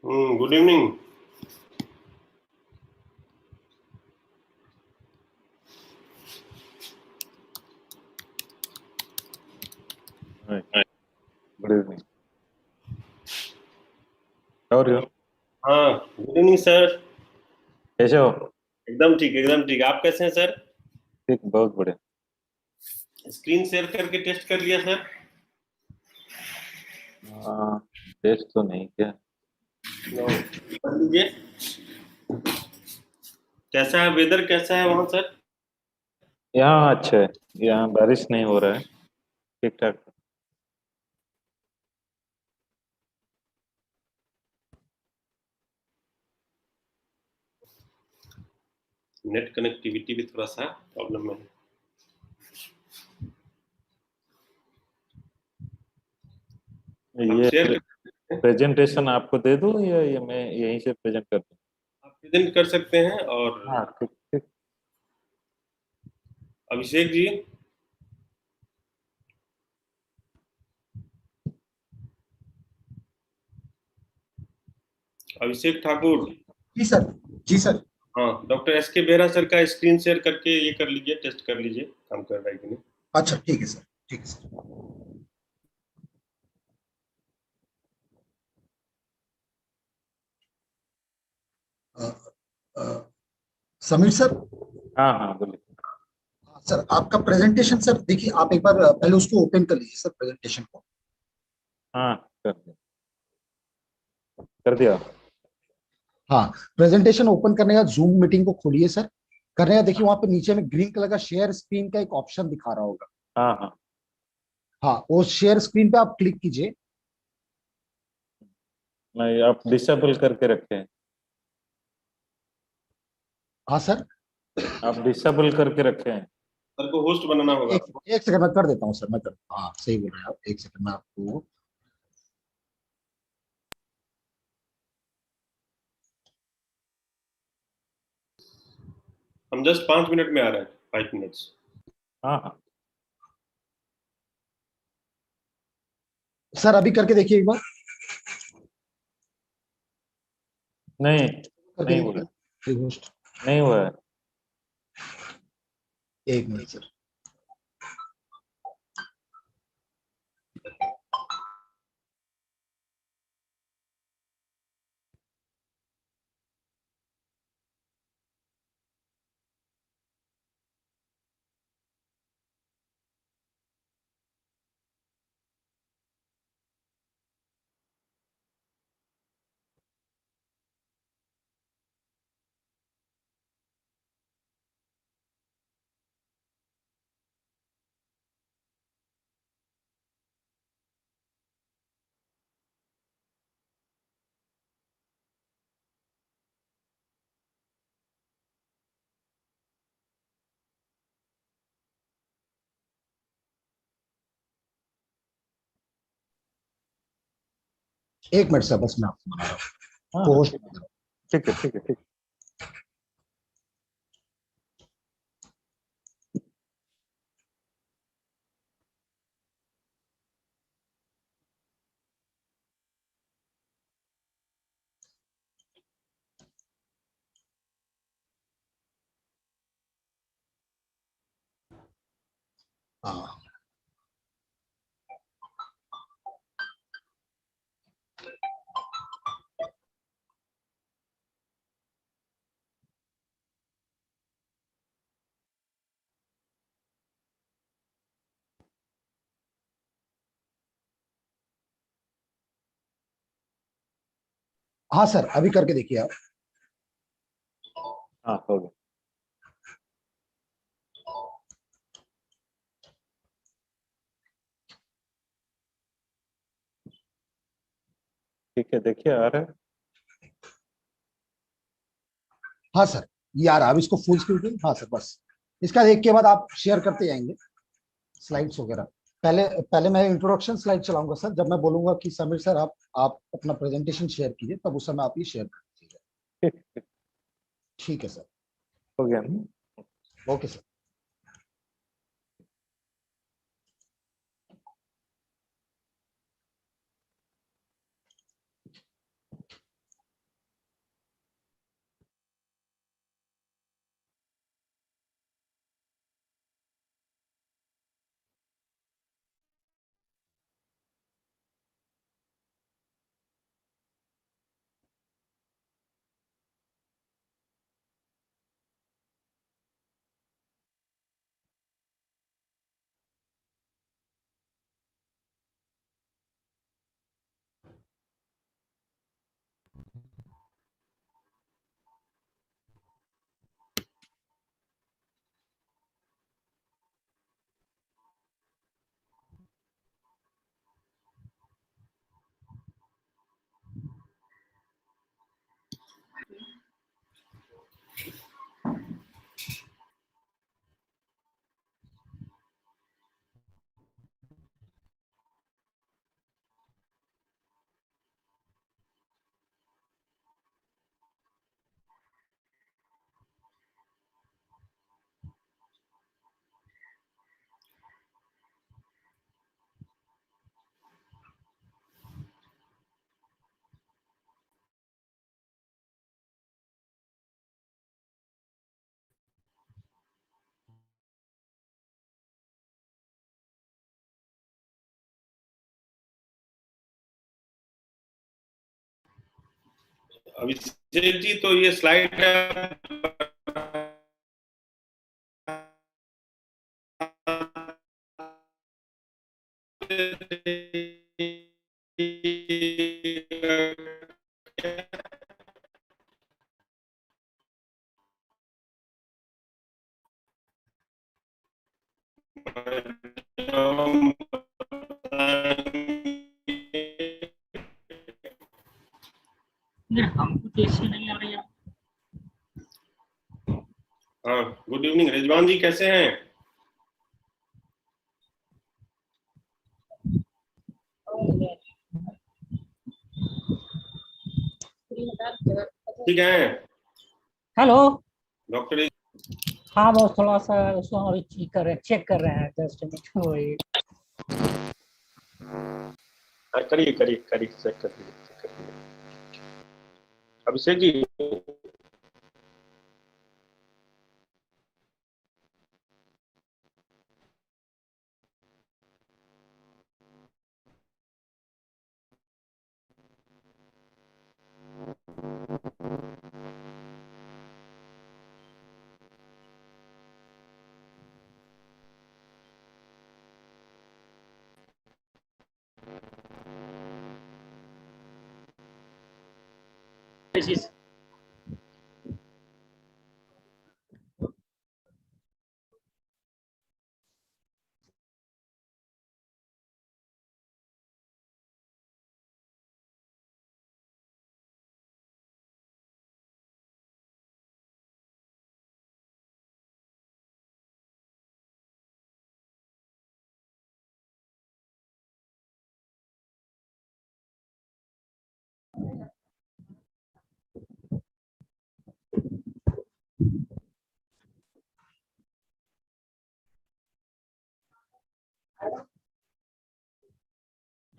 Good evening. Good evening. How are you? हाँ, good evening sir. कैसे हो? एकदम ठीक, एकदम ठीक। आप कैसे हैं सर? ठीक, बहुत बढ़िया। स्क्रीन शेयर करके टेस्ट कर लिया सर? टेस्ट तो नहीं किया। नो, कर लीजिए। कैसा है वेदर, कैसा है वहाँ सर? यहाँ अच्छा है, यहाँ बारिश नहीं हो रहा है, ठीक ठाक। नेट कनेक्टिविटी भी थोड़ा सा प्रॉब्लम है। आप ये शेयर कर, प्रेजेंटेशन आपको दे दूँ या ये मैं यहीं से प्रेजेंट कर दूँ? आप प्रेजेंट कर सकते हैं। और हाँ, ठीक ठीक। अभिषेक जी, अभिषेक ठाकुर। जी सर। जी सर। हाँ, डॉक्टर एस के बेहरा सर का स्क्रीन शेयर करके ये कर लीजिए, टेस्ट कर लीजिए काम कर रहा है कि नहीं। अच्छा ठीक है सर, ठीक है सर। अ, अ, समीर सर। हाँ हाँ, बोलिए। सर आपका प्रेजेंटेशन सर देखिए, आप एक बार पहले उसको ओपन कर लीजिए सर, प्रेजेंटेशन को। हाँ, कर दिया, कर दिया। हाँ, प्रेजेंटेशन ओपन करने का जूम मीटिंग को खोलिए सर। करने का देखिए, वहां पे नीचे में ग्रीन कलर का शेयर स्क्रीन का एक ऑप्शन दिखा रहा होगा। हाँ हाँ। हाँ, वो शेयर स्क्रीन पे आप क्लिक कीजिए। नहीं, आप डिसेबल करके रखे हैं। हाँ सर। आप डिसेबल करके रखे हैं। सर को होस्ट बनाना होगा। एक सेकंड मैं कर देता हूँ सर, मैं कर, हाँ सही बोल रहे हैं आप, एक सेकंड में आपको। हम जस्ट 5 मिनट में आ रहे हैं, 5 मिनट्स। हाँ हाँ। सर अभी करके देखिए एक बार। नहीं, करके नहीं हुआ है, देखिए होस्ट। नहीं हुआ है। एक मिनट सर। एक मिनट सर, बस मैं आपको बना रहा हूँ, हाँ को हाँ, होस्ट। ठीक है ठीक है ठीक। हाँ हाँ सर, अभी करके देखिए आप। हाँ, हो गया। ठीक है, देखिए आ रहा है। हाँ सर, ये आ रहा है। अब इसको फुल स्क्रीन, हाँ सर बस। इसका एक के बाद आप शेयर करते जाएंगे स्लाइड्स वगैरह। पहले पहले मैं इंट्रोडक्शन स्लाइड चलाऊंगा सर, जब मैं बोलूंगा कि समीर सर आप अपना प्रेजेंटेशन शेयर कीजिए, तब उस समय आप ये शेयर कर दीजिएगा। ठीक ठीक, ठीक है सर। हो गया ना? Okay sir. अभिषेक जी, तो ये स्लाइड हमको तो ऐसी नहीं आ रही है। हाँ, गुड इवनिंग रिजवान जी, कैसे हैं? ठीक है हेलो। डॉक्टर। हाँ वो थोड़ा सा उसको अभी चेक कर रहे हैं जस्ट वही। करिए करिए करिए, चेक कर लीजिए, चेक कर लीजिए। अभिषेक जी,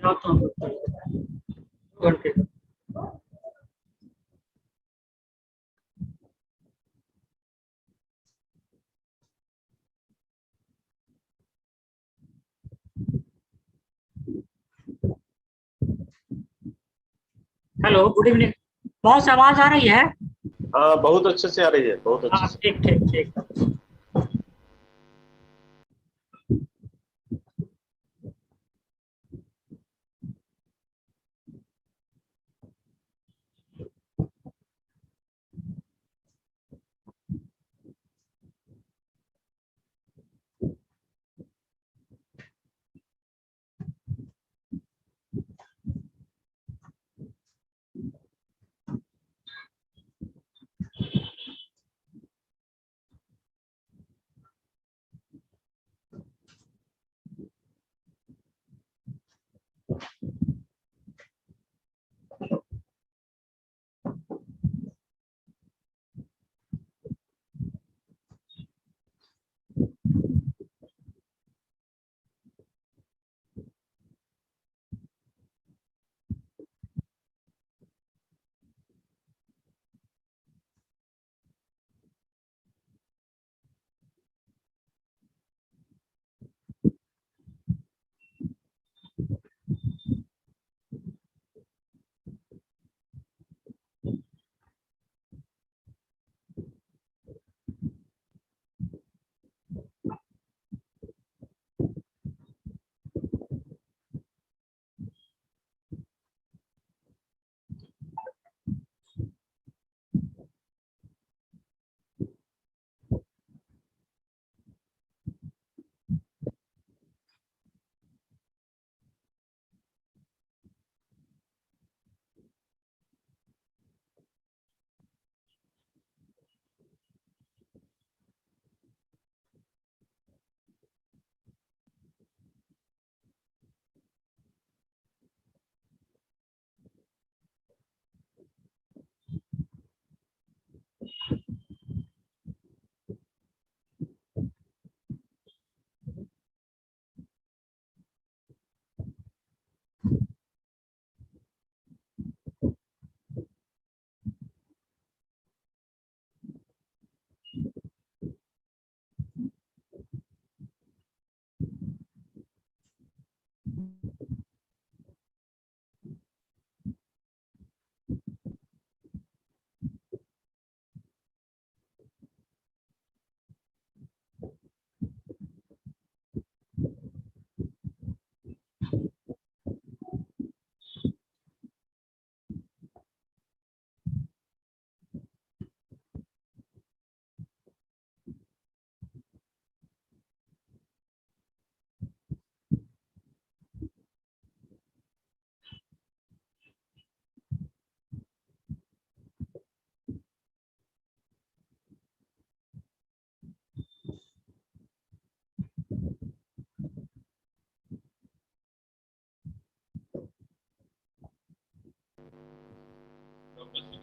जाता हूँ 2 घंटे। Hello, good evening. बहुत आवाज आ रही है? हाँ बहुत अच्छे से आ रही है, बहुत अच्छे हाँ से। ठीक ठीक ठीक।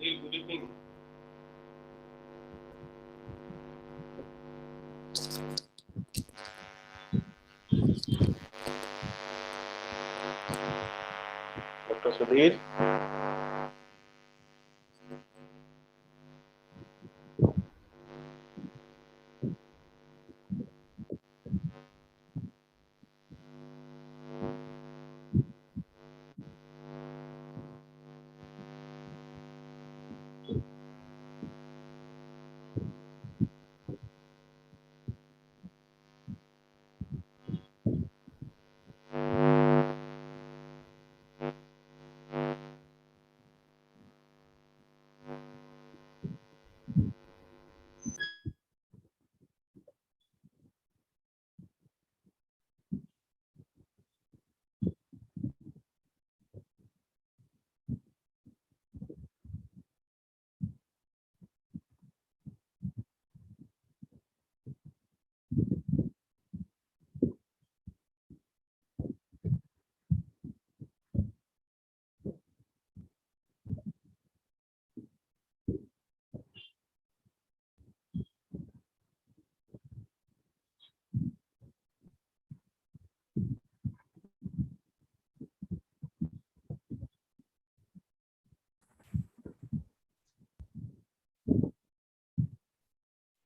Good evening. Dr. Sudhir.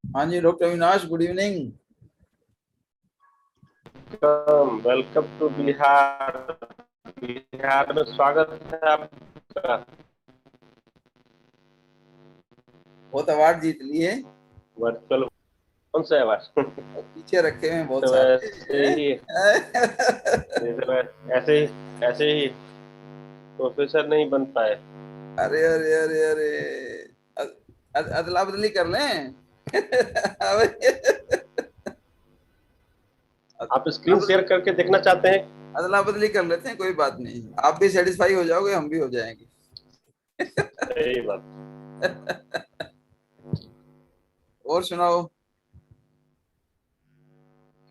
हाँ जी doctor Avinash, good evening. Welcome to Bihar. Bihar में स्वागत है आपका। बहुत अवार्ड जीत लिए। वर्चुअल कौन सा अवार्ड? पीछे रखे हुए हैं बहुत तो सारे। ऐसे ही प्रोफेसर नहीं बन पाए। अरे अरे अरे अरे, अदला बदली कर लें। आप स्क्रीन शेयर करके देखना चाहते हैं? अदला बदली कर लेते हैं, कोई बात नहीं। आप भी सेटिस्फाई हो जाओगे, हम भी हो जाएंगे। सही बात। और सुनाओ।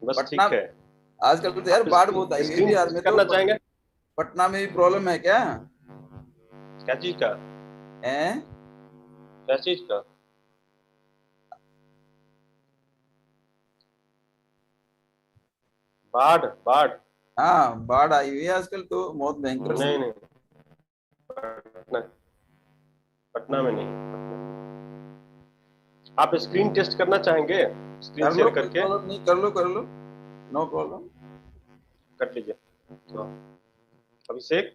बस ठीक पटना है। आजकल तो यार बाढ़ बहुत आई हुई बिहार में। करना तो चाहेंगे? पटना में भी प्रॉब्लम है क्या? क्या चीज का? हैं? क्या चीज का? बाढ़ बाढ़? हाँ, बाढ़ आई हुई है आजकल तो बहुत भयंकर। नहीं नहीं, पटना पटना में नहीं। आप स्क्रीन टेस्ट करना चाहेंगे? स्क्रीन कर लो, शेयर कोई करके प्रॉब्लम नहीं, कर लो, नो प्रॉब्लम। कर लीजिए। तो अभिषेक,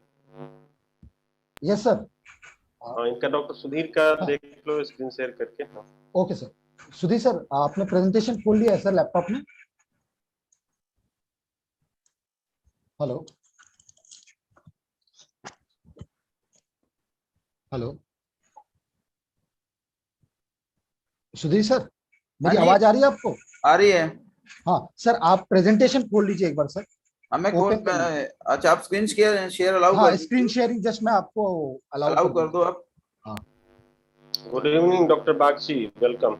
यस सर। हाँ, इनका डॉक्टर सुधीर का हाँ। देख लो स्क्रीन शेयर करके। हाँ ओके सर। सुधीर सर, आपने प्रेजेंटेशन खोल लिया है सर लैपटॉप में? हेलो हेलो सुधीर सर, मेरी हाँ जी, आवाज आ रही है आपको? आ रही है। हाँ सर, आप प्रेजेंटेशन खोल लीजिए एक बार सर। हमें ओपन कर लीजिए। अच्छा, आप स्क्रीन शेयर अलाउ हाँ, कर स्क्रीन दीजिए। शेयरिंग जस्ट मैं आपको अलाउ अलाउ कर कर दूँ। दो आप। हाँ, good evening doctor Bagchi, welcome.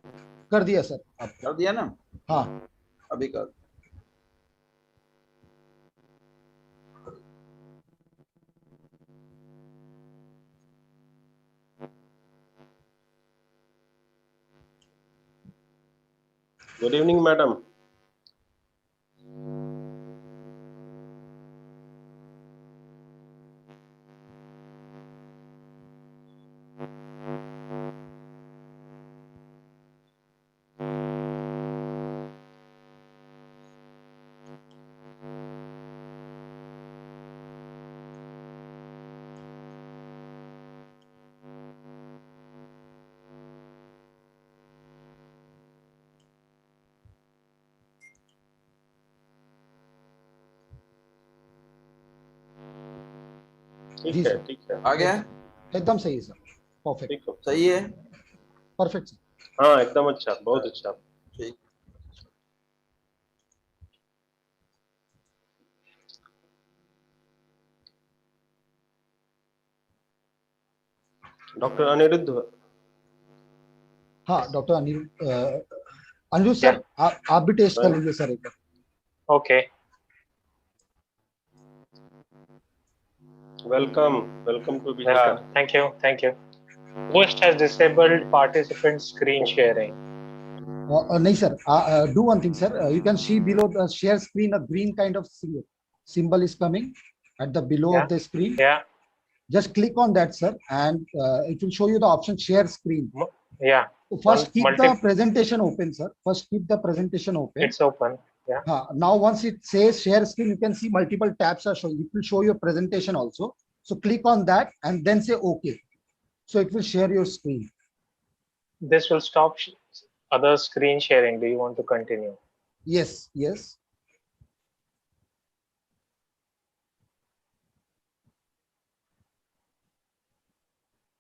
कर दिया सर आपको। कर दिया ना? हाँ, अभी कर। Good evening madam. जी ठीक है सर। ठीक है। आ गया? एकदम सही है सर। परफेक्ट। ठीक हो। सही है। Perfect sir. हाँ एकदम अच्छा, बहुत अच्छा। ठीक। डॉक्टर अनिरुद्ध। हाँ डॉक्टर अनिरुद्ध सर, आप भी टेस्ट कर लीजिए सर एक बार। Okay, welcome, welcome to Bihar. Welcome, thank you. Host has disabled participant screen sharing. No, sir. Do one thing, sir. You can see below the share screen, a green kind of symbol is coming at the below Yeah. of the screen. Yeah, Just click on that, sir, and it will show you the option share screen. yeah. So first keep the multi- presentation open, sir. First keep the presentation open. It's open. Yeah. Now once it says share screen, you can see multiple tabs are showing. It will show your presentation also. So click on that and then say OK. So it will share your screen. This will stop other screen sharing. Do you want to continue? Yes, yes.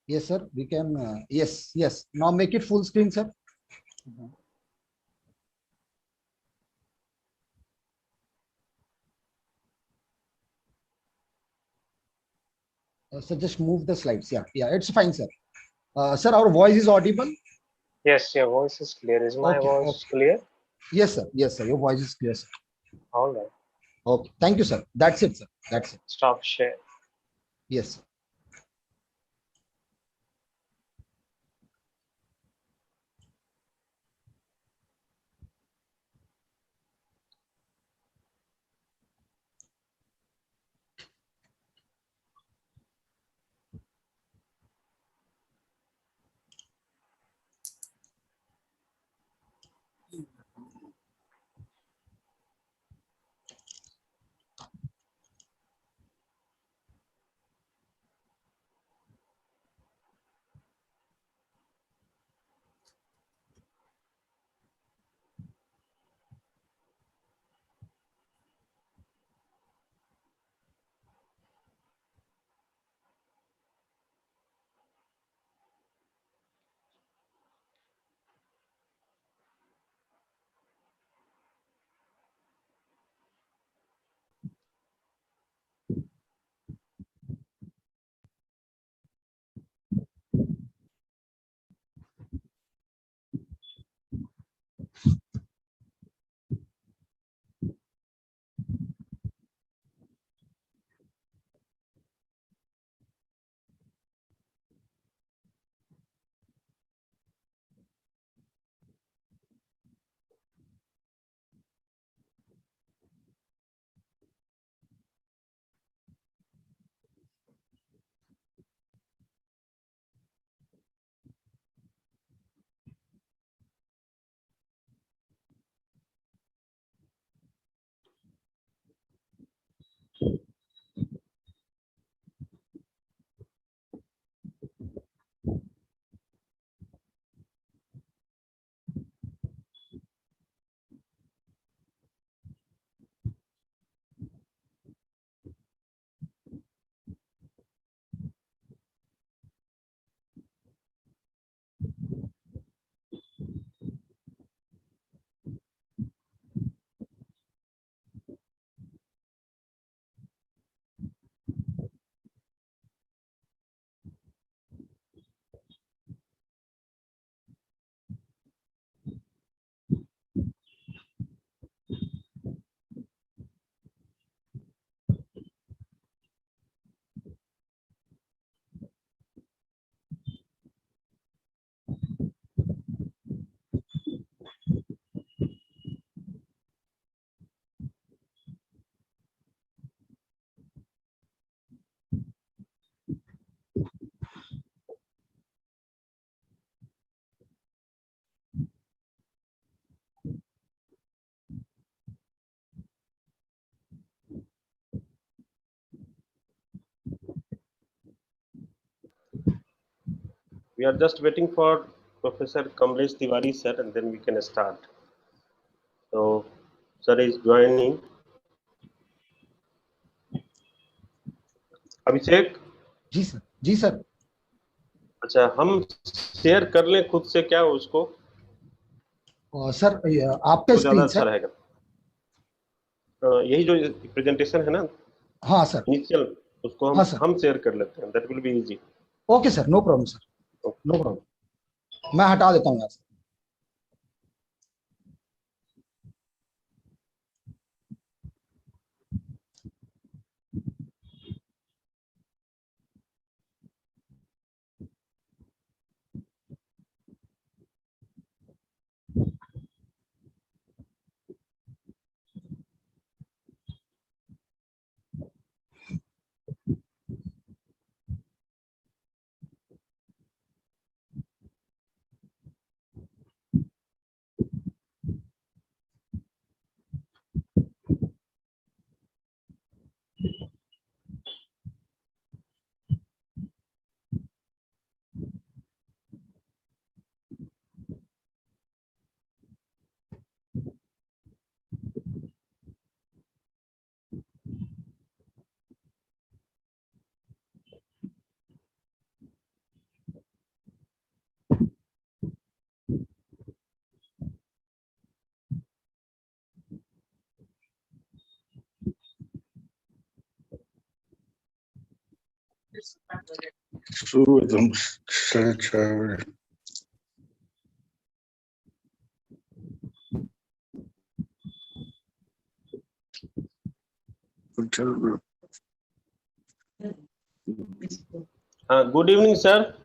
Yes, sir. We can. Yes, yes. Now make it full screen, sir. So just move the slides. Yeah, yeah. It's fine, sir. Sir, our voice is audible. Yes, your voice is clear. Is my voice clear? Yes, sir. Yes, sir. Your voice is clear, sir. All right. Okay. Thank you, sir. That's it, sir. That's it. Stop share. Yes, sir. We are just waiting for Professor Kamlesh Tiwari, sir, and then we can start. So, sir is joining. Abhishek ji sir, जी sir. अच्छा, हम share कर लें खुद से क्या उसको? Sir आपका तो ज्यादा स्क्रीन अच्छा सर. रहेगा. यही जो प्रेजेंटेशन है ना, हाँ सर. इनिशियल, उसको हाँ, सर. हम शेयर कर लेते हैं. That will be easy. Okay sir, no problem sir, no problem. मैं हटा देता हूँ यहाँ से. शुरू एकदम साढ़े 6 बजे। Good evening, sir.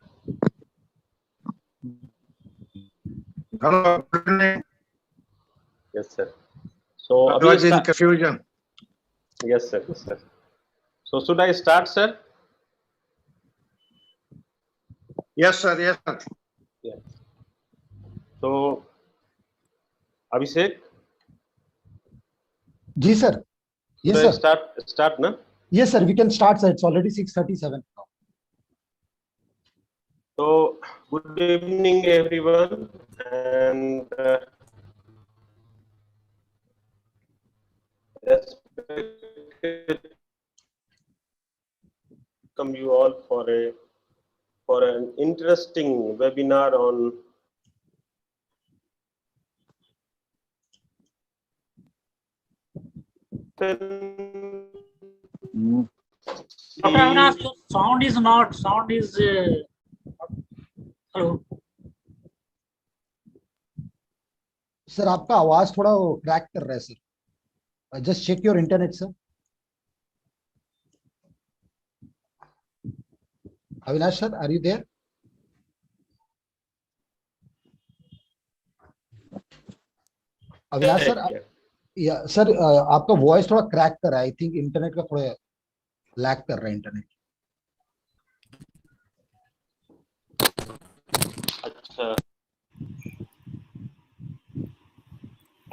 Hello, good evening. Yes, sir. So, I was in confusion. yes, sir. Yes, sir. So, should I start, sir? Yes, sir. Yes, sir. Yes. So, Abhishek, ji sir. Yes should I sir. start, na? Yes sir, we can start sir. It's already 6:37 now. So, good evening, everyone, and respected welcome you all for an interesting webinar on Dr. Avinash, your sound is not. Sound is. Hello. Sir आपका आवाज थोड़ा crack कर रहा है sir. Just check your internet sir. Avinash sir, are you there? Avinash sir, या sir आपका voice थोड़ा crack कर रहा है. आई थिंक इंटरनेट का थोड़ा लैग कर रहा है इंटरनेट. अच्छा,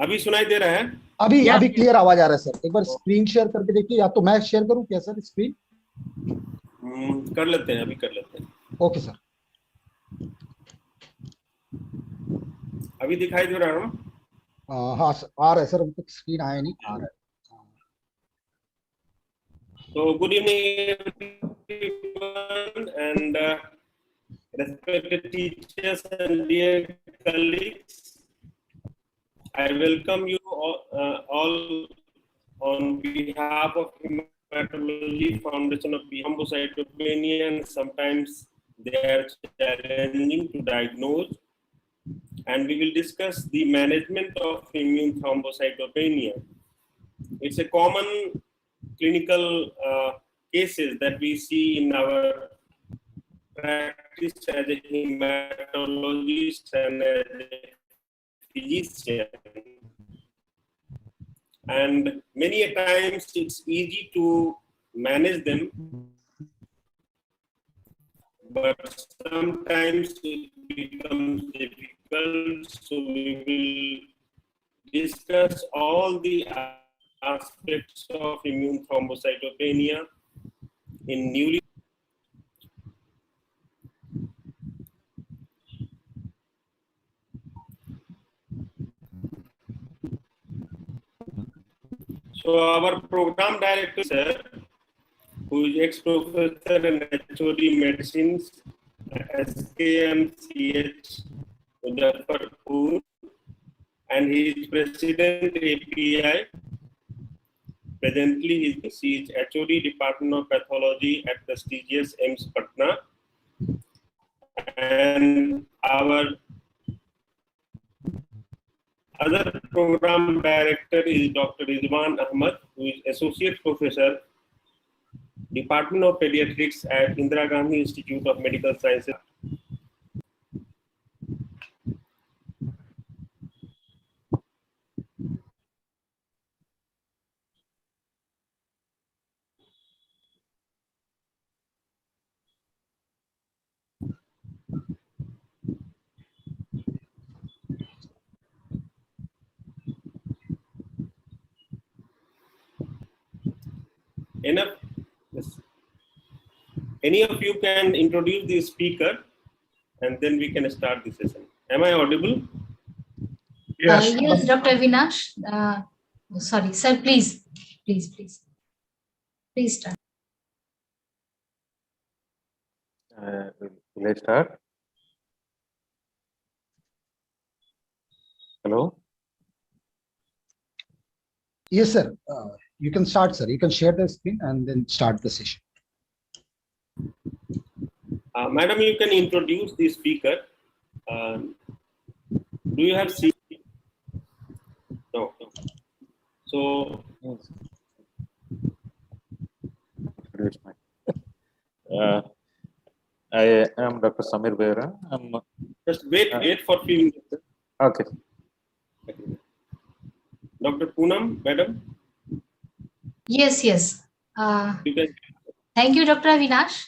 अभी सुनाई दे रहा है? अभी क्लियर आवाज आ रहा है सर. एक बार स्क्रीन शेयर करके देखिए, या तो मैं शेयर करूं क्या सर स्क्रीन? कर लेते हैं, अभी कर लेते हैं. Okay sir. अभी दिखाई दे रहा हूँ? हाँ सर, आ रहा है सर. अभी तक स्क्रीन आया नहीं, आ रहा है. So, good evening, everyone, and respected teachers and dear colleagues. I welcome you all on behalf of Hematology Foundation of Thrombocytopenia, and sometimes they are challenging to diagnose. And we will discuss the management of immune thrombocytopenia. It's a common clinical cases that we see in our practice as a hematologist and as a physician, and many a times it's easy to manage them, but sometimes it becomes difficult. So we will discuss all the aspects of immune thrombocytopenia in newly. So our program director, sir, who is ex-professor and HOD medicines at SKMCH Muzaffarpur, and he is president API. Presently, he is HOD Department of Pathology at prestigious AIIMS Patna. And our other program director is Dr. Rizwan Ahmad, who is associate professor, Department of Pediatrics at Indira Gandhi Institute of Medical Sciences. Enough. Yes. Any of you can introduce the speaker, and then we can start the session. Am I audible? Yes. Yes, Dr. Avinash. Sorry, sir, please start. Will I start? Hello? Yes, sir. You can start, sir. You can share the screen and then start the session. Madam, you can introduce the speaker. Do you have seat? No. So, Yes. Introduce my. I am Dr. Samir Behra. just wait for few minutes. Okay. Dr. Poonam, madam, Yes. you can. Thank you, Dr. Avinash.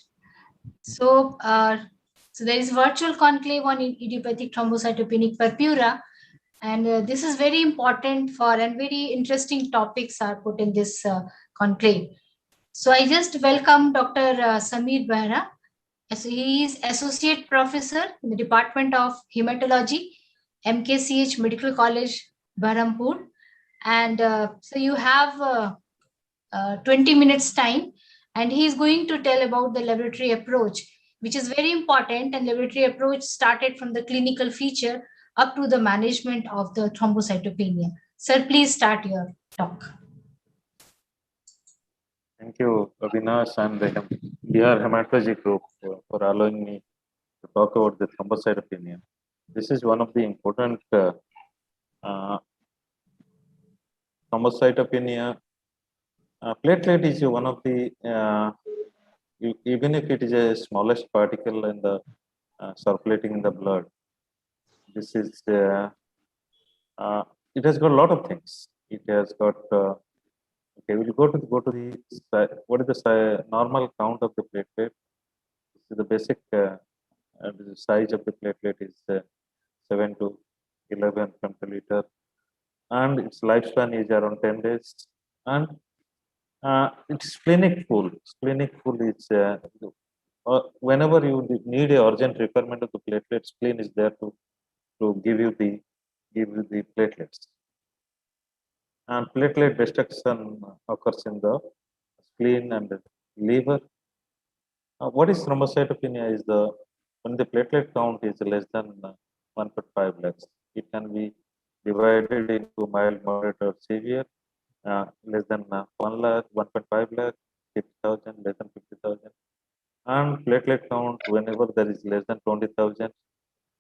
So there is virtual conclave on idiopathic thrombocytopenic purpura, and this is very important for and very interesting topics are put in this conclave. So I just welcome Dr. Samir Behra. He is Associate Professor in the Department of Hematology, MKCH Medical College, Berhampur. And so you have 20 minutes time, and he is going to tell about the laboratory approach, which is very important. And laboratory approach started from the clinical feature up to the management of the thrombocytopenia. Sir, please start your talk. Thank you, Avinash and the DR Hematology Group for allowing me to talk about the thrombocytopenia. This is one of the important thrombocytopenia. Platelet is one of the, even if it is a smallest particle in the circulating in the blood, this is, it has got a lot of things. It has got, okay, we'll go to the, what is the normal count of the platelet? This is the basic, the size of the platelet is 7 to 11 femtoliter, and its lifespan is around 10 days. And it's splenic pool. Splenic pool is whenever you need a urgent requirement of the platelet, spleen is there to give you the platelets. And platelet destruction occurs in the spleen and the liver. What is thrombocytopenia? Is when the platelet count is less than 1.5 lakhs. It can be divided into mild, moderate, or severe. Less than 1 lakh, 1.5 lakh, 50,000, less than 50,000. And platelet count, whenever there is less than 20,000,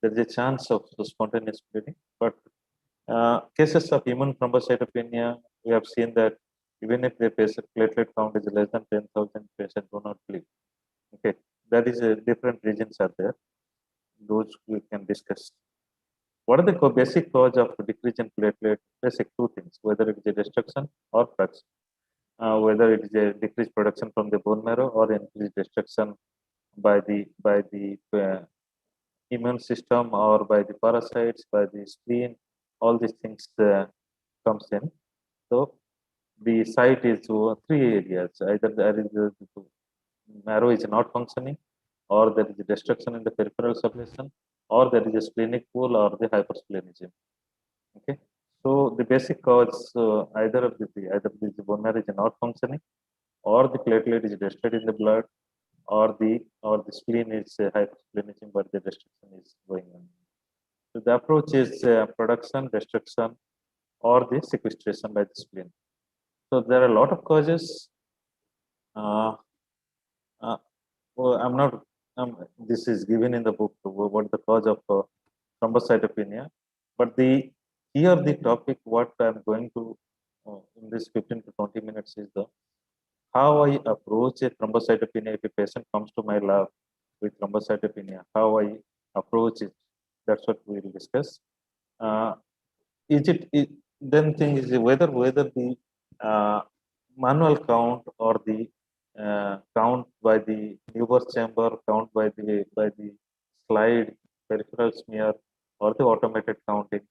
there is a chance of spontaneous bleeding. But cases of human thrombocytopenia, we have seen that even if the patient platelet count is less than 10,000, patients do not bleed. Okay, that is different reasons are there. Those we can discuss. What are the basic cause of decrease in platelet? Basic two things: whether it is a destruction or fraction, whether it is a decreased production from the bone marrow or increased destruction by the immune system or by the parasites, by the spleen. All these things comes in. So the site is three areas: either there is the marrow is not functioning, or there is a destruction in the peripheral circulation, or there is a splenic pool or the hypersplenism. Okay, so the basic cause either the bone marrow is not functioning, or the platelet is destroyed in the blood, or the spleen is hypersplenism, but the destruction is going on. So the approach is production, destruction, or the sequestration by the spleen. So there are a lot of causes. Well, I'm not. This is given in the book. What the cause of thrombocytopenia? But here the topic what I'm going to in this 15 to 20 minutes is how I approach a thrombocytopenia. If a patient comes to my lab with thrombocytopenia, how I approach it. That's what we will discuss. Then thing is whether the manual count or the count by the Newberg chamber, count by the slide, peripheral smear, or the automated counting.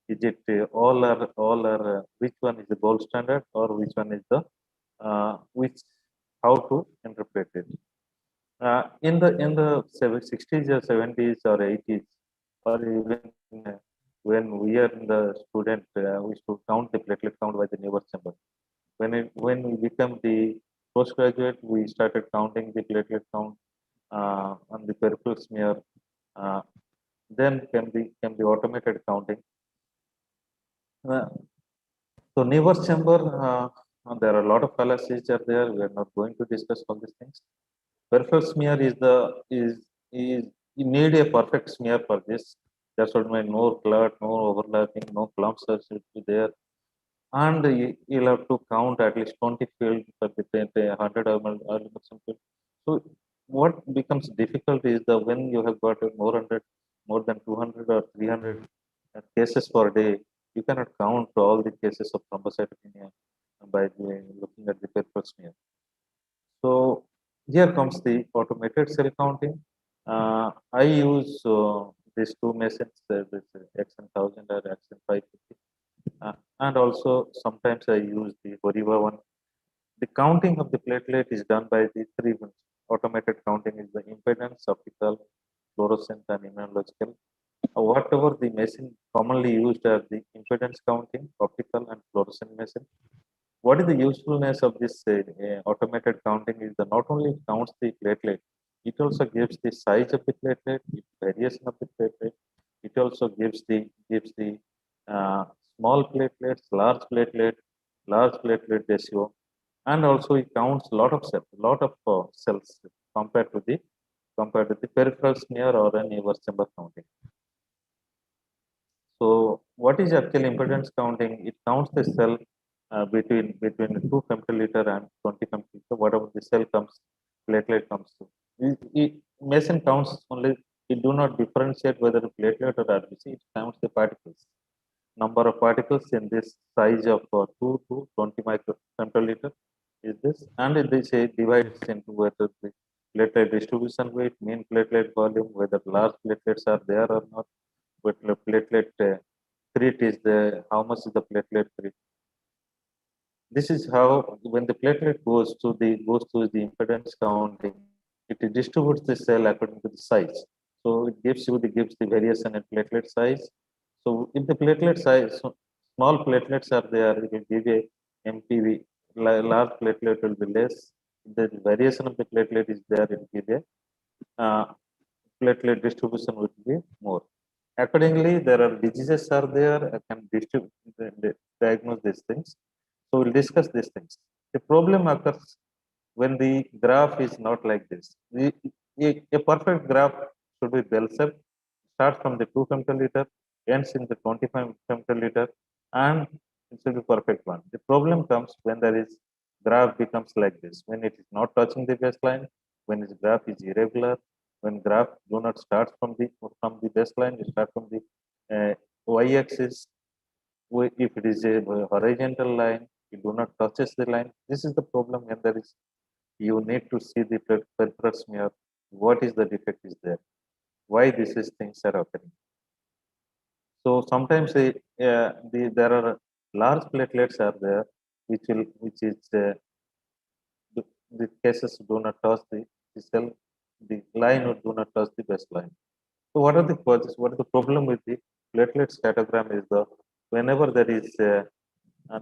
Is it all are which one is the gold standard, or which one is the which how to interpret it. In the 60s or 70s or 80s, or even when we are in the student, we used to count the platelet count by the neighbor chamber. When we become the postgraduate, we started counting the platelet count on the peripheral smear. Uh, then came the automated counting. Uh, so neighbor chamber, there are a lot of fallacies are there. We are not going to discuss all these things. Peripheral smear is you need a perfect smear for this. There should be no clot, no overlapping, no clumps should be there, and you'll have to count at least 20 field for the 100 ml field. So what becomes difficult is the when you have got more than 200 or 300 cases per day, you cannot count all the cases of thrombocytopenia by looking at the peripheral smear. So here comes the automated cell counting. I use these two machines, this XN1000 or XN550, and also sometimes I use the Horiva one. The counting of the platelet is done by the three ones. Automated counting is the impedance, optical, fluorescent, and immunological. Whatever the machine commonly used are the impedance counting, optical, and fluorescent machine. What is the usefulness of this automated counting is that not only counts the platelet, it also gives the size of the platelet, the variation of the platelet. It also gives the uh, small platelets, large platelet ratio, and also it counts a lot of cells compared to the peripheral smear or an neighbor chamber counting. So what is actual impedance counting? It counts the cell between 2 femtoliter and 20 femtoliter, whatever the cell comes, platelet comes to. Mason counts only, it do not differentiate whether a platelet or RBC, it counts the particles. Number of particles in this size of 2 to 20 femtoliter is this, and they say divides into whether the platelet distribution weight, mean platelet volume, whether large platelets are there or not, whether platelet crit is the, how much is the platelet crit. This is how when the platelet goes to the impedance counting, it distributes the cell according to the size. So it gives the variation in platelet size. So if the platelet size, small platelets are there, it will give a MPV. Large platelet will be less. If the variation of the platelet is there, it will give a platelet distribution would be more. Accordingly, there are diseases are there. I can diagnose these things. So we'll discuss these things. The problem occurs when the graph is not like this. A perfect graph should be bell-shaped, starts from the 2 femtoliter, ends in the 25 femtoliter, and it should be perfect one. The problem comes when there is graph becomes like this, when it is not touching the baseline, when its graph is irregular, when graph do not start from the baseline, you start from the y-axis. If it is a horizontal line, you do not touches the line. This is the problem when there is, you need to see the peripheral smear. What is the defect is there? Why these things are occurring? So sometimes there are large platelets are there, which is the cases do not touch the cell, the line or do not touch the baseline. So what are the causes? What is the problem with the platelet scattergram is the whenever there is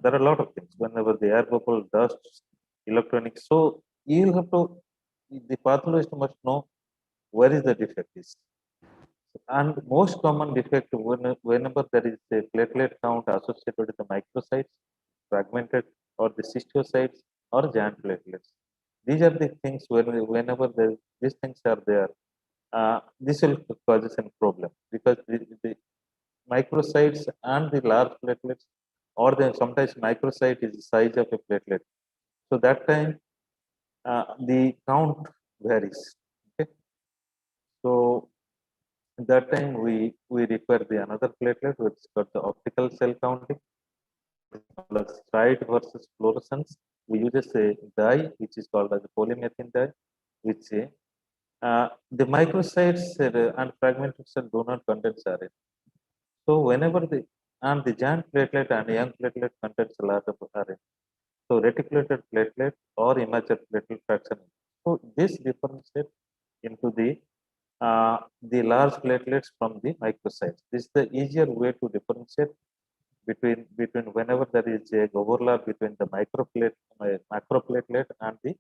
there are a lot of things. Whenever the air bubble, dust, electronics, so you'll have to, the pathologist must know where is the defect is. And most common defect whenever there is a platelet count associated with the microcytes, fragmented, or the cystocytes or giant platelets. These are the things whenever these things are there, this will cause a problem because the microcytes and the large platelets, or then sometimes microcyte is the size of a platelet. So that time the count varies. Okay, so at that time we require the another platelet which is called the optical cell counting, stride versus fluorescence. We use a dye which is called as a polymethylene dye, which the microcytes and fragmented cell do not contain sarin. So whenever the giant platelet and young platelet contains a lot of RNA. So reticulated platelet or immature platelet fraction. So this differentiates into the large platelets from the microcytes. This is the easier way to differentiate between whenever there is a overlap between the macroplatelet and the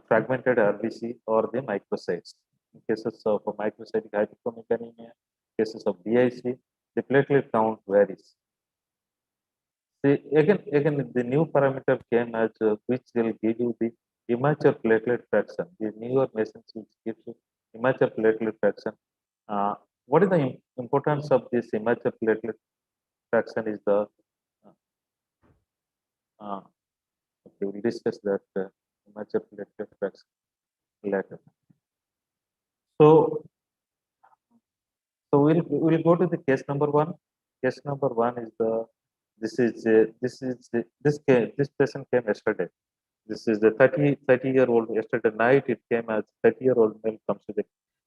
fragmented RBC or the microcytes. In cases of microcytic hyperchromic anemia, cases of DIC, the platelet count varies. See, again, the new parameter came as which will give you the immature platelet fraction. The newer machines which gives you immature platelet fraction. What is the importance of this immature platelet fraction? Is the okay, we'll discuss that immature platelet fraction later. So, we'll go to the case number one. Case number one is this patient came yesterday. This is the 30-year-old. Yesterday night it came as 30-year-old male comes to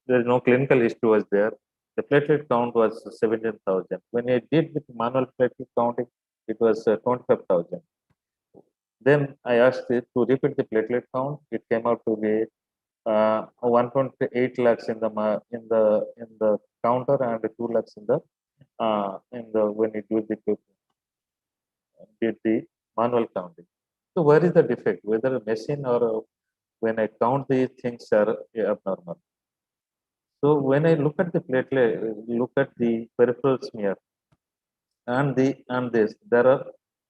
there is no clinical history was there. The platelet count was 17,000. When I did with manual platelet counting, it was 25,000. Then I asked it to repeat the platelet count. It came out to be 1.8 lakhs in the counter and 2 lakhs in the when it did the manual counting. So where is the defect? Whether a machine or when I count these things are abnormal. So when I look at the platelet, look at the peripheral smear and this, there are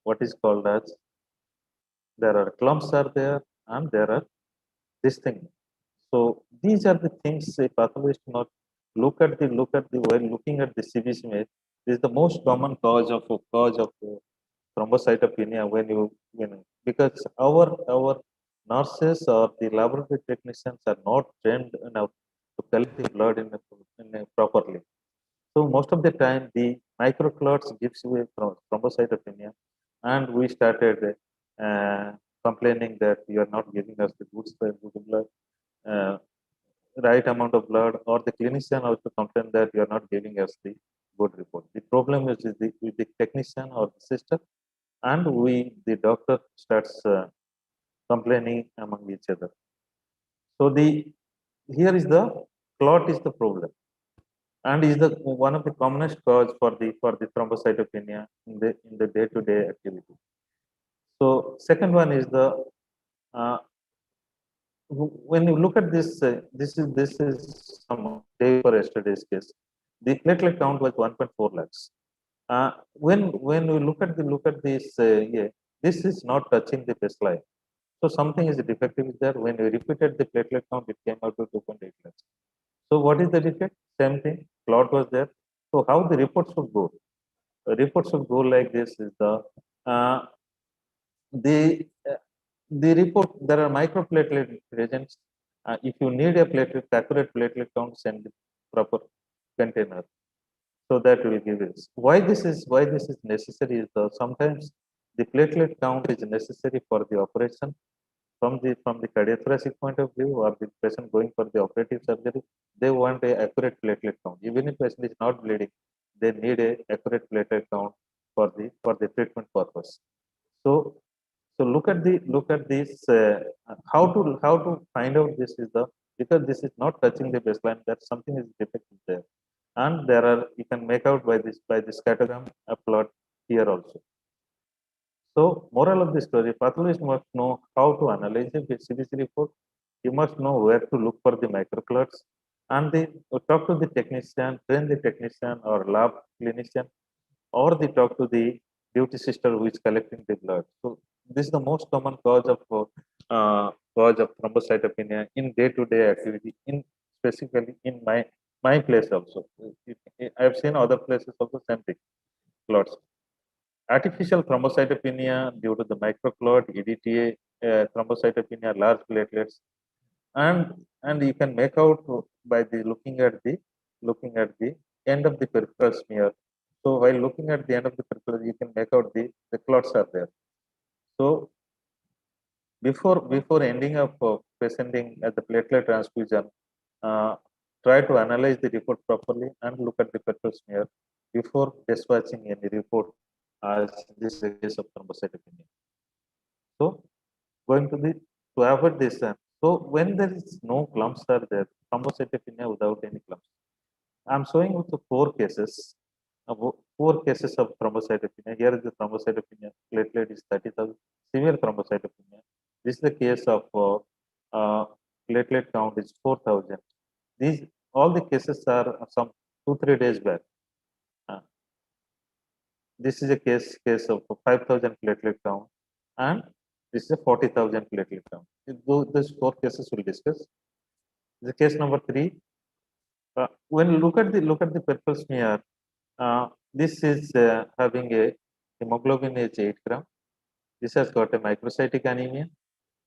what is called as there are clumps are there and there are this thing. So these are the things a pathologist must look at while looking at the CBC image. This is the most common cause of thrombocytopenia because our nurses or the laboratory technicians are not trained enough to collect the blood properly. So most of the time the microclots gives you a thrombocytopenia, and we started complaining that you are not giving us the good blood. Right amount of blood, or the clinician also complain that you are not giving us the good report. The problem is with the technician or the sister, and the doctor starts complaining among each other. So here is the clot is the problem, and is the one of the commonest cause for the thrombocytopenia in the day-to-day activity. So second one is when you look at this, this is some day for yesterday's case. The platelet count was 1.4 lakhs. When we look at this, this is not touching the baseline. So something is defective there. When we repeated the platelet count, it came out to 2.8 lakhs. So what is the defect? Same thing. Clot was there. So how the reports should go? The reports should go like this: is the report, there are microplatelet regions. If you need a accurate platelet count, send the proper container. So that will give us. Why this is necessary is sometimes the platelet count is necessary for the operation from the cardiothoracic point of view, or the patient going for the operative surgery. They want a accurate platelet count. Even if patient is not bleeding, they need a accurate platelet count for the treatment purpose. So look at this. How to find out this is because this is not touching the baseline. That something is defective there, and there are you can make out by this scattergram plot here also. So moral of the story: pathologist must know how to analyze the CBC report. He must know where to look for the microclots, and talk to the technician, train the technician or lab clinician, or they talk to the duty sister who is collecting the blood. So this is the most common cause of thrombocytopenia in day-to-day activity. Specifically in my place also. I have seen other places also same thing. Clots. Artificial thrombocytopenia due to the microclot, EDTA, thrombocytopenia, large platelets, and you can make out by looking at the end of the peripheral smear. So while looking at the end of the peripheral, you can make out the clots are there. So before ending up presenting at the platelet transfusion, try to analyze the report properly and look at the peripheral smear before dispatching any report, as this is a case of thrombocytopenia. So going to the to avoid this, so when there is no clumps are there, thrombocytopenia without any clumps. I'm showing you the four cases of thrombocytopenia. Here is the thrombocytopenia. Platelet is 30,000. Severe thrombocytopenia. This is the case of platelet count is 4,000. These all the cases are some 2-3 days back. This is a case of 5,000 platelet count, and this is a 40,000 platelet count. Those four cases we'll discuss. The case number 3. When you look at the peripheral smear, this is having a hemoglobin is 8 gram. This has got a microcytic anemia.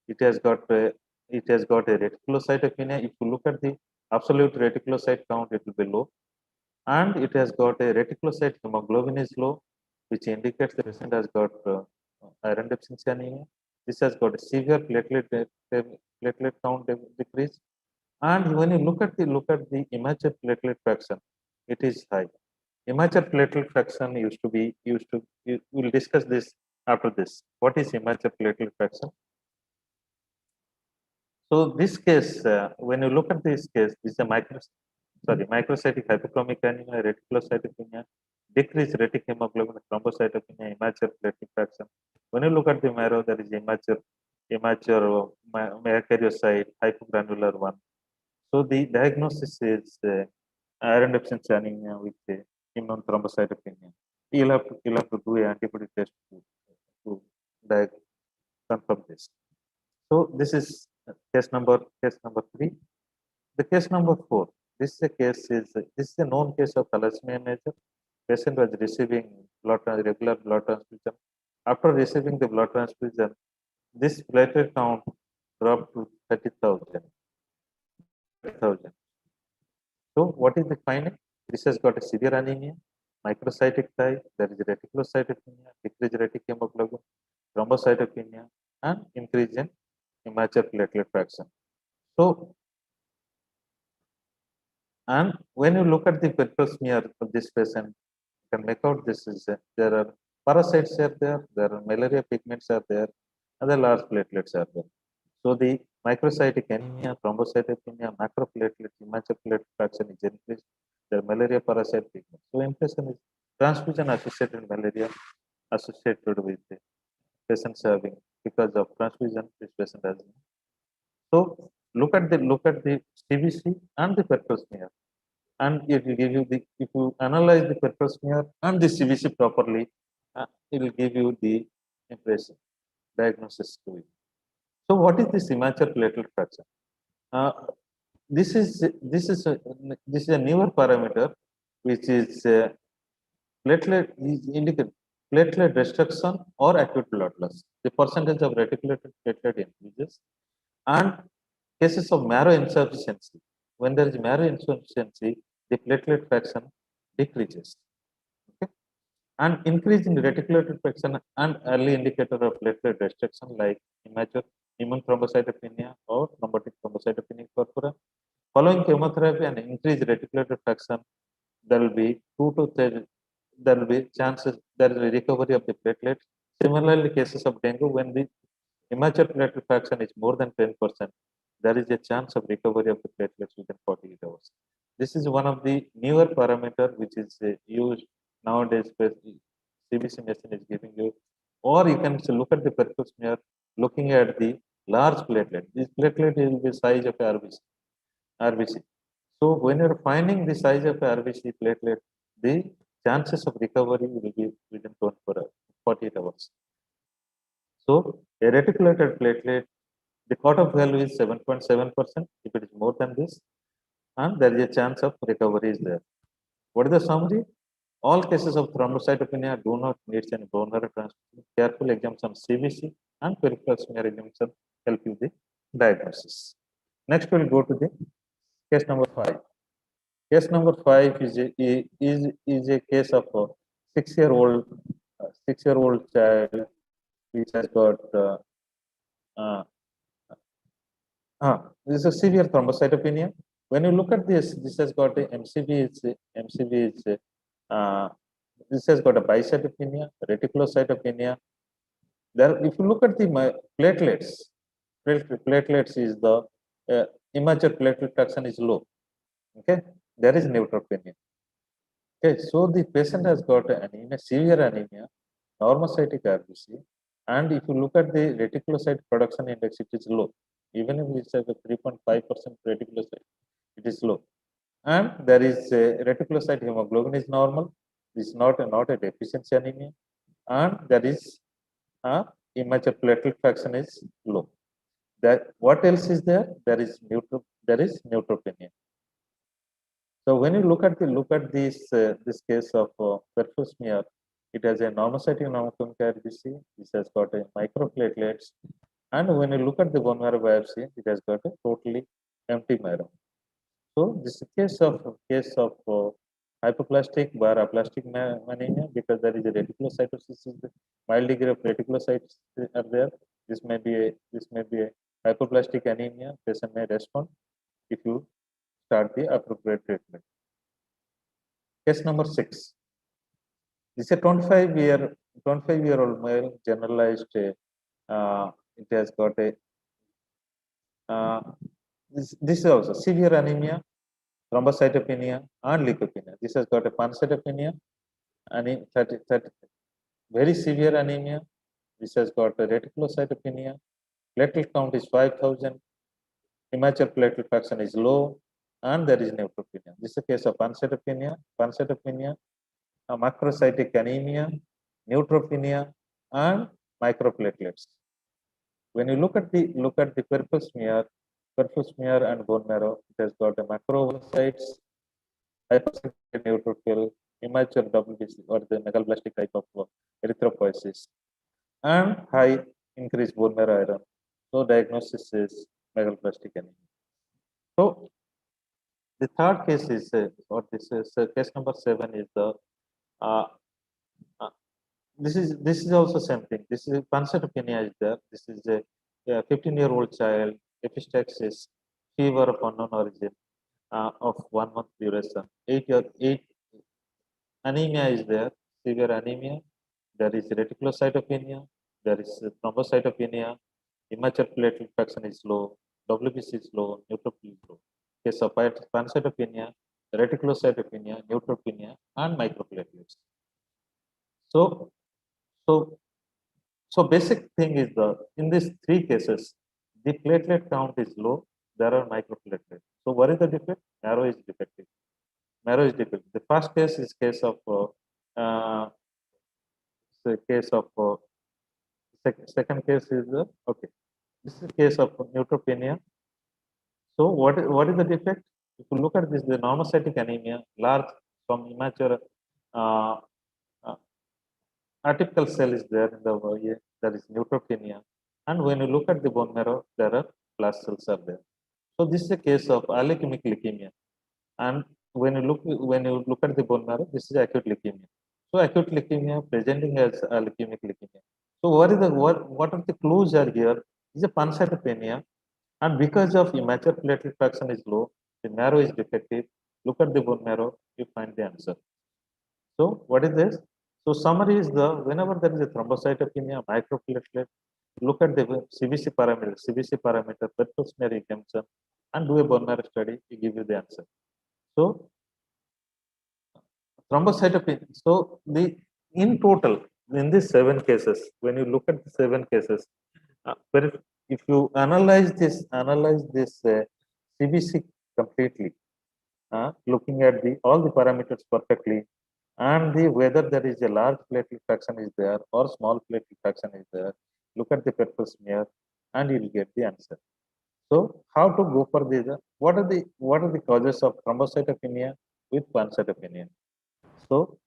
It has got a reticulocytopenia. If you look at the absolute reticulocyte count, it will be low, and it has got a reticulocyte hemoglobin is low, which indicates the patient has got iron deficiency anemia. This has got a severe platelet count decrease, and when you look at the immature platelet fraction, it is high. Immature platelet fraction we'll discuss this after this. What is immature platelet fraction? So this case, when you look at this case, this is a microcytic hypochromic anemia, reticulocytopenia, decreased retic hemoglobin, thrombocytopenia, immature platelet fraction. When you look at the marrow, there is immature megakaryocyte, hypogranular one. So the diagnosis is iron deficiency anemia with immune thrombocytopenia. You'll have to do an antibody test to confirm this. So this is case number 3. The case number 4. This is a known case of thalassemia major. Patient was receiving regular blood transfusion. After receiving the blood transfusion, this platelet count dropped to 30,000. So what is the finding? This has got a severe anemia, microcytic type, there is reticulocytopenia, decreased retic hemoglobin, thrombocytopenia, and increase in immature platelet fraction. So, and when you look at the peripheral smear of this patient, you can make out this is there are parasites are there are malaria pigments are there, and the large platelets are there. So the microcytic anemia, thrombocytopenia, macroplatelet, immature platelet fraction is increased. There are malaria parasite pigments. So impression is transfusion associated malaria associated with the patients having because of transfusion. This patient has. So look at the CBC and the peripheral smear, and it will give you if you analyze the peripheral smear and the CBC properly, it will give you the impression diagnosis to it. So what is this immature platelet fraction? This is a newer parameter which is platelet indicate platelet destruction or acute blood loss. The percentage of reticulated platelet increases, and cases of marrow insufficiency. When there is marrow insufficiency, the platelet fraction decreases. Okay? And increase in reticular fraction and early indicator of platelet destruction like immature immune thrombocytopenia or thrombotic thrombocytopenic purpura. Following chemotherapy and increased reticular fraction, there will be there will be chances there is a recovery of the platelets. Similarly, cases of dengue, when the immature platelet fraction is more than 10%, there is a chance of recovery of the platelets within 48 hours. This is one of the newer parameter which is used nowadays. CBC machine is giving you, or you can look at the peripheral smear, looking at the large platelet. This platelet is the size of RBC. So when you're finding the size of RBC platelet, the chances of recovery will be within 48 hours. So a reticulated platelet, the cutoff value is 7.7%. If it is more than this, and there is a chance of recovery is there. What is the summary? All cases of thrombocytopenia do not need any bone marrow transfusion. Careful examination of CBC and peripheral smear examination help you the diagnosis. Next, we will go to the case number 5. Case number 5 is a case of a 6-year-old child which has got this is a severe thrombocytopenia. When you look at this has got a MCV this has got a bicytopenia, reticulocytopenia, There, if you look at the platelets, platelets is the immature platelet fraction is low. Okay, there is neutropenia. Okay, so the patient has got anemia, severe anemia, normocytic RBC, and if you look at the reticulocyte production index, it is low. Even if it's at 3.5% reticulocyte, it is low. And there is reticulocyte hemoglobin is normal. This is not a deficiency anemia, and there is immature platelet fraction is low. That what else is there? There is neutropenia. So when you look at this case of peripheral smear, it has a normocytic non-chromic RBC. This has got a microplatelets, and when you look at the bone marrow biopsy, it has got a totally empty marrow. So this is a case of hypoplastic bar aplastic anemia, because there is a reticulocytosis, mild degree of reticulocytes are there. This may be a hypoplastic anemia. Patient may respond if you start the appropriate treatment. Case number 6. This is a 25-year-old male, generalized. It has got a this is also severe anemia, thrombocytopenia, and leukopenia. This has got a pancytopenia, and very severe anemia. This has got a reticulocytopenia. Platelet count is 5,000. Immature platelet fraction is low, and there is neutropenia. This is a case of pancytopenia, macrocytic anemia, neutropenia, and microplatelets. When you look at the peripheral smear and bone marrow, it has got a macrocytes, hypersensitive neutrophil, immature WBC or the megaloblastic type of erythropoiesis, and high increased bone marrow iron. So diagnosis is megaloblastic anemia. So the third case is, case number 7 is the this is also same thing. This is pancytopenia is there. This is a 15-year-old child, epistaxis, fever of unknown origin, of 1 month duration. 8 anemia is there, severe anemia. There is reticulocytopenia. There is thrombocytopenia. Immature platelet fraction is low. WBC is low. Neutropenia is low. Case of pancytopenia, reticulocytopenia, neutropenia, and microplatelets. So basic thing is in these 3 cases, the platelet count is low. There are microplatelets. So what is the defect? Marrow is defective. The first case is case of second case is okay. This is a case of neutropenia. So what is the defect? If you look at this, the normocytic anemia, large from immature atypical cell is there in the eye. There is neutropenia, and when you look at the bone marrow, there are blast cells are there. So this is a case of leukemic leukemia, and when you look at the bone marrow, this is acute leukemia. So acute leukemia presenting as leukemic leukemia. So what are the clues are here? Is a pancytopenia, and because of immature platelet fraction is low, the marrow is defective. Look at the bone marrow, you find the answer. So what is this? So summary is whenever there is a thrombocytopenia, microplatelet, look at the CBC parameter, peripheral smear examination, and do a bone marrow study, to give you the answer. So thrombocytopenia. So in total, in these 7 cases, when you look at the 7 cases, if you analyze this CBC completely, looking at all the parameters perfectly, and whether there is a large platelet fraction is there or small platelet fraction is there, look at the peripheral smear, and you will get the answer. So how to go for these? What are the causes of thrombocytopenia with pancytopenia? So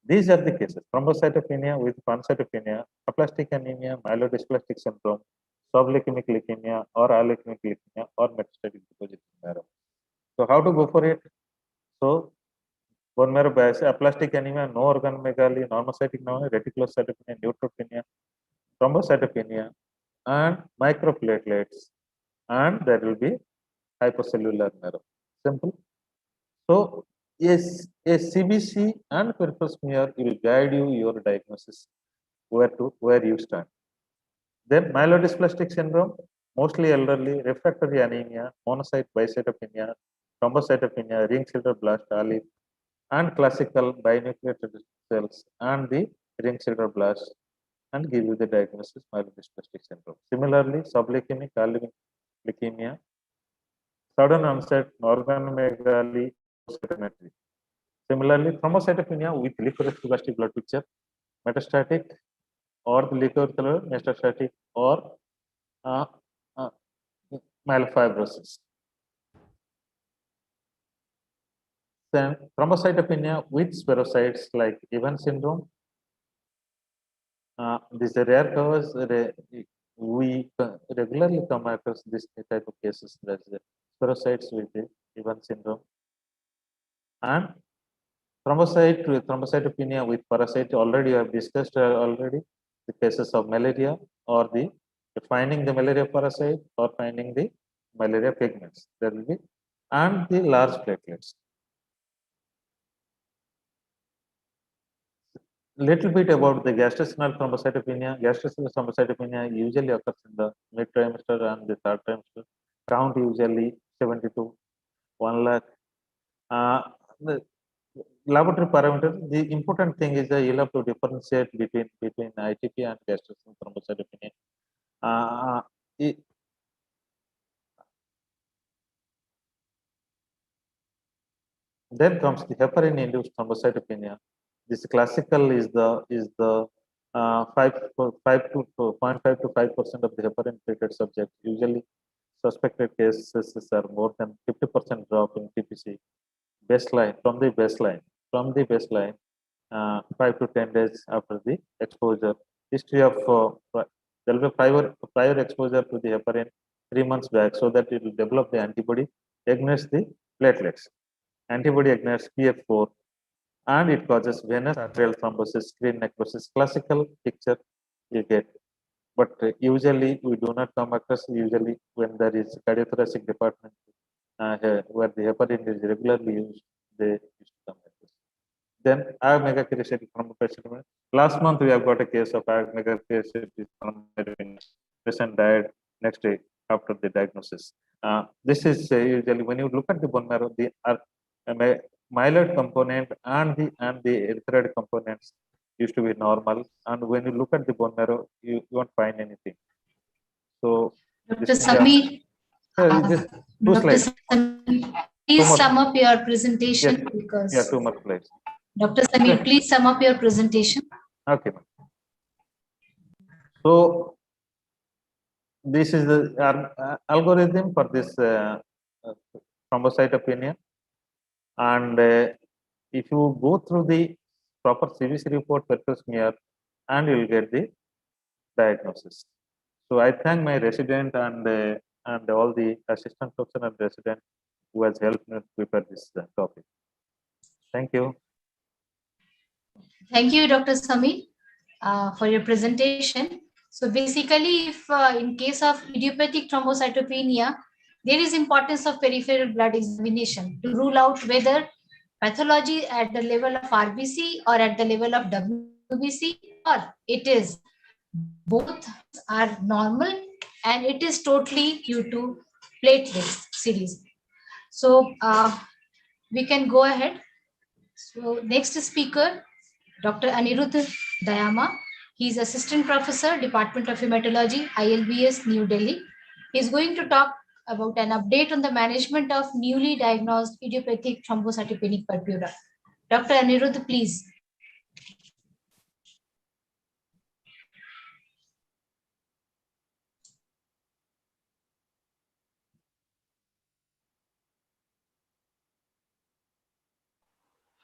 these are the cases: thrombocytopenia with pancytopenia, aplastic anemia, myelodysplastic syndrome, subleukemic leukemia, or aleukemic leukemia, or metastatic deposit in marrow. So how to go for it? So bone marrow biopsy, aplastic anemia, no organomegaly, normocytic pneumonia, reticulocytopenia, neutropenia, thrombocytopenia, and microplatelets, and there will be hypocellular marrow. Simple. So yes, a CBC and peripheral smear will guide you your diagnosis, where you stand. Then myelodysplastic syndrome, mostly elderly, refractory anemia, monocyte bicytopenia, thrombocytopenia, ring sideroblast, olive, and classical binucleated cells and the ring sideroblast, and give you the diagnosis myelodysplastic syndrome. Similarly, subleukemic leukemia, sudden onset organomegaly, cytometry. Similarly, thrombocytopenia with leukocytoblastic blood picture, metastatic or the leukocytic metastatic or uh, uh, myelofibrosis. Then thrombocytopenia with spherocytes like Evans syndrome. This is a rare cause. We regularly come across this type of cases. That's the spherocytes with the Evans syndrome. And thrombocytopenia with parasite, already I have discussed already the cases of malaria or the finding the malaria parasite or finding the malaria pigments. There will be, and the large platelets. Little bit about the gastrointestinal thrombocytopenia. Gastrointestinal thrombocytopenia usually occurs in the mid trimester and the third trimester. Count usually 72, 1 lakh. The laboratory parameter. The important thing is that you'll have to differentiate between ITP and gastrointestinal thrombocytopenia. Then comes the heparin-induced thrombocytopenia. This classical is the 0.5 to 5% of the heparin-treated subjects. Usually, suspected cases are more than 50% drop in TPC. Baseline from the baseline, 5 to 10 days after the exposure. History of there will be prior exposure to the heparin 3 months back, so that it will develop the antibody against the platelets. Antibody against PF4, and it causes venous arterial thrombosis, screen necrosis. Classical picture you get, but usually we do not come across. Usually, when there is cardiothoracic department where the heparin is regularly used, they used to come across. Then megakaryocytic thrombocytopenia. Last month we have got a case of megakaryocytic thrombocytopenia. Patient died next day after the diagnosis. This is usually when you look at the bone marrow, the myeloid component and the erythroid components used to be normal, and when you look at the bone marrow, you won't find anything. So, Dr. Sameer, just two Dr. slides. Sameer, please sum up your presentation, Yes. because Yeah, 2 more slides. Dr. Sameer, please sum up your presentation. Okay. So this is the algorithm for this thrombocytopenia, and if you go through the proper CVC report, peripheral smear, and you will get the diagnosis. So I thank my resident and all the assistant professor and resident who has helped me prepare this topic. Thank you. Thank you, Dr. Sameer, for your presentation. So basically, if in case of idiopathic thrombocytopenia, there is importance of peripheral blood examination to rule out whether pathology at the level of RBC or at the level of WBC, or it is both are normal and it is totally due to platelets series. So we can go ahead. So next speaker, Dr. Anirudh Dayama. He is Assistant Professor, Department of Hematology, ILBS, New Delhi. He is going to talk about an update on the management of newly diagnosed idiopathic thrombocytopenic purpura. Dr. Anirudh, please.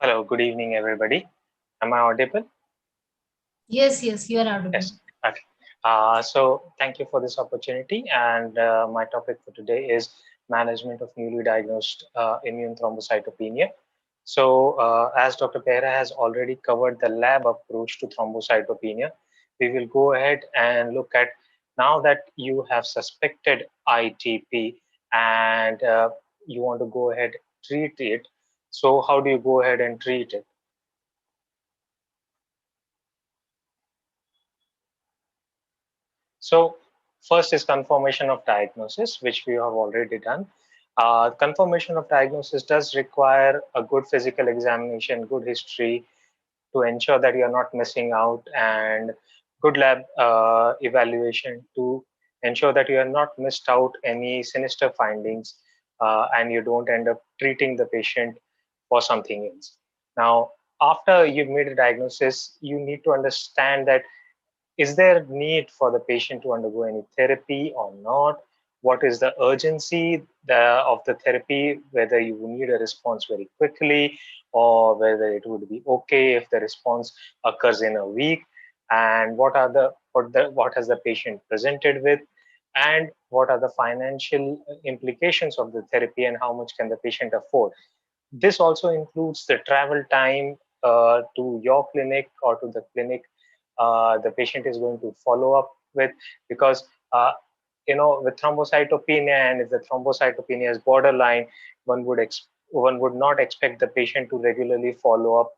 Hello, good evening, everybody. Am I audible? Yes, you are audible. Yes. Okay. So thank you for this opportunity. And my topic for today is management of newly diagnosed immune thrombocytopenia. So as Dr. Pera has already covered the lab approach to thrombocytopenia, we will go ahead and look at, now that you have suspected ITP and you want to go ahead treat it. So how do you go ahead and treat it? So first is confirmation of diagnosis, which we have already done. Confirmation of diagnosis does require a good physical examination, good history, to ensure that you're not missing out, and good lab evaluation to ensure that you are not missed out any sinister findings, and you don't end up treating the patient for something else. Now, after you've made a diagnosis, you need to understand that is there need for the patient to undergo any therapy or not? What is the urgency of the therapy, whether you need a response very quickly or whether it would be okay if the response occurs in a week, and what has the patient presented with, and what are the financial implications of the therapy and how much can the patient afford. This also includes the travel time to your clinic or to the clinic the patient is going to follow up with, because with thrombocytopenia, and if the thrombocytopenia is borderline, one would not expect the patient to regularly follow up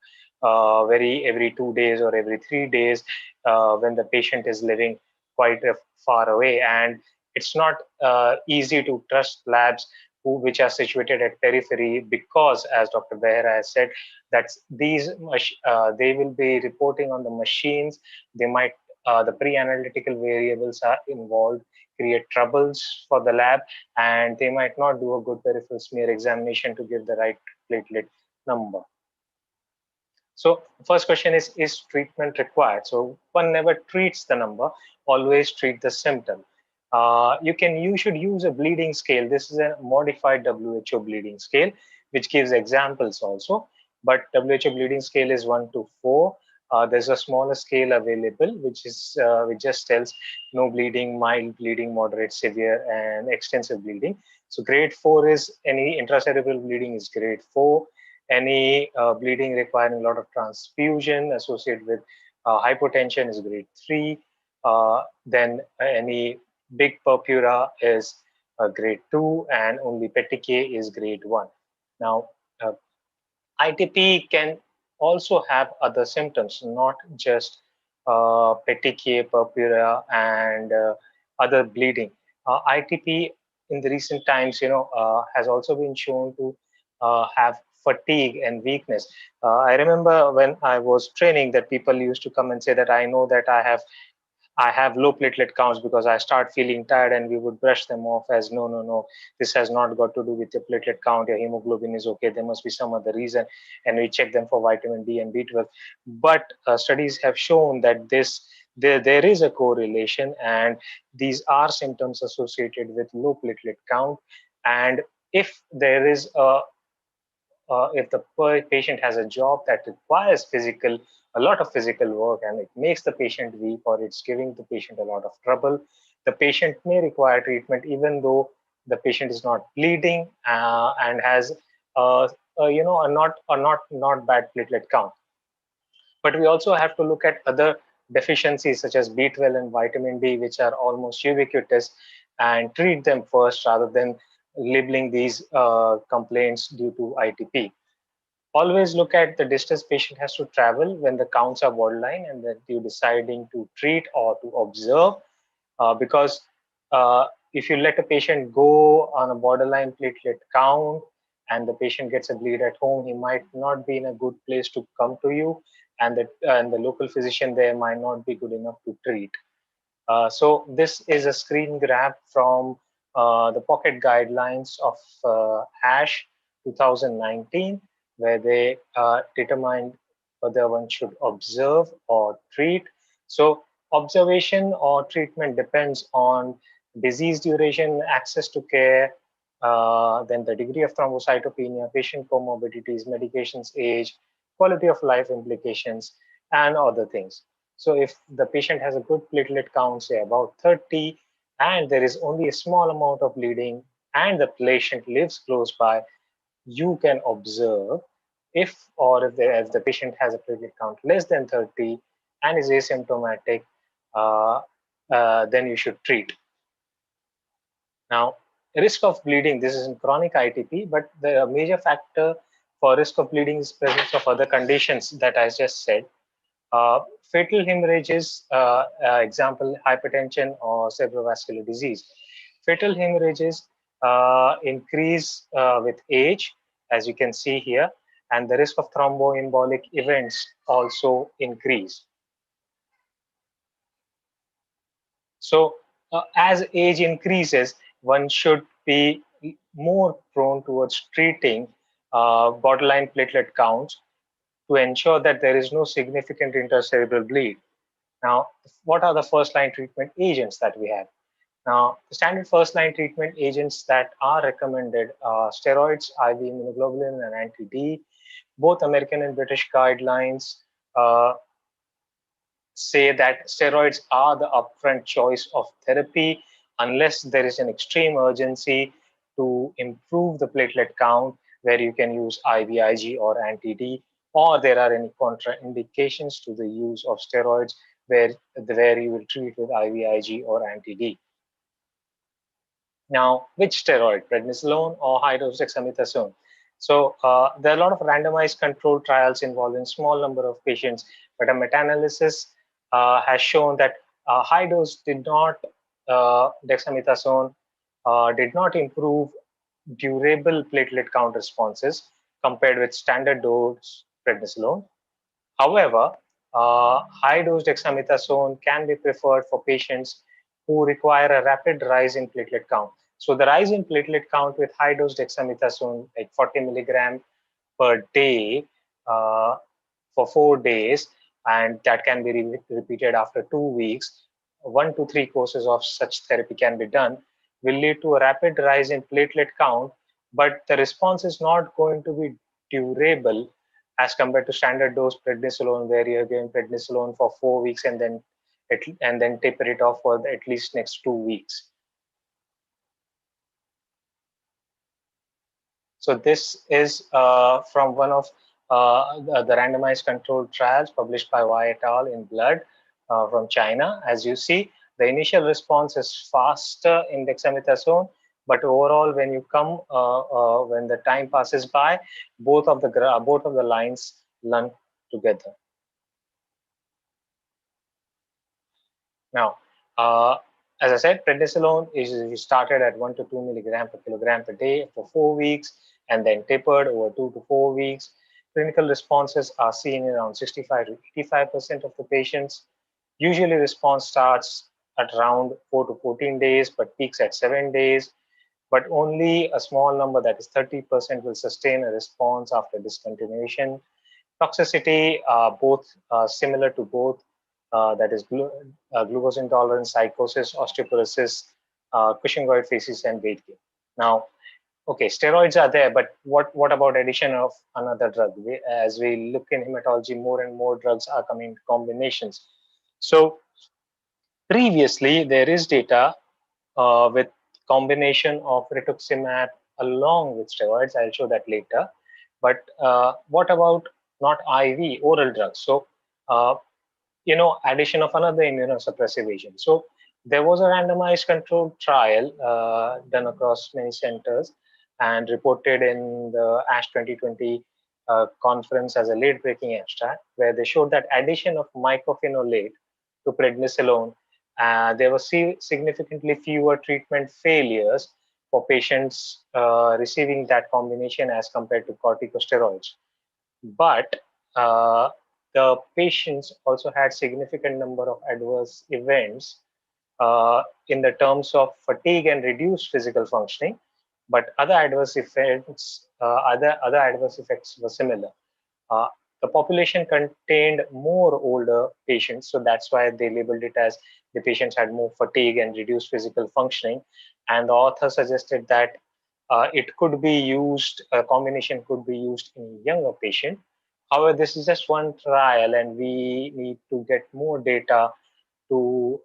every 2 days or every 3 days when the patient is living quite far away, and it's not easy to trust labs which are situated at periphery, because as Dr. Behra has said, that they will be reporting on the machines. They might the pre-analytical variables are involved, create troubles for the lab, and they might not do a good peripheral smear examination to give the right platelet number. So first question is treatment required? So one never treats the number, always treat the symptom. You should use a bleeding scale. This is a modified WHO bleeding scale, which gives examples also. But WHO bleeding scale is 1 to 4. There's a smaller scale available, which just tells no bleeding, mild bleeding, moderate, severe, and extensive bleeding. So grade 4 is any intracerebral bleeding is grade 4. Any bleeding requiring a lot of transfusion associated with hypotension is grade 3. Then any big purpura is grade 2, and only petechiae is grade 1. Now, ITP can also have other symptoms, not just petechiae, purpura, and other bleeding. ITP in the recent times, has also been shown to have fatigue and weakness. I remember when I was training that people used to come and say that I know that I have low platelet counts because I start feeling tired, and we would brush them off as no, this has not got to do with your platelet count, your hemoglobin is okay, there must be some other reason, and we check them for vitamin D and B12. But studies have shown that there is a correlation, and these are symptoms associated with low platelet count. And if there is if the patient has a job that requires a lot of physical work, and it makes the patient weak, or it's giving the patient a lot of trouble, the patient may require treatment even though the patient is not bleeding and has a not bad platelet count. But we also have to look at other deficiencies such as B12 and vitamin D, which are almost ubiquitous, and treat them first rather than labeling these complaints due to ITP. Always look at the distance patient has to travel when the counts are borderline, and that you're deciding to treat or to observe, because if you let a patient go on a borderline platelet count and the patient gets a bleed at home, he might not be in a good place to come to you, and the local physician there might not be good enough to treat. So this is a screen grab from the pocket guidelines of ASH 2019, where they determined whether one should observe or treat. So observation or treatment depends on disease duration, access to care, then the degree of thrombocytopenia, patient comorbidities, medications, age, quality of life implications, and other things. So if the patient has a good platelet count, say about 30, and there is only a small amount of bleeding, and the patient lives close by, you can observe. If the patient has a platelet count less than 30 and is asymptomatic, then you should treat. Now, risk of bleeding, this is in chronic ITP, but the major factor for risk of bleeding is presence of other conditions that I just said. Fatal hemorrhages, example, hypertension or cerebrovascular disease. Fatal hemorrhages increase with age, as you can see here, and the risk of thromboembolic events also increase. So as age increases, one should be more prone towards treating borderline platelet counts to ensure that there is no significant intercerebral bleed. Now, what are the first line treatment agents that we have? Now, the standard first line treatment agents that are recommended are steroids, IV immunoglobulin, and anti-D. Both American and British guidelines say that steroids are the upfront choice of therapy unless there is an extreme urgency to improve the platelet count, where you can use IVIG or anti-D, or there are any contraindications to the use of steroids where you will treat with IVIG or anti-D. Now, which steroid, prednisolone or high-dose dexamethasone? So there are a lot of randomized controlled trials involving small number of patients, but a meta-analysis has shown that high-dose dexamethasone did not improve durable platelet count responses compared with standard dose prednisolone. However, high-dose dexamethasone can be preferred for patients who require a rapid rise in platelet count. So the rise in platelet count with high-dose dexamethasone, like 40 milligram per day for 4 days, and that can be repeated after 2 weeks. 1 to 3 courses of such therapy can be done, will lead to a rapid rise in platelet count, but the response is not going to be durable as compared to standard dose prednisolone, where you're giving prednisolone for 4 weeks and then taper it off for at least next 2 weeks. So this is from one of the randomized controlled trials published by Y et al. In Blood from China. As you see, the initial response is faster in dexamethasone, but overall, when you come when the time passes by, both of the lines run together. Now, as I said, prednisolone is started at 1 to 2 milligram per kilogram per day for 4 weeks, and then tapered over 2 to 4 weeks. Clinical responses are seen in around 65 to 85% of the patients. Usually, response starts at around 4 to 14 days, but peaks at 7 days. But only a small number, that is 30%, will sustain a response after discontinuation. Toxicity, both similar to both, that is glucose intolerance, psychosis, osteoporosis, Cushingoid facies, and weight gain. Now, okay, steroids are there, but what about addition of another drug? As we look in hematology, more and more drugs are coming in combinations. So previously, there is data with combination of rituximab along with steroids. I'll show that later. But what about not IV, oral drugs? So, addition of another immunosuppressive agent. So there was a randomized controlled trial done across many centers and reported in the ASH 2020 conference as a late-breaking abstract, where they showed that addition of mycophenolate to prednisolone, there were significantly fewer treatment failures for patients receiving that combination as compared to corticosteroids. But the patients also had significant number of adverse events in the terms of fatigue and reduced physical functioning, but other adverse effects were similar. The population contained more older patients, so that's why they labeled it as the patients had more fatigue and reduced physical functioning. And the author suggested that it could be used, a combination could be used in younger patients. However, this is just one trial, and we need to get more data to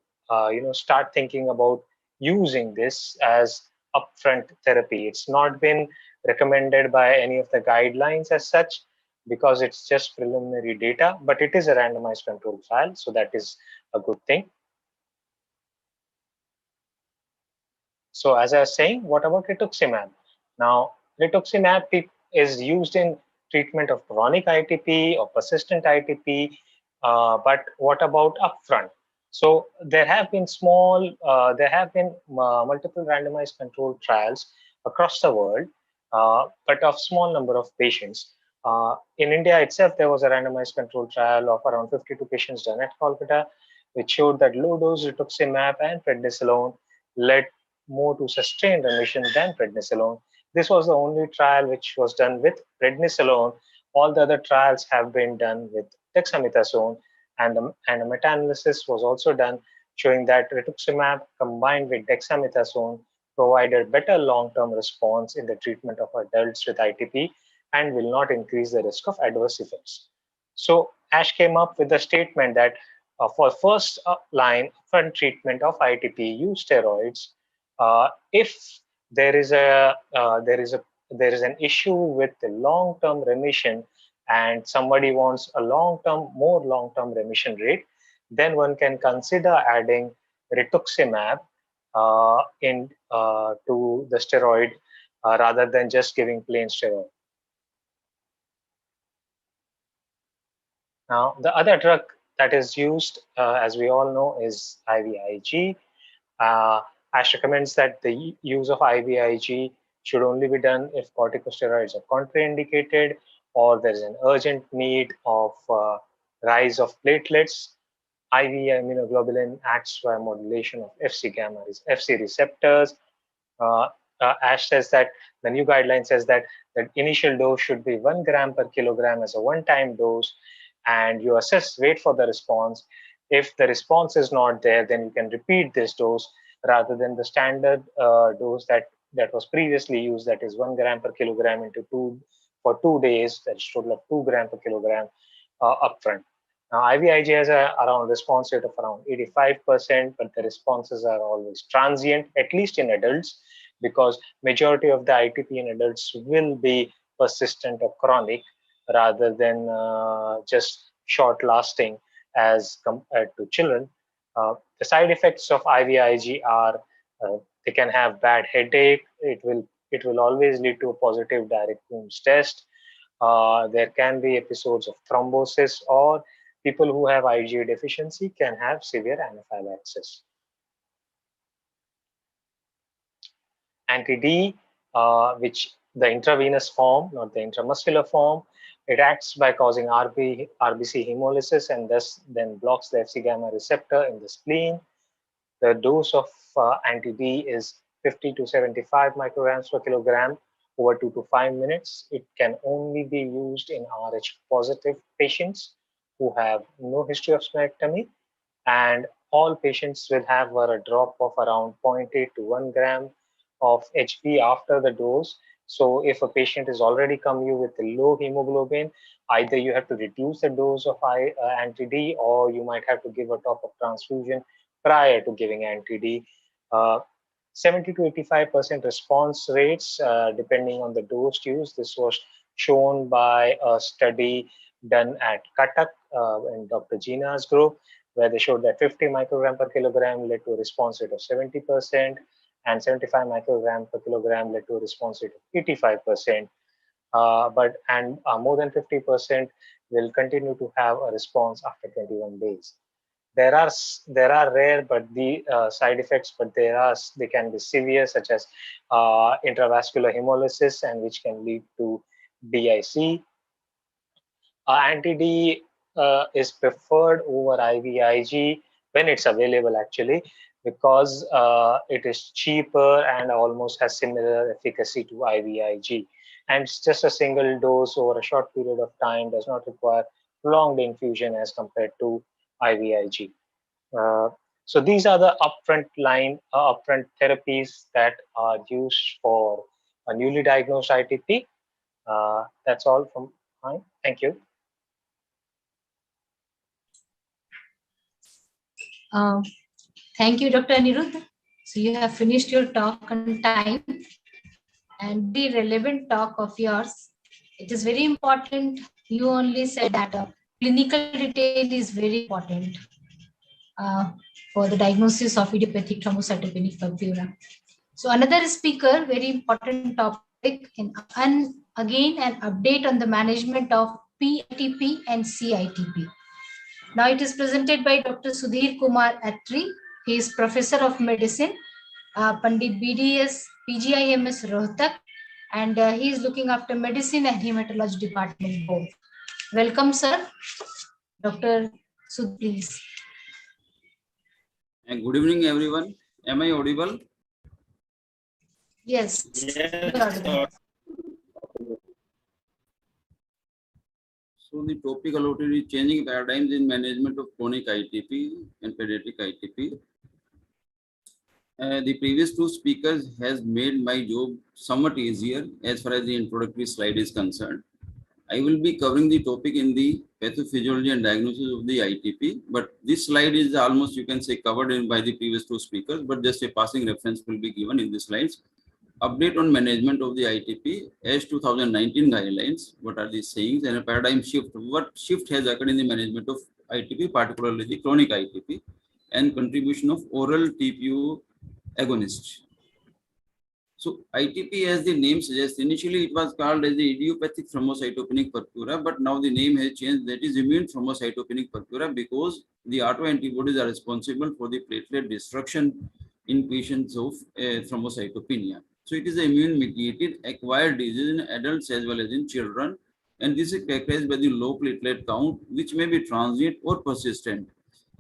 start thinking about using this as upfront therapy. It's not been recommended by any of the guidelines as such, because it's just preliminary data, but it is a randomized controlled trial, so that is a good thing. So as I was saying, what about rituximab? Now, rituximab is used in treatment of chronic ITP or persistent ITP But what about upfront? So there have been multiple randomized controlled trials across the world, but of small number of patients. In India itself, there was a randomized controlled trial of around 52 patients done at Kolkata, which showed that low-dose rituximab and prednisolone led more to sustained remission than prednisolone. This was the only trial which was done with prednisolone. All the other trials have been done with dexamethasone, and a meta-analysis was also done showing that rituximab combined with dexamethasone provided better long-term response in the treatment of adults with ITP and will not increase the risk of adverse effects. So ASH came up with the statement that for first line upfront treatment of ITP, use steroids. If there is an issue with the long-term remission and somebody wants a more long-term remission rate, then one can consider adding rituximab to the steroid rather than just giving plain steroid. Now, the other drug that is used, as we all know, is IVIG. ASH recommends that the use of IVIG should only be done if corticosteroids are contraindicated or there is an urgent need of rise of platelets. IV immunoglobulin acts by modulation of FC receptors. ASH says that the new guideline says that the initial dose should be 1 gram per kilogram as a one-time dose, and you wait for the response. If the response is not there, then you can repeat this dose rather than the standard dose that was previously used, that is 1 gram per kilogram for 2 days, that's total of 2 gram per kilogram upfront. Now, IVIG has around response rate of around 85%, but the responses are always transient, at least in adults, because majority of the ITP in adults will be persistent or chronic rather than just short lasting as compared to children. The side effects of IVIG are they can have bad headache. It will always lead to a positive direct wounds test. There can be episodes of thrombosis, or people who have IgA deficiency can have severe anaphylaxis. Anti-D, which the intravenous form, not the intramuscular form, it acts by causing RBC hemolysis and thus then blocks the Fc gamma receptor in the spleen. The dose of anti-D is 50 to 75 micrograms per kilogram over 2 to 5 minutes. It can only be used in Rh positive patients who have no history of splenectomy, and all patients will have a drop of around 0.8 to 1 gram of HB after the dose. So if a patient is already come you with a low hemoglobin, either you have to reduce the dose of anti-D, or you might have to give a top-up transfusion prior to giving anti-D. 70 to 85% response rates depending on the dose used. This was shown by a study done at Cuttack in Dr. Gina's group, where they showed that 50 microgram per kilogram led to a response rate of 70%, and 75 microgram per kilogram led to a response rate of 85%. More than 50% will continue to have a response after 21 days. There are rare but the side effects, but they can be severe, such as intravascular hemolysis, and which can lead to DIC. Anti-D is preferred over IVIG when it's available, actually, because it is cheaper and almost has similar efficacy to IVIG. And it's just a single dose over a short period of time, does not require prolonged infusion as compared to IVIG. So these are the upfront therapies that are used for a newly diagnosed ITP. That's all from mine. Thank you. Thank you, Dr. Anirudh. So you have finished your talk on time, and the relevant talk of yours. It is very important. You only said that clinical detail is very important for the diagnosis of idiopathic thrombocytopenic purpura. So another speaker, very important topic, and again an update on the management of PITP and CITP. Now it is presented by Dr. Sudhir Kumar Attri. He is Professor of Medicine, Pandit BDS, PGIMS Rohtak, and he is looking after Medicine and Hematology Department both. Welcome, sir. Dr. Sudhir, please. Good evening, everyone. Am I audible? Yes. Yes. So the topic allotted is changing paradigms in management of chronic ITP and pediatric ITP. The previous two speakers has made my job somewhat easier as far as the introductory slide is concerned. I will be covering the topic in the pathophysiology and diagnosis of the ITP, but this slide is almost, you can say, covered in by the previous two speakers, but just a passing reference will be given in the slides. Update on management of the ITP as 2019 guidelines. What are the sayings, and a paradigm shift? What shift has occurred in the management of ITP, particularly the chronic ITP, and contribution of oral TPO agonist. So ITP, as the name suggests, initially it was called as the idiopathic thrombocytopenic purpura, but now the name has changed. That is immune thrombocytopenic purpura, because the autoantibodies are responsible for the platelet destruction in patients of thrombocytopenia. So it is an immune-mediated acquired disease in adults as well as in children, and this is characterized by the low platelet count, which may be transient or persistent.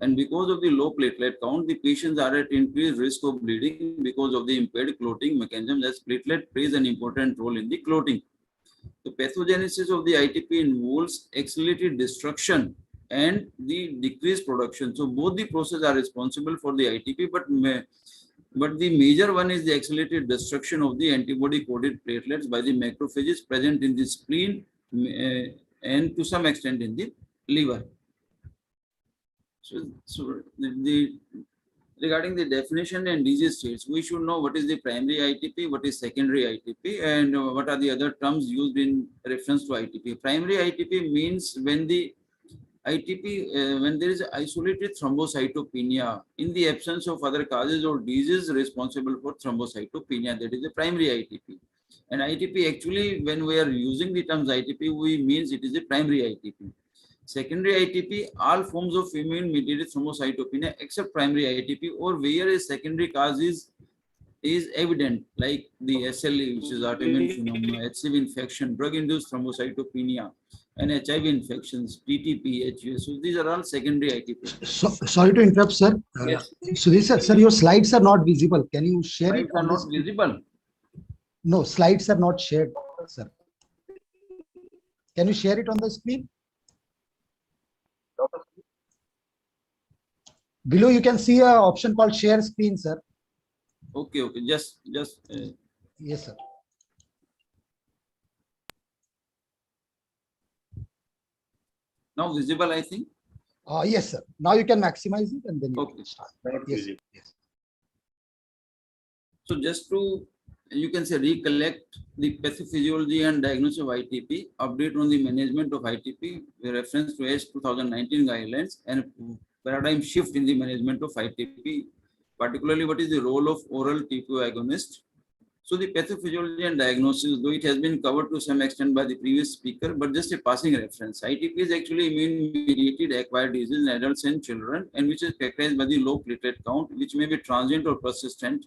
And because of the low platelet count, the patients are at increased risk of bleeding because of the impaired clotting mechanism, as platelet plays an important role in the clotting. The pathogenesis of the ITP involves accelerated destruction and the decreased production. So both the processes are responsible for the ITP, but the major one is the accelerated destruction of the antibody-coated platelets by the macrophages present in the spleen and to some extent in the liver. So regarding the definition and disease states, we should know what is the primary ITP, what is secondary ITP, and what are the other terms used in reference to ITP. Primary ITP means when the ITP, when there is isolated thrombocytopenia in the absence of other causes or diseases responsible for thrombocytopenia, that is the primary ITP. And ITP, actually, when we are using the terms ITP, we means it is a primary ITP. Secondary ITP, all forms of immune-mediated thrombocytopenia except primary ITP, or where a secondary cause is evident, like the SLE, which is autoimmune phenomena, HCV infection, drug-induced thrombocytopenia, and HIV infections, TTP, HUS. So these are all secondary ITP. Sorry to interrupt, sir. Yes. Sudhir sir, your slides are not visible. Can you share Slides it? are not visible. No, slides are not shared, sir. Can you share it on the screen? Below you can see an option called share screen, sir. Okay, just. Yes, sir. Now visible, I think. Yes, sir. Now you can maximize it and then you can start. Yes, yes. So just to, you can say, recollect the pathophysiology and diagnosis of ITP, update on the management of ITP, with reference to AS 2019 guidelines, and paradigm shift in the management of ITP, particularly what is the role of oral TPO agonist. So the pathophysiology and diagnosis, though it has been covered to some extent by the previous speaker, but just a passing reference. ITP is actually immune-mediated acquired disease in adults and children, and which is characterized by the low platelet count, which may be transient or persistent.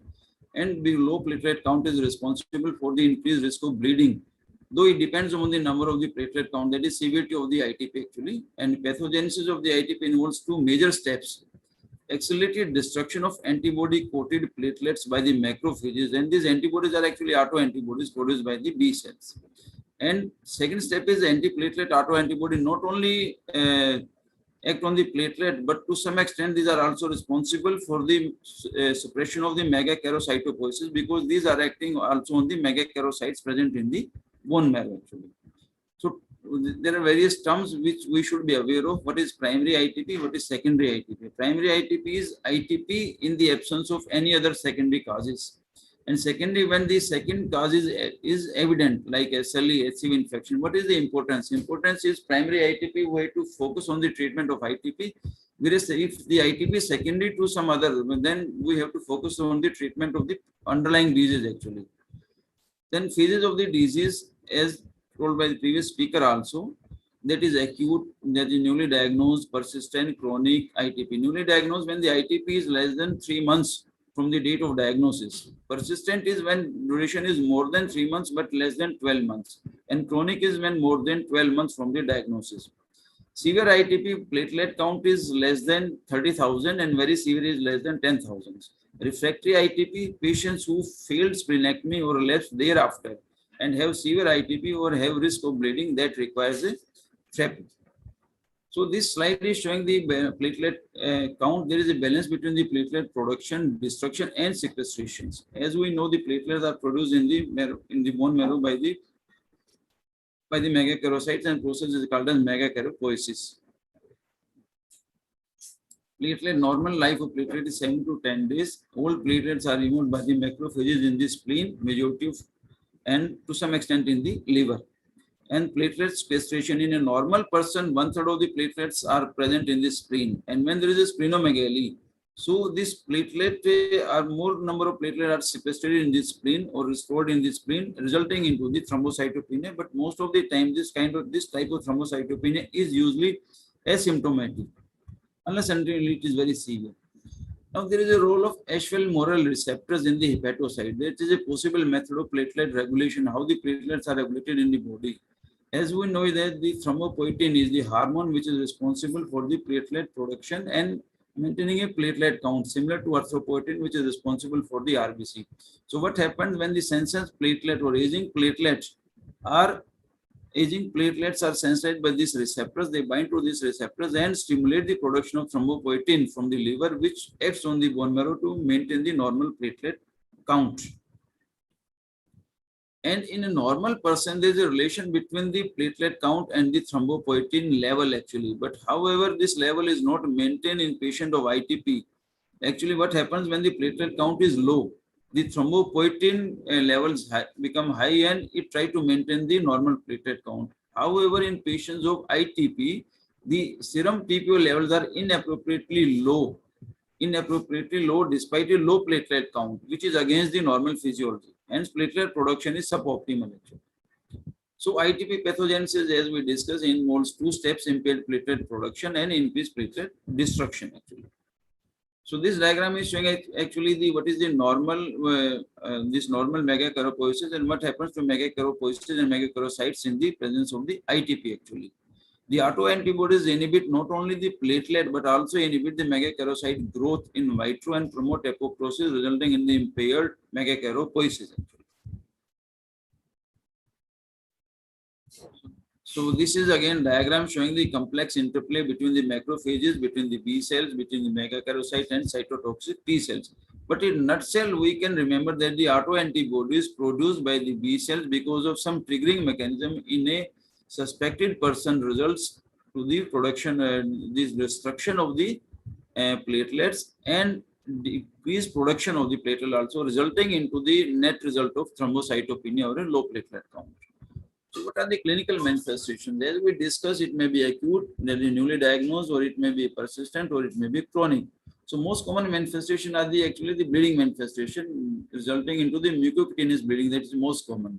And the low platelet count is responsible for the increased risk of bleeding, though it depends on the number of the platelet count, that is severity of the ITP actually. And pathogenesis of the ITP involves two major steps: accelerated destruction of antibody-coated platelets by the macrophages, and these antibodies are actually autoantibodies produced by the B cells. And second step is antiplatelet autoantibody, not only act on the platelet, but to some extent these are also responsible for the suppression of the megakaryocytosis, because these are acting also on the megakaryocytes present in the bone marrow actually. So there are various terms which we should be aware of. What is primary ITP? What is secondary ITP? Primary ITP is ITP in the absence of any other secondary causes. And secondary, when the second cause is evident, like SLE, HCV infection. What is the importance? Importance is primary ITP, we have to focus on the treatment of ITP. Whereas if the ITP is secondary to some other, then we have to focus on the treatment of the underlying disease actually. Then phases of the disease, as told by the previous speaker also, that is acute, that is newly diagnosed, persistent, chronic ITP. Newly diagnosed when the ITP is less than 3 months from the date of diagnosis. Persistent is when duration is more than 3 months but less than 12 months. And chronic is when more than 12 months from the diagnosis. Severe ITP platelet count is less than 30,000 and very severe is less than 10,000. Refractory ITP, patients who failed splenectomy or relapsed thereafter and have severe ITP or have risk of bleeding that requires a therapy. So this slide is showing the platelet count. There is a balance between the platelet production, destruction, and sequestrations. As we know, the platelets are produced in the marrow, in the bone marrow by the megakaryocytes, and process is called as megakaryopoiesis. Platelet normal life of platelet is 7 to 10 days. All platelets are removed by the macrophages in the spleen, majority of, and to some extent in the liver. And platelet sequestration in a normal person, 1/3 of the platelets are present in the spleen. And when there is a splenomegaly, so this platelet or more number of platelets are sequestrated in the spleen or stored in the spleen, resulting into the thrombocytopenia. But most of the time, this type of thrombocytopenia is usually asymptomatic, unless until it is very severe. Now, there is a role of Ashwell-Morel receptors in the hepatocyte. That is a possible method of platelet regulation, how the platelets are regulated in the body. As we know that the thrombopoietin is the hormone which is responsible for the platelet production and maintaining a platelet count, similar to erythropoietin, which is responsible for the RBC. So what happens when the senescent platelet or aging platelets are sensitized by these receptors? They bind to these receptors and stimulate the production of thrombopoietin from the liver, which acts on the bone marrow to maintain the normal platelet count. And in a normal person, there is a relation between the platelet count and the thrombopoietin level actually. But however, this level is not maintained in patient of ITP. Actually, what happens when the platelet count is low, the thrombopoietin levels become high and it try to maintain the normal platelet count. However, in patients of ITP, the serum TPO levels are inappropriately low despite a low platelet count, which is against the normal physiology. Hence, platelet production is suboptimal actually. So, ITP pathogenesis, as we discussed, involves 2 steps: impaired platelet production and increased platelet destruction actually. So, this diagram is showing actually what is the normal this normal megakaryopoiesis and what happens to megakaryopoiesis and megakaryocytes in the presence of the ITP actually. The autoantibodies inhibit not only the platelet but also inhibit the megakaryocyte growth in vitro and promote apoptosis, resulting in the impaired megakaryopoiesis. So this is again diagram showing the complex interplay between the macrophages, between the B cells, between the megakaryocyte and cytotoxic T cells. But in nutshell, we can remember that the autoantibodies produced by the B cells because of some triggering mechanism in a suspected person results to the production, this destruction of the platelets and decreased production of the platelet also, resulting into the net result of thrombocytopenia or a low platelet count. So what are the clinical manifestations? As we discussed, it may be acute, that is newly diagnosed, or it may be persistent, or it may be chronic. So most common manifestation are actually the bleeding manifestation, resulting into the mucocutaneous bleeding. That is most common.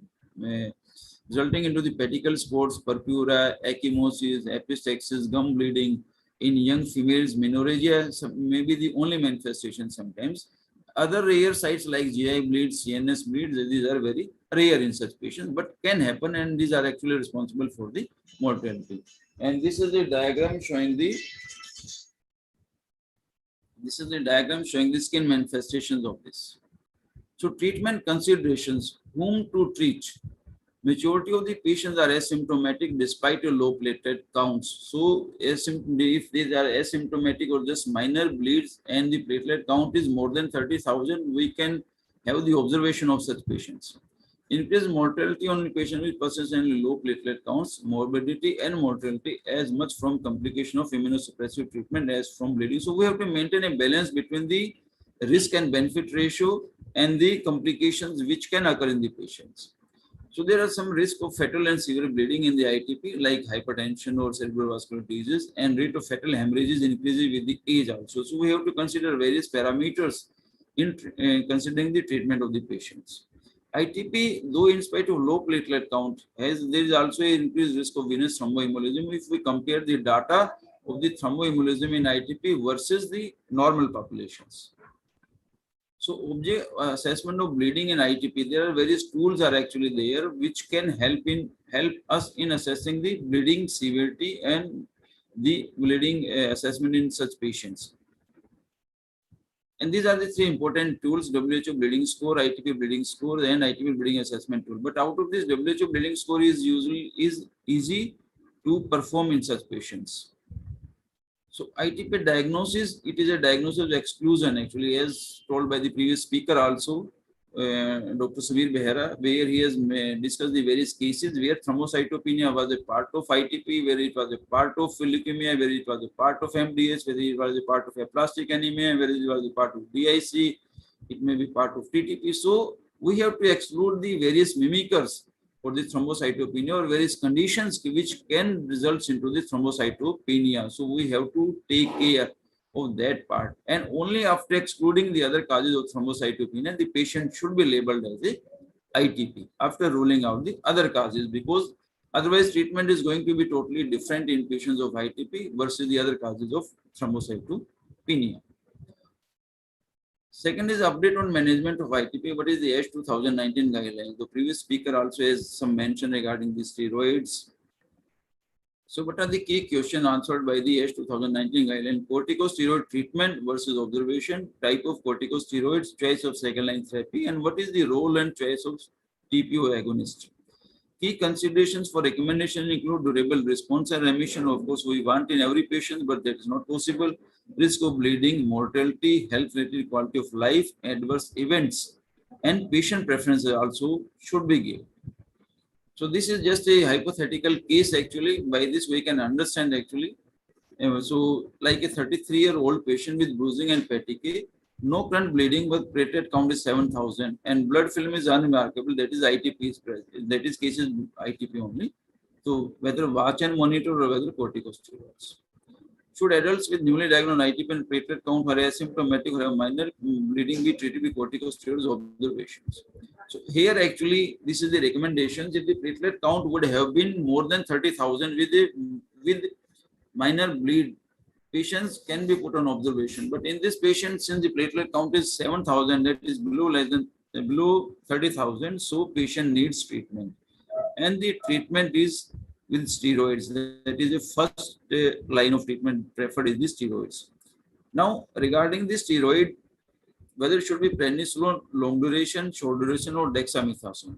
Resulting into the pedicle spots, purpura, ecchymosis, epistaxis, gum bleeding. In young females, menorrhagia may be the only manifestation sometimes. Other rare sites like GI bleeds, CNS bleeds, these are very rare in such patients, but can happen, and these are actually responsible for the mortality. And this is the diagram showing the skin manifestations of this. So treatment considerations: whom to treat? Majority of the patients are asymptomatic despite a low platelet counts. So if these are asymptomatic or just minor bleeds and the platelet count is more than 30,000, we can have the observation of such patients. Increased mortality on patients with persistently low platelet counts, morbidity and mortality as much from complication of immunosuppressive treatment as from bleeding. So we have to maintain a balance between the risk and benefit ratio and the complications which can occur in the patients. So there are some risk of fatal and severe bleeding in the ITP, like hypertension or cerebrovascular disease, and rate of fatal hemorrhages increases with the age also. So we have to consider various parameters in considering the treatment of the patients. ITP, though in spite of low platelet count, there is also an increased risk of venous thromboembolism if we compare the data of the thromboembolism in ITP versus the normal populations. So, assessment of bleeding in ITP, there are various tools are actually there which can help us in assessing the bleeding severity and the bleeding assessment in such patients. And these are the three important tools: WHO bleeding score, ITP bleeding score, and ITP bleeding assessment tool. But out of this, WHO bleeding score is easy to perform in such patients. So ITP diagnosis, it is a diagnosis of exclusion actually, as told by the previous speaker also, Dr. Sameer Behera, where he has discussed the various cases where thrombocytopenia was a part of ITP, where it was a part of leukemia, where it was a part of MDS, where it was a part of aplastic anemia, where it was a part of DIC, it may be part of TTP. So we have to exclude the various mimickers for the thrombocytopenia or various conditions which can result into the thrombocytopenia. So we have to take care of that part, and only after excluding the other causes of thrombocytopenia, the patient should be labeled as a ITP after ruling out the other causes, because otherwise treatment is going to be totally different in patients of ITP versus the other causes of thrombocytopenia. Second is update on management of ITP. What is the ASH 2019 guidelines? The previous speaker also has some mention regarding the steroids. So what are the key questions answered by the ASH 2019 guideline? Corticosteroid treatment versus observation, type of corticosteroids, choice of second line therapy, and what is the role and choice of TPO agonist? Key considerations for recommendation include durable response and remission. Of course, we want in every patient, but that is not possible. Risk of bleeding, mortality, health-related quality of life, adverse events, and patient preferences also should be given. So this is just a hypothetical case actually. By this we can understand actually. So like a 33-year-old patient with bruising and fatigue, no current bleeding, but platelet count is 7,000 and blood film is unremarkable. That is ITP is present. That is cases ITP only. So whether watch and monitor or whether corticosteroids. Should adults with newly diagnosed ITP and platelet count are asymptomatic or have minor bleeding be treated with corticosteroids observations? So here actually this is the recommendations. If the platelet count would have been more than 30,000 with minor bleed, patients can be put on observation. But in this patient, since the platelet count is 7,000, that is below 30,000, so patient needs treatment. And the treatment is with steroids. That is the first line of treatment preferred is the steroids. Now regarding the steroid, whether it should be prednisolone, long duration, short duration, or dexamethasone.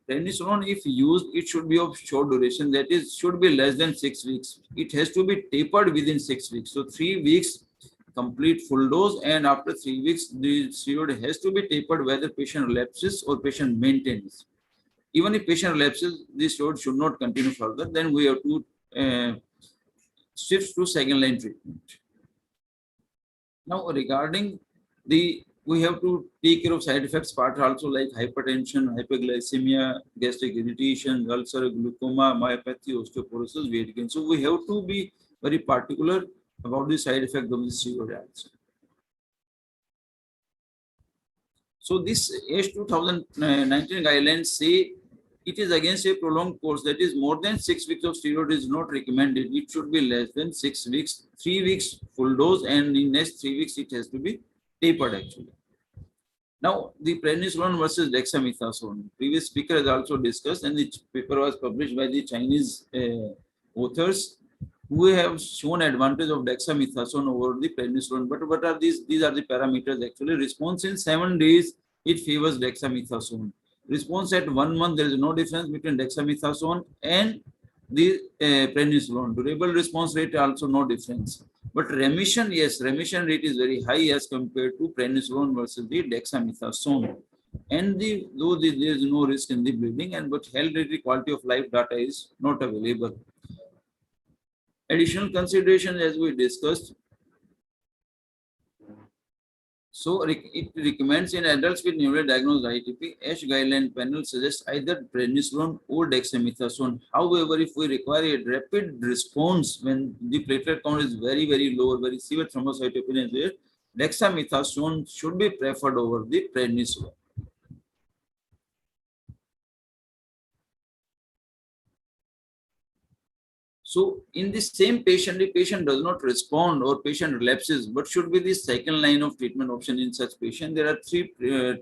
Prednisolone, if used, it should be of short duration, that is, should be less than 6 weeks. It has to be tapered within 6 weeks. So 3 weeks complete full dose, and after 3 weeks, the steroid has to be tapered whether patient relapses or patient maintains. Even if patient relapses, the steroid should not continue further. Then we have to shift to second line treatment. Now regarding we have to take care of side effects part also, like hypertension, hyperglycemia, gastric irritation, ulcer, glaucoma, myopathy, osteoporosis, weight gain. So we have to be very particular about the side effect of the steroids. So this ASH 2019 guidelines say it is against a prolonged course, that is more than 6 weeks of steroid is not recommended. It should be less than 6 weeks, 3 weeks full dose, and in next 3 weeks it has to be tapered actually. Now the prednisolone versus dexamethasone. Previous speaker has also discussed, and the paper was published by the Chinese authors who have shown advantage of dexamethasone over the prednisolone. But what are these? These are the parameters actually. Response in 7 days, it favors dexamethasone. Response at 1 month, there is no difference between dexamethasone and the prednisolone. Durable response rate also no difference. But remission, yes, remission rate is very high as compared to prednisolone versus the dexamethasone. And though there is no risk in the bleeding, and but health-related quality of life data is not available. Additional considerations as we discussed. So it recommends in adults with newly diagnosed ITP, ASH guideline panel suggests either prednisolone or dexamethasone. However, if we require a rapid response when the platelet count is very, very low, very severe thrombocytopenia is there, dexamethasone should be preferred over the prednisolone. So in the same patient, the patient does not respond or patient relapses, what should be the second line of treatment option in such patient? There are three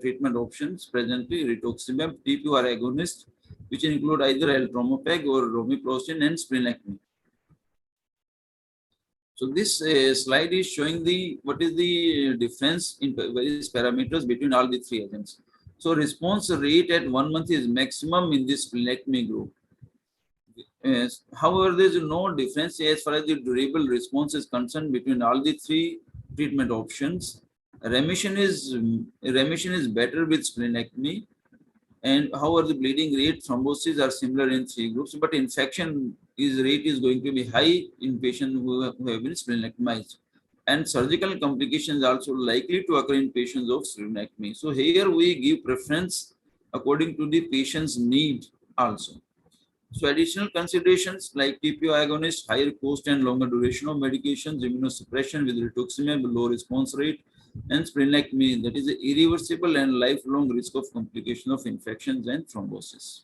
treatment options presently: rituximab, TPO agonist, which include either eltromopag or romiplostin, and splenectomy. So this slide is showing what is the difference in various parameters between all the three agents. So response rate at 1 month is maximum in this splenectomy group. However, there is no difference as far as the durable response is concerned between all the three treatment options. Remission is better with splenectomy, and however the bleeding rate, thrombosis are similar in three groups, but infection rate is going to be high in patients who have been splenectomized, and surgical complications also likely to occur in patients of splenectomy. So here we give preference according to the patient's need also. So additional considerations like TPO agonist, higher cost and longer duration of medications, immunosuppression with rituximab, low response rate, and splenectomy, that is irreversible and lifelong risk of complication of infections and thrombosis.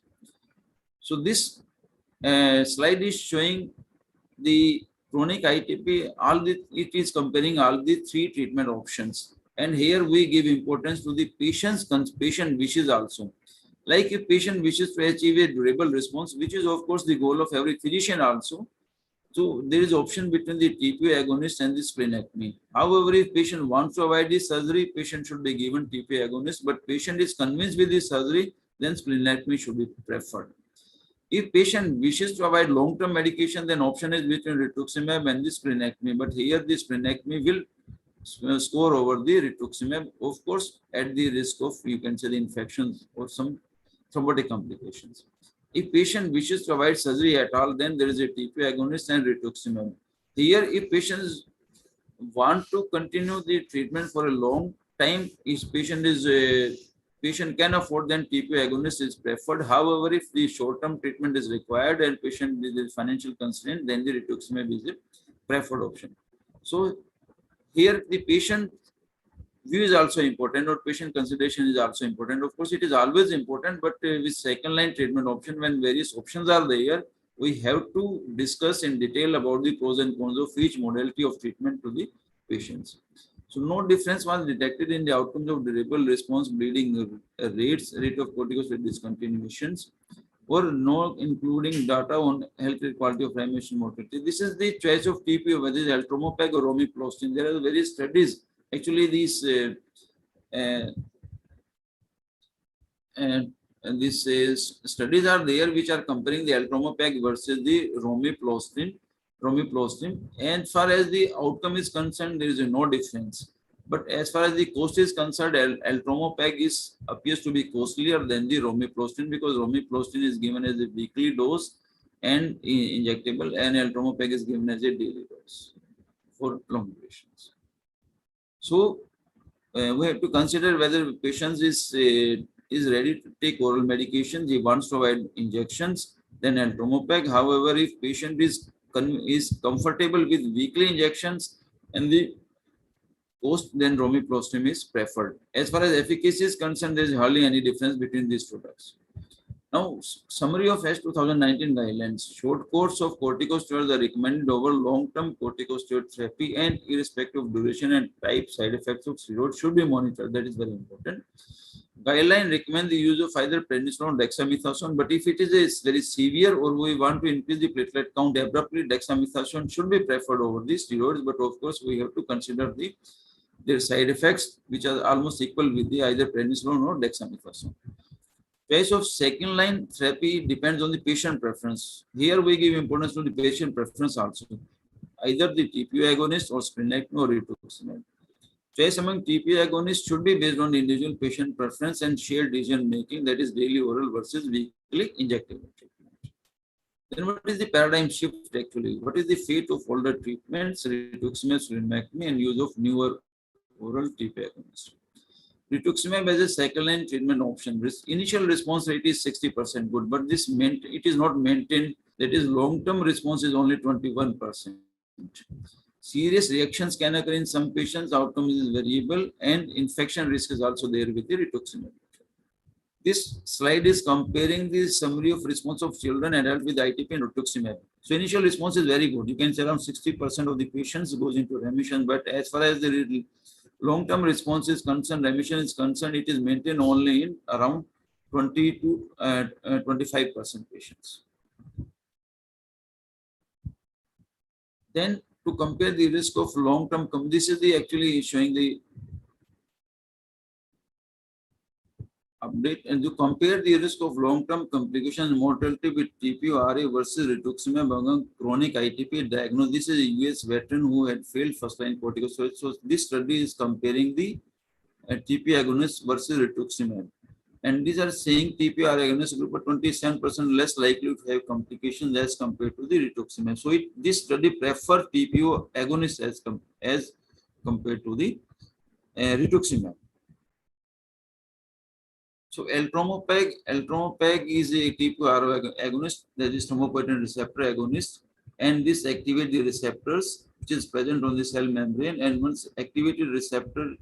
So this slide is showing the chronic ITP, it is comparing all the three treatment options. And here we give importance to the patient wishes also. Like if patient wishes to achieve a durable response, which is of course the goal of every physician also. So there is option between the TPO agonist and the splenectomy. However, if patient wants to avoid the surgery, patient should be given TPO agonist, but patient is convinced with the surgery, then splenectomy should be preferred. If patient wishes to avoid long-term medication, then option is between rituximab and the splenectomy. But here the splenectomy will score over the rituximab, of course, at the risk of, you can say, the infections or some thrombotic complications. If patient wishes to avoid surgery at all, then there is a TPO agonist and rituximab. Here, if patients want to continue the treatment for a long time, if patient can afford, then TPO agonist is preferred. However, if the short-term treatment is required and patient is financial constraint, then the rituximab is a preferred option. So here the patient view is also important, or patient consideration is also important. Of course, it is always important, but with second line treatment option, when various options are there, we have to discuss in detail about the pros and cons of each modality of treatment to the patients. So no difference was detected in the outcomes of durable response, bleeding rates, rate of corticosteroid discontinuations, or no including data on health quality of remission mortality. This is the choice of TPO, whether it is eltromopag or romiplostin. There are various studies. Actually, these studies are there which are comparing the eltromopag versus the romiplostin. And far as the outcome is concerned, there is no difference. But as far as the cost is concerned, eltromopag appears to be costlier than the romiplostin, because romiplostin is given as a weekly dose and injectable, and eltromopag is given as a daily dose for long durations. So we have to consider whether the patient is ready to take oral medications, he wants to avoid injections, then eltromopag. However, if patient is comfortable with weekly injections and the cost, then romiplostin is preferred. As far as efficacy is concerned, there is hardly any difference between these products. Now, summary of ASH 2019 guidelines. Short course of corticosteroids are recommended over long-term corticosteroid therapy, and irrespective of duration and type, side effects of steroids should be monitored. That is very important. Guideline recommend the use of either prednisolone or dexamethasone, but if it is very severe or we want to increase the platelet count abruptly, dexamethasone should be preferred over the steroids. But of course, we have to consider their side effects, which are almost equal with the either prednisolone or dexamethasone. Choice of second line therapy depends on the patient preference. Here we give importance to the patient preference also, either the TPO agonist or splenectomy or rituximab. Choice among TPO agonists should be based on the individual patient preference and shared decision making, that is daily oral versus weekly injectable treatment. Then what is the paradigm shift actually? What is the fate of older treatments, rituximab, splenectomy, and use of newer oral TPO agonists? Rituximab as a second-line treatment option. Initial response rate is 60% good, but it is not maintained. That is, long-term response is only 21%. Serious reactions can occur in some patients. Outcome is variable, and infection risk is also there with the rituximab. This slide is comparing the summary of response of children and adults with ITP and rituximab. So initial response is very good. You can say around 60% of the patients goes into remission, but as far as the long-term response is concerned, remission is concerned, it is maintained only in around 20 to 25% patients. Then to compare the risk of long-term, this is the actually showing the update, and to compare the risk of long-term complications and mortality with TPO-RA versus rituximab among chronic ITP diagnosed. This is a US veteran who had failed first-line corticosteroids. So this study is comparing the TP agonist versus rituximab. And these are saying TPR agonist group are 27% less likely to have complications as compared to the rituximab. So this study prefer TPO agonist as compared to the rituximab. So eltromopag is a TPO agonist, that is thrombopoietin receptor agonist, and this activates the receptors which is present on the cell membrane, and once activated receptor,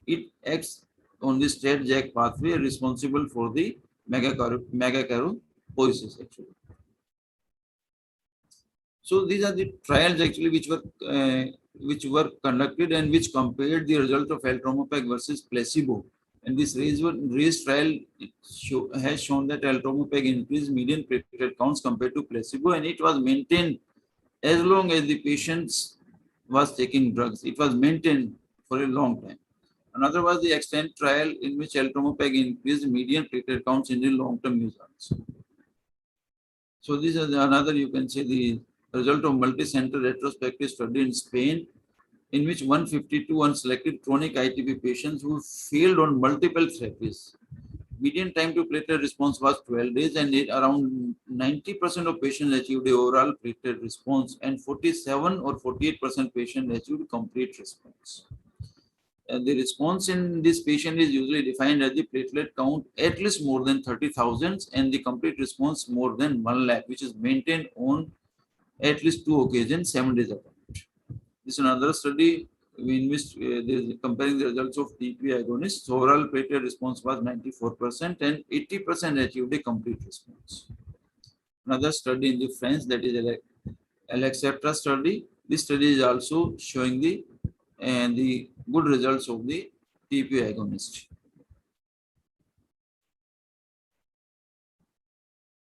it acts on the STAT-JAK pathway responsible for the megakaryopoiesis actually. So these are the trials actually which were conducted and which compared the result of eltromopag versus placebo. And this raised trial has shown that eltromopag increased median platelet counts compared to placebo, and it was maintained as long as the patients was taking drugs. It was maintained for a long time. Another was the extent trial in which eltromopag increased median platelet counts in the long-term use also. So this is another, you can say, the result of multi-center retrospective study in Spain, in which 152 unselected chronic ITP patients who failed on multiple therapies. Median time to platelet response was 12 days, and around 90% of patients achieved the overall platelet response, and 47 or 48% patients achieved complete response. The response in this patient is usually defined as the platelet count at least more than 30,000 and the complete response more than 1 lakh, which is maintained on at least 2 occasions, 7 days apart. This is another study in which comparing the results of TP agonists. So overall platelet response was 94% and 80% achieved a complete response. Another study in the France, that is Alexetra study. This study is also showing the good results of the TP agonist.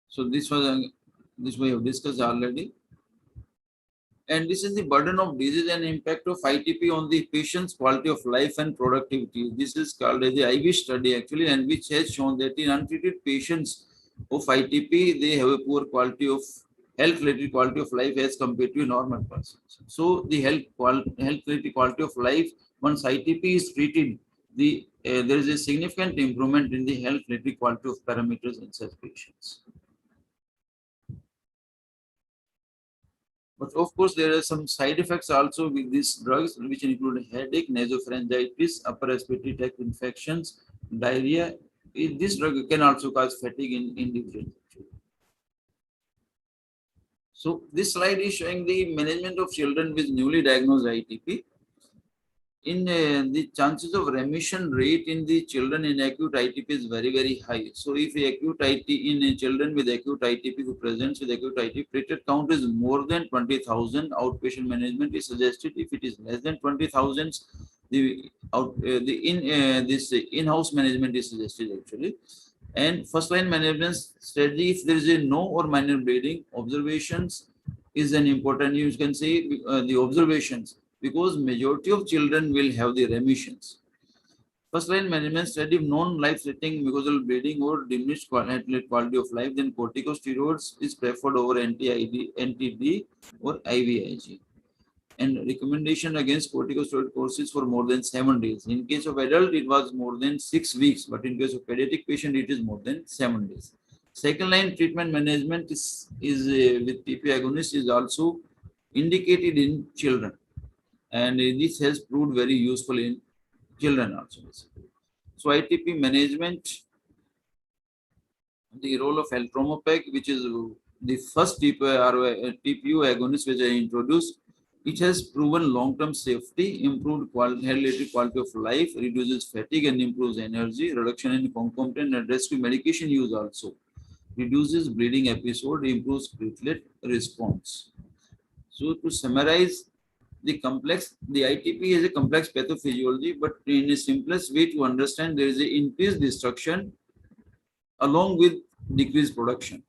So this we have discussed already. And this is the burden of disease and impact of ITP on the patient's quality of life and productivity. This is called as the IV study actually, and which has shown that in untreated patients of ITP, they have a poor quality of health-related quality of life as compared to a normal person. So the health-related quality of life, once ITP is treated, there is a significant improvement in the health-related quality of parameters in such patients. But of course, there are some side effects also with these drugs, which include headache, nasopharyngitis, upper respiratory tract infections, diarrhea. This drug can also cause fatigue in individuals. So this slide is showing the management of children with newly diagnosed ITP. In the chances of remission rate in the children in acute ITP is very, very high. So if acute ITP in children with acute ITP who presents with acute ITP, platelet count is more than 20,000, outpatient management is suggested. If it is less than 20,000, this in-house management is suggested actually. And first line management strategy, if there is a no or minor bleeding, observations is an important, you can say the observations, because majority of children will have the remissions. First line management study of non-life-threatening mucosal bleeding or diminished quality of life, then corticosteroids is preferred over anti-D or IVIG. And recommendation against corticosteroid courses for more than 7 days. In case of adult, it was more than 6 weeks, but in case of pediatric patient, it is more than 7 days. Second line treatment management is with TP agonist is also indicated in children. And this has proved very useful in children also. So ITP management, the role of eltromopag, which is the first TPU agonist which I introduced, It has proven long-term safety, improved health-related quality of life, reduces fatigue and improves energy, reduction in concomitant and rescue medication use also, reduces bleeding episode, improves platelet response. So to summarize, the ITP is a complex pathophysiology, but in a simplest way to understand, there is an increased destruction along with decreased production.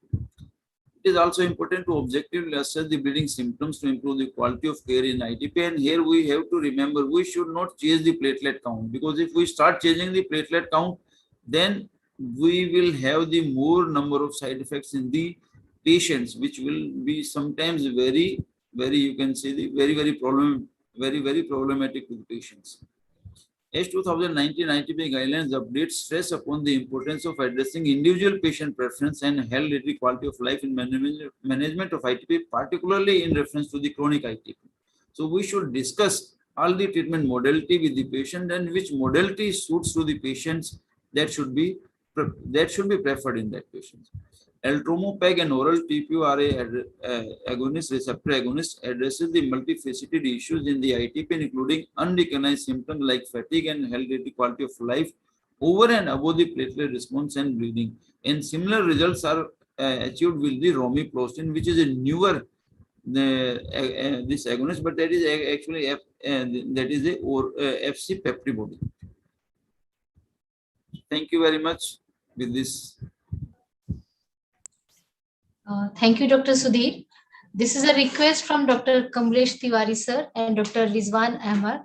It is also important to objectively assess the bleeding symptoms to improve the quality of care in ITP. And here we have to remember, we should not change the platelet count, because if we start changing the platelet count, then we will have the more number of side effects in the patients, which will be sometimes very, you can say the very problematic to the patients. As 2019 ITP guidelines update stress upon the importance of addressing individual patient preference and health-related quality of life in management of ITP, particularly in reference to the chronic ITP. So we should discuss all the treatment modality with the patient and which modality suits to the patients that should be preferred in that patient. Eltromopeg and oral TPO-RA agonist, receptor agonist, addresses the multifaceted issues in the ITP, including unrecognized symptoms like fatigue and health-related quality of life over and above the platelet response and bleeding. And similar results are achieved with the romiplostin, which is a newer this agonist, but that is actually that is a FC peptide. Thank you very much. With this. Thank you, Dr. Sudhir. This is a request from Dr. Kamlesh Tiwari sir and Dr. Rizwan Ahmad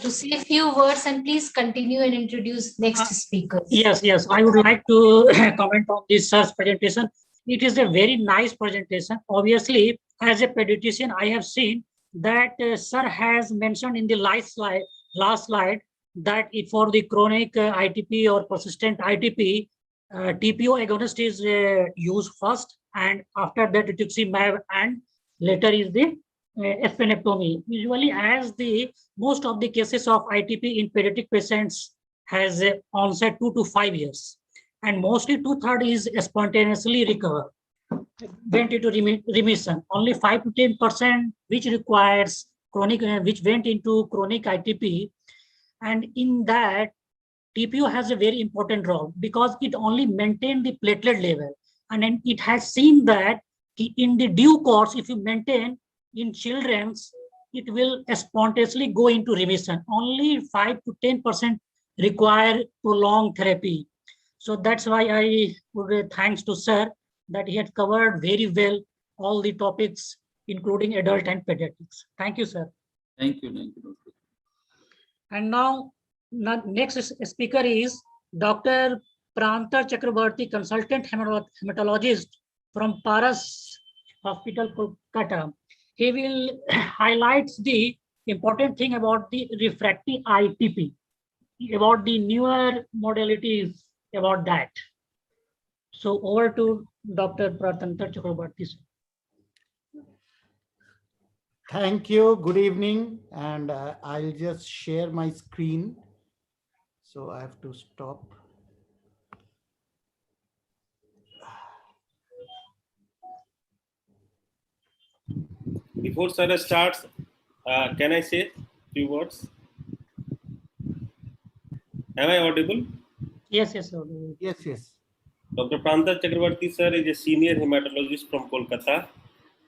to say a few words, and please continue and introduce next speakers. Yes, I would like to comment on this sir's presentation. It is a very nice presentation. Obviously, as a pediatrician, I have seen that sir has mentioned in the last slide that for the chronic ITP or persistent ITP, TPO agonist is used first, and after that rituximab, and later is the splenectomy. Usually, as the most of the cases of ITP in pediatric patients has onset 2 to 5 years, and mostly 2/3 is spontaneously recover, went into remission. Only 5 to 10% which requires chronic, which went into chronic ITP, and in that TPO has a very important role because it only maintains the platelet level, and then it has seen that in the due course, if you maintain in children's, it will spontaneously go into remission. Only 5 to 10% require prolonged therapy. So that's why I would thanks to sir that he had covered very well all the topics, including adult and pediatrics. Thank you, sir. Thank you. And now, next speaker is Dr. Prantar Chakrabarti, consultant hematologist from Paras Hospital, Kolkata. He will highlight the important thing about the refractory ITP, about the newer modalities about that. So over to Dr. Prantar Chakrabarti. Thank you. Good evening. And I'll just share my screen. So I have to stop. Before Sarah starts, can I say a few words? Am I audible? Yes. Yes. Dr. Prantar Chakrabarti sir is a senior hematologist from Kolkata,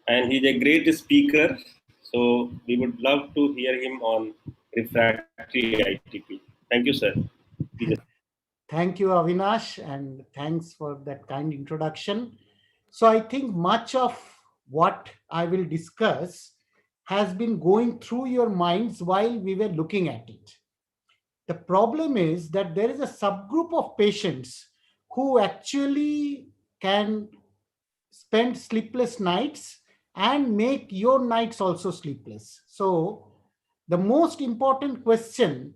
and he's a great speaker. So we would love to hear him on refractory ITP. Thank you, sir. Thank you, Avinash, and thanks for that kind introduction. So I think much of what I will discuss has been going through your minds while we were looking at it. The problem is that there is a subgroup of patients who actually can spend sleepless nights and make your nights also sleepless. So the most important question,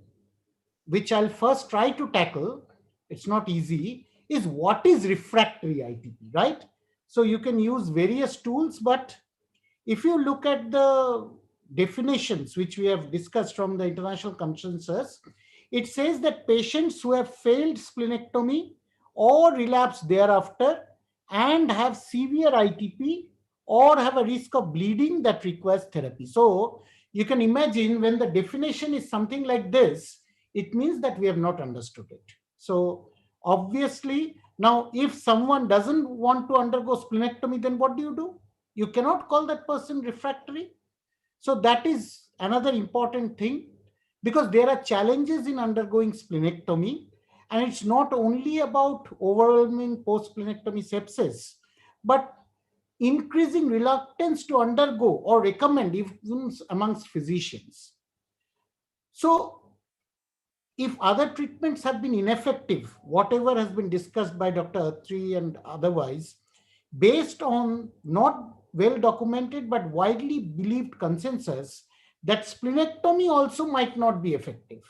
which I'll first try to tackle, it's not easy, is what is refractory ITP, right? So you can use various tools, but if you look at the definitions which we have discussed from the international consensus, it says that patients who have failed splenectomy or relapse thereafter and have severe ITP or have a risk of bleeding that requires therapy. So you can imagine when the definition is something like this, it means that we have not understood it. So obviously, now if someone doesn't want to undergo splenectomy, then what do? You cannot call that person refractory. So that is another important thing, because there are challenges in undergoing splenectomy, and it's not only about overwhelming post-splenectomy sepsis, but increasing reluctance to undergo or recommend even amongst physicians. So if other treatments have been ineffective, whatever has been discussed by Dr. Atri and otherwise, based on not well documented but widely believed consensus that splenectomy also might not be effective.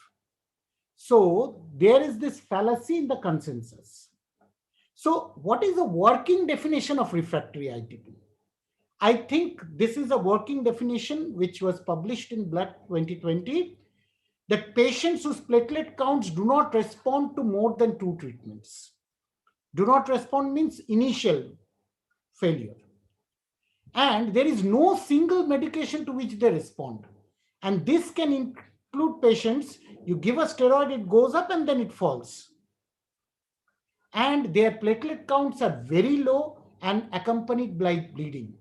So there is this fallacy in the consensus. So what is the working definition of refractory ITP? I think this is a working definition which was published in Blood 2020, that patients whose platelet counts do not respond to more than 2 treatments. Do not respond means initial failure. And there is no single medication to which they respond. And this can include patients, you give a steroid, it goes up and then it falls. And their platelet counts are very low and accompanied by bleeding.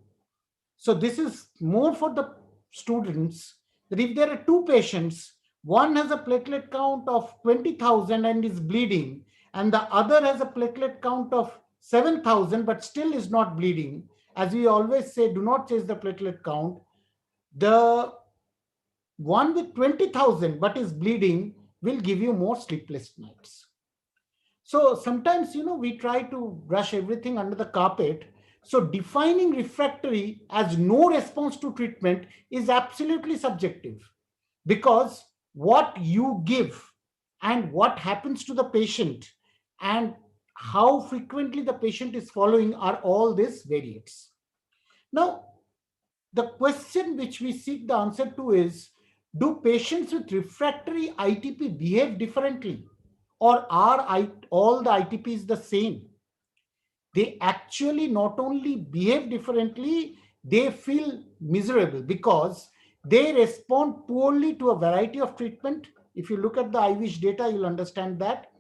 So this is more for the students, that if there are 2 patients, one has a platelet count of 20,000 and is bleeding, and the other has a platelet count of 7,000 but still is not bleeding, as we always say, do not chase the platelet count. The one with 20,000 but is bleeding will give you more sleepless nights. So sometimes, we try to brush everything under the carpet. So defining refractory as no response to treatment is absolutely subjective, because what you give and what happens to the patient and how frequently the patient is following are all these variates. Now, the question which we seek the answer to is, do patients with refractory ITP behave differently, or are all the ITPs the same? They actually not only behave differently, they feel miserable because they respond poorly to a variety of treatment. If you look at the IVISH data, you'll understand that.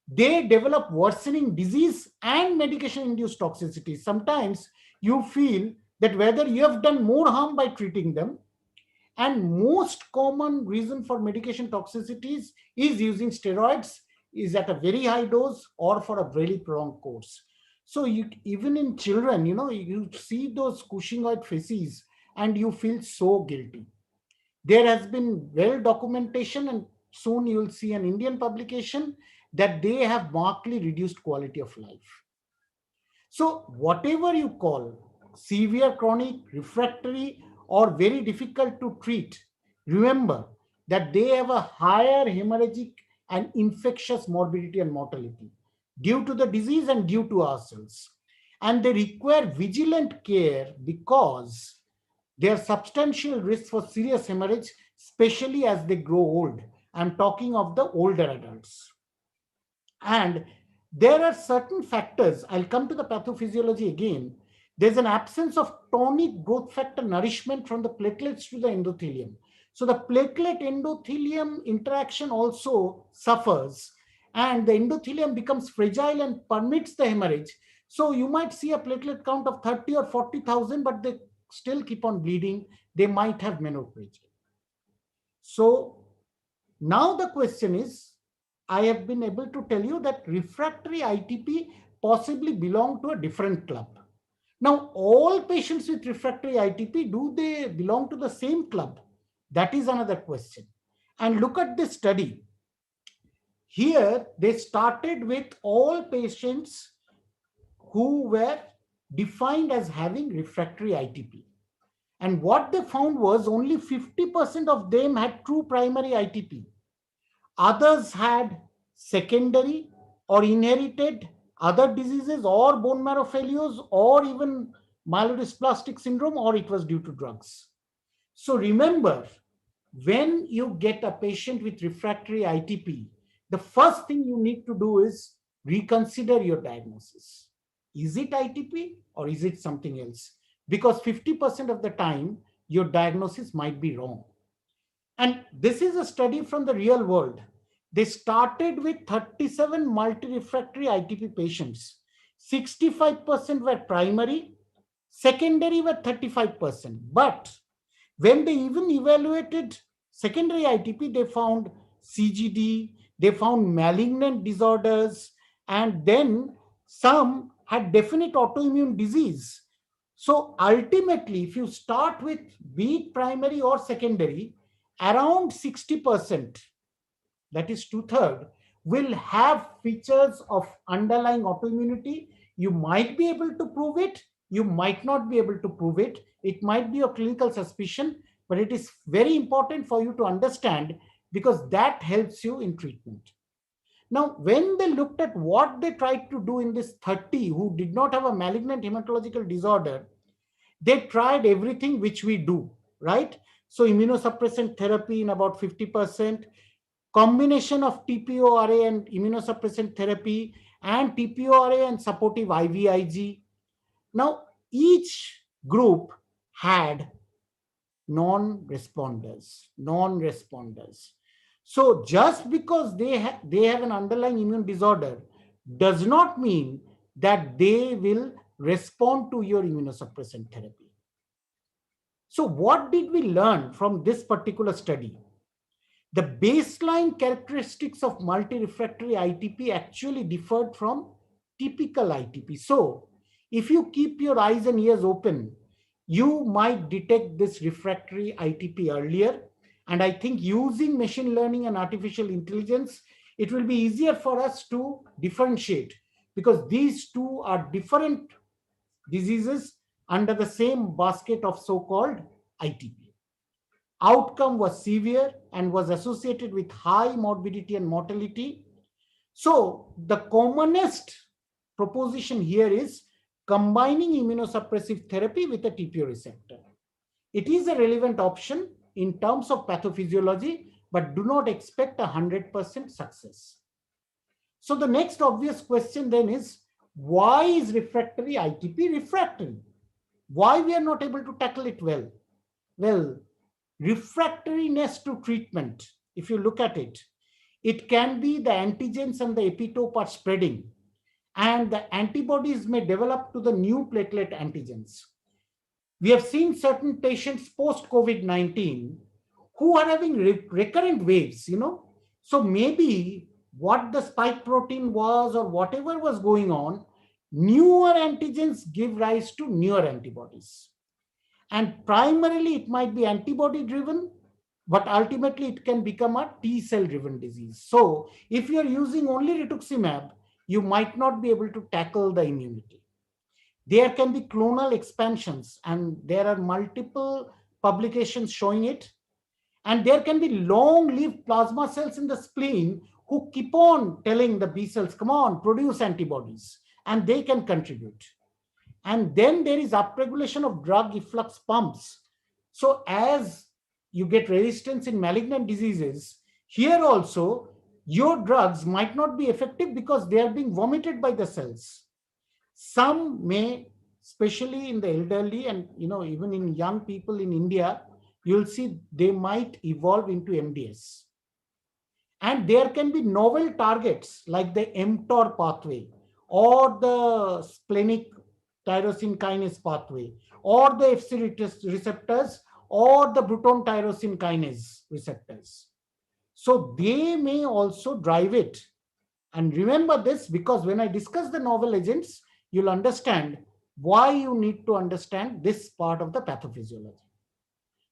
They develop worsening disease and medication-induced toxicity. Sometimes you feel that whether you have done more harm by treating them, and most common reason for medication toxicities is using steroids, is at a very high dose or for a very prolonged course. So even in children, you see those Cushingoid faces and you feel so guilty. There has been well documentation, and soon you will see an Indian publication, that they have markedly reduced quality of life. So whatever you call severe, chronic, refractory, or very difficult to treat, remember that they have a higher hemorrhagic and infectious morbidity and mortality due to the disease and due to ourselves. And they require vigilant care because there are substantial risks for serious hemorrhage, especially as they grow old. I'm talking of the older adults. And there are certain factors. I'll come to the pathophysiology again. There's an absence of tonic growth factor nourishment from the platelets to the endothelium. So the platelet endothelium interaction also suffers, and the endothelium becomes fragile and permits the hemorrhage. So you might see a platelet count of 30 or 40,000, but they still keep on bleeding. They might have menopause. So now the question is, I have been able to tell you that refractory ITP possibly belong to a different club. Now, all patients with refractory ITP, do they belong to the same club? That is another question. And look at this study. Here, they started with all patients who were defined as having refractory ITP. And what they found was only 50% of them had true primary ITP. Others had secondary or inherited other diseases or bone marrow failures or even myelodysplastic syndrome, or it was due to drugs. So remember, when you get a patient with refractory ITP, the first thing you need to do is reconsider your diagnosis. Is it ITP or is it something else? because 50% of the time your diagnosis might be wrong. And this is a study from the real world. They started with 37 multi-refractory ITP patients. 65% were primary, secondary were 35%. But when they even evaluated secondary ITP, they found CGD, they found malignant disorders, and then some had definite autoimmune disease. So ultimately, if you start with be it primary or secondary, around 60%, that is 2/3, will have features of underlying autoimmunity. You might be able to prove it, you might not be able to prove it. It might be a clinical suspicion, but it is very important for you to understand because that helps you in treatment. Now, when they looked at what they tried to do in this 30 who did not have a malignant hematological disorder, they tried everything which we do, right? So immunosuppressant therapy in about 50%, combination of TPO-RA and immunosuppressant therapy, and TPO-RA and supportive IVIG. Now, each group had non-responders. So just because they have an underlying immune disorder does not mean that they will respond to your immunosuppressant therapy. So what did we learn from this particular study? The baseline characteristics of multi-refractory ITP actually differed from typical ITP. So if you keep your eyes and ears open, you might detect this refractory ITP earlier. And I think using machine learning and artificial intelligence, it will be easier for us to differentiate because these two are different diseases under the same basket of so-called ITP. Outcome was severe and was associated with high morbidity and mortality. So the commonest proposition here is combining immunosuppressive therapy with a TPO receptor. It is a relevant option in terms of pathophysiology, but do not expect 100% success. So the next obvious question then is, why is refractory ITP refractory? Why we are not able to tackle it well? Well, refractoriness to treatment, if you look at it, it can be the antigens and the epitope are spreading, and the antibodies may develop to the new platelet antigens. We have seen certain patients post-COVID-19 who are having recurrent waves, So maybe what the spike protein was or whatever was going on, newer antigens give rise to newer antibodies. And primarily it might be antibody driven, but ultimately it can become a T cell driven disease. So if you're using only rituximab, you might not be able to tackle the immunity. There can be clonal expansions, and there are multiple publications showing it. And there can be long-lived plasma cells in the spleen who keep on telling the B cells, come on, produce antibodies, and they can contribute. And then there is upregulation of drug efflux pumps. So as you get resistance in malignant diseases, here also your drugs might not be effective because they are being vomited by the cells. Some may, especially in the elderly and even in young people in India, you'll see they might evolve into MDS. And there can be novel targets like the mTOR pathway or the splenic tyrosine kinase pathway or the FC receptors or the Bruton tyrosine kinase receptors. So they may also drive it. And remember this, because when I discuss the novel agents, you'll understand why you need to understand this part of the pathophysiology.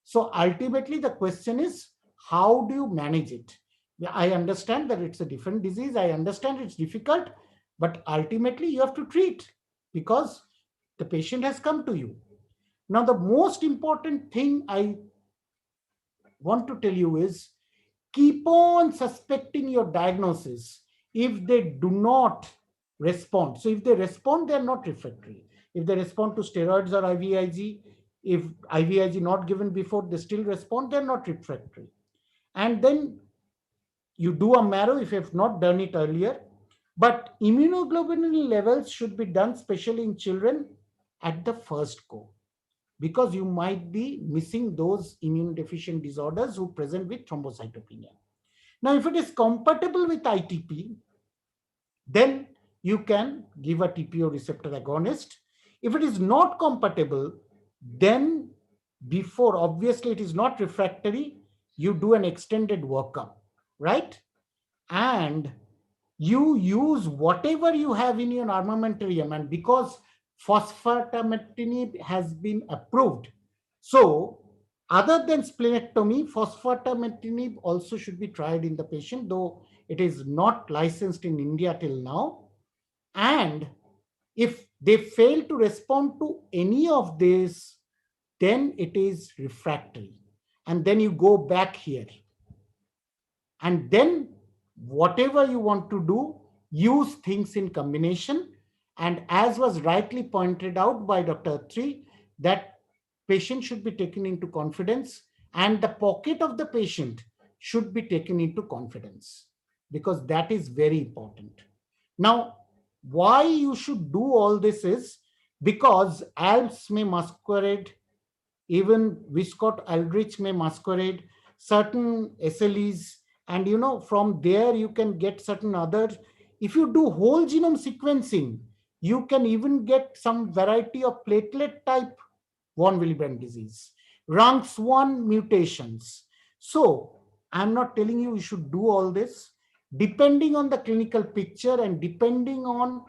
So ultimately the question is, how do you manage it? I understand that it's a different disease. I understand it's difficult, but ultimately you have to treat because the patient has come to you. Now, the most important thing I want to tell you is keep on suspecting your diagnosis if they do not respond. So if they respond, they're not refractory. If they respond to steroids or IVIG, if IVIG not given before, they still respond, they're not refractory. And then you do a marrow if you have not done it earlier. But immunoglobulin levels should be done, especially in children, at the first go. because you might be missing those immune deficient disorders who present with thrombocytopenia. Now, if it is compatible with ITP, then you can give a TPO receptor agonist. If it is not compatible, then before, obviously it is not refractory, you do an extended workup, right? And you use whatever you have in your armamentarium, and because phosphatamitinib has been approved, so other than splenectomy, phosphatamitinib also should be tried in the patient, though it is not licensed in India till now. And if they fail to respond to any of this, then it is refractory. And then you go back here. And then whatever you want to do, use things in combination. And as was rightly pointed out by Dr. Atri, that patient should be taken into confidence and the pocket of the patient should be taken into confidence, because that is very important. Now, why you should do all this is because ALPS may masquerade, even Wiskott-Aldrich may masquerade, certain SLEs, and from there you can get certain other. If you do whole genome sequencing, you can even get some variety of platelet type von Willebrand disease, RUNX1 mutations. So I'm not telling you should do all this. Depending on the clinical picture and depending on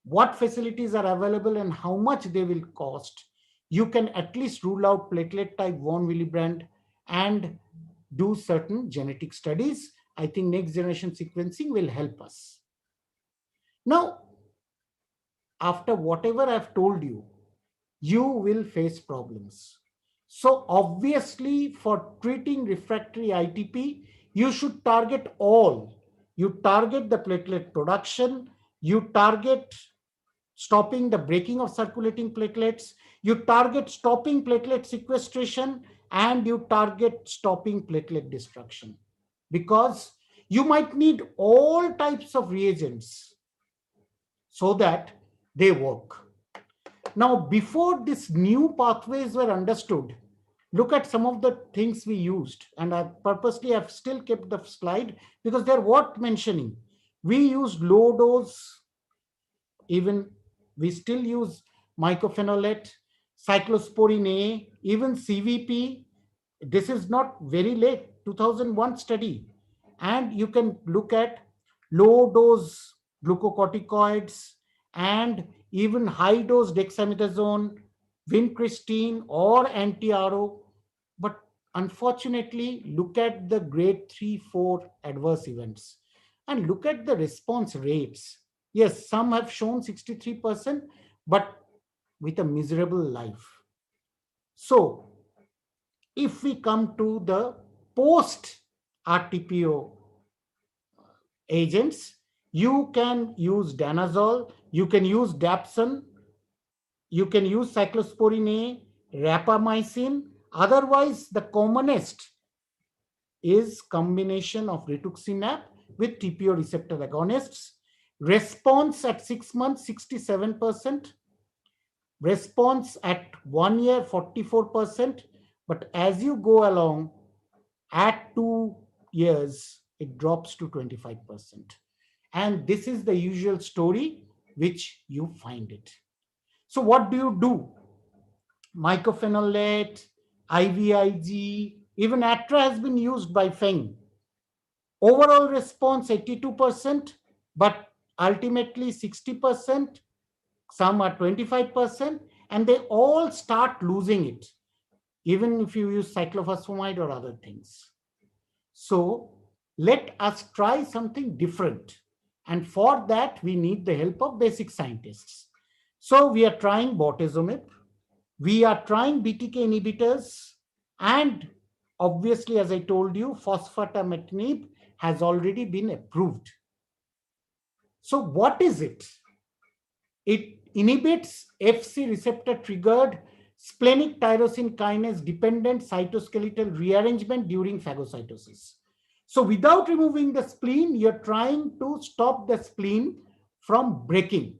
what facilities are available and how much they will cost, you can at least rule out platelet type von Willebrand and do certain genetic studies. I think next generation sequencing will help us. Now, after whatever I've told you, you will face problems. So obviously for treating refractory ITP, you should target all. You target the platelet production, you target stopping the breaking of circulating platelets, you target stopping platelet sequestration, and you target stopping platelet destruction, because you might need all types of reagents so that they work. Now, before these new pathways were understood, look at some of the things we used. And I purposely have still kept the slide because they're worth mentioning. We used low dose, even we still use mycophenolate, cyclosporin A, even CVP. This is not very late, 2001 study. And you can look at low dose glucocorticoids and even high dose dexamethasone, vincristine or anti-RO. But unfortunately, look at the grade 3-4 adverse events and look at the response rates. Yes, some have shown 63%, but with a miserable life. So if we come to the post RTPO agents, you can use danazol, you can use dapsone, you can use cyclosporin A, rapamycin. Otherwise, the commonest is combination of rituximab with TPO receptor agonists. Response at 6 months, 67%. Response at 1 year, 44%. But as you go along, at 2 years, it drops to 25%. And this is the usual story which you find it. So what do you do? Mycophenolate, IVIG, even ATRA has been used by Feng. Overall response 82%, but ultimately 60%, some are 25%, and they all start losing it, even if you use cyclophosphamide or other things. So let us try something different. And for that, we need the help of basic scientists. So we are trying bortezomib, we are trying BTK inhibitors, and obviously, as I told you, phosphatamitinib has already been approved. So what is it? It inhibits FC receptor triggered splenic tyrosine kinase dependent cytoskeletal rearrangement during phagocytosis. So without removing the spleen, you're trying to stop the spleen from breaking.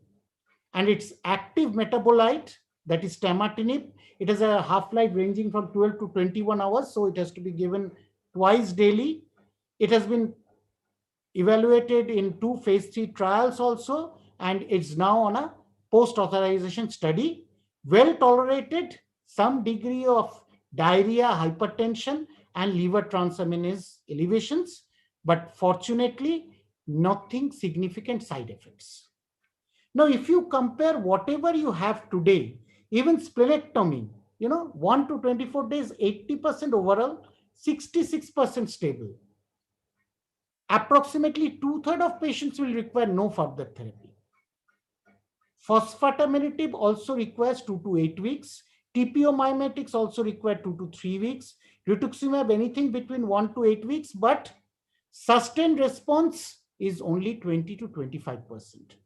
And its active metabolite, that is tamatinib. It has a half-life ranging from 12 to 21 hours, so it has to be given twice daily. It has been evaluated in 2 phase 3 trials also, and it's now on a post-authorization study. Well tolerated, some degree of diarrhea, hypertension, and liver transaminase elevations, but fortunately, nothing significant side effects. Now, if you compare whatever you have today, even splenectomy, 1 to 24 days, 80% overall, 66% stable. Approximately 2/3 of patients will require no further therapy. Phosphatamitinib also requires 2 to 8 weeks. TPO mimetics also require 2 to 3 weeks. Rituximab anything between 1 to 8 weeks, but sustained response is only 20 to 25%.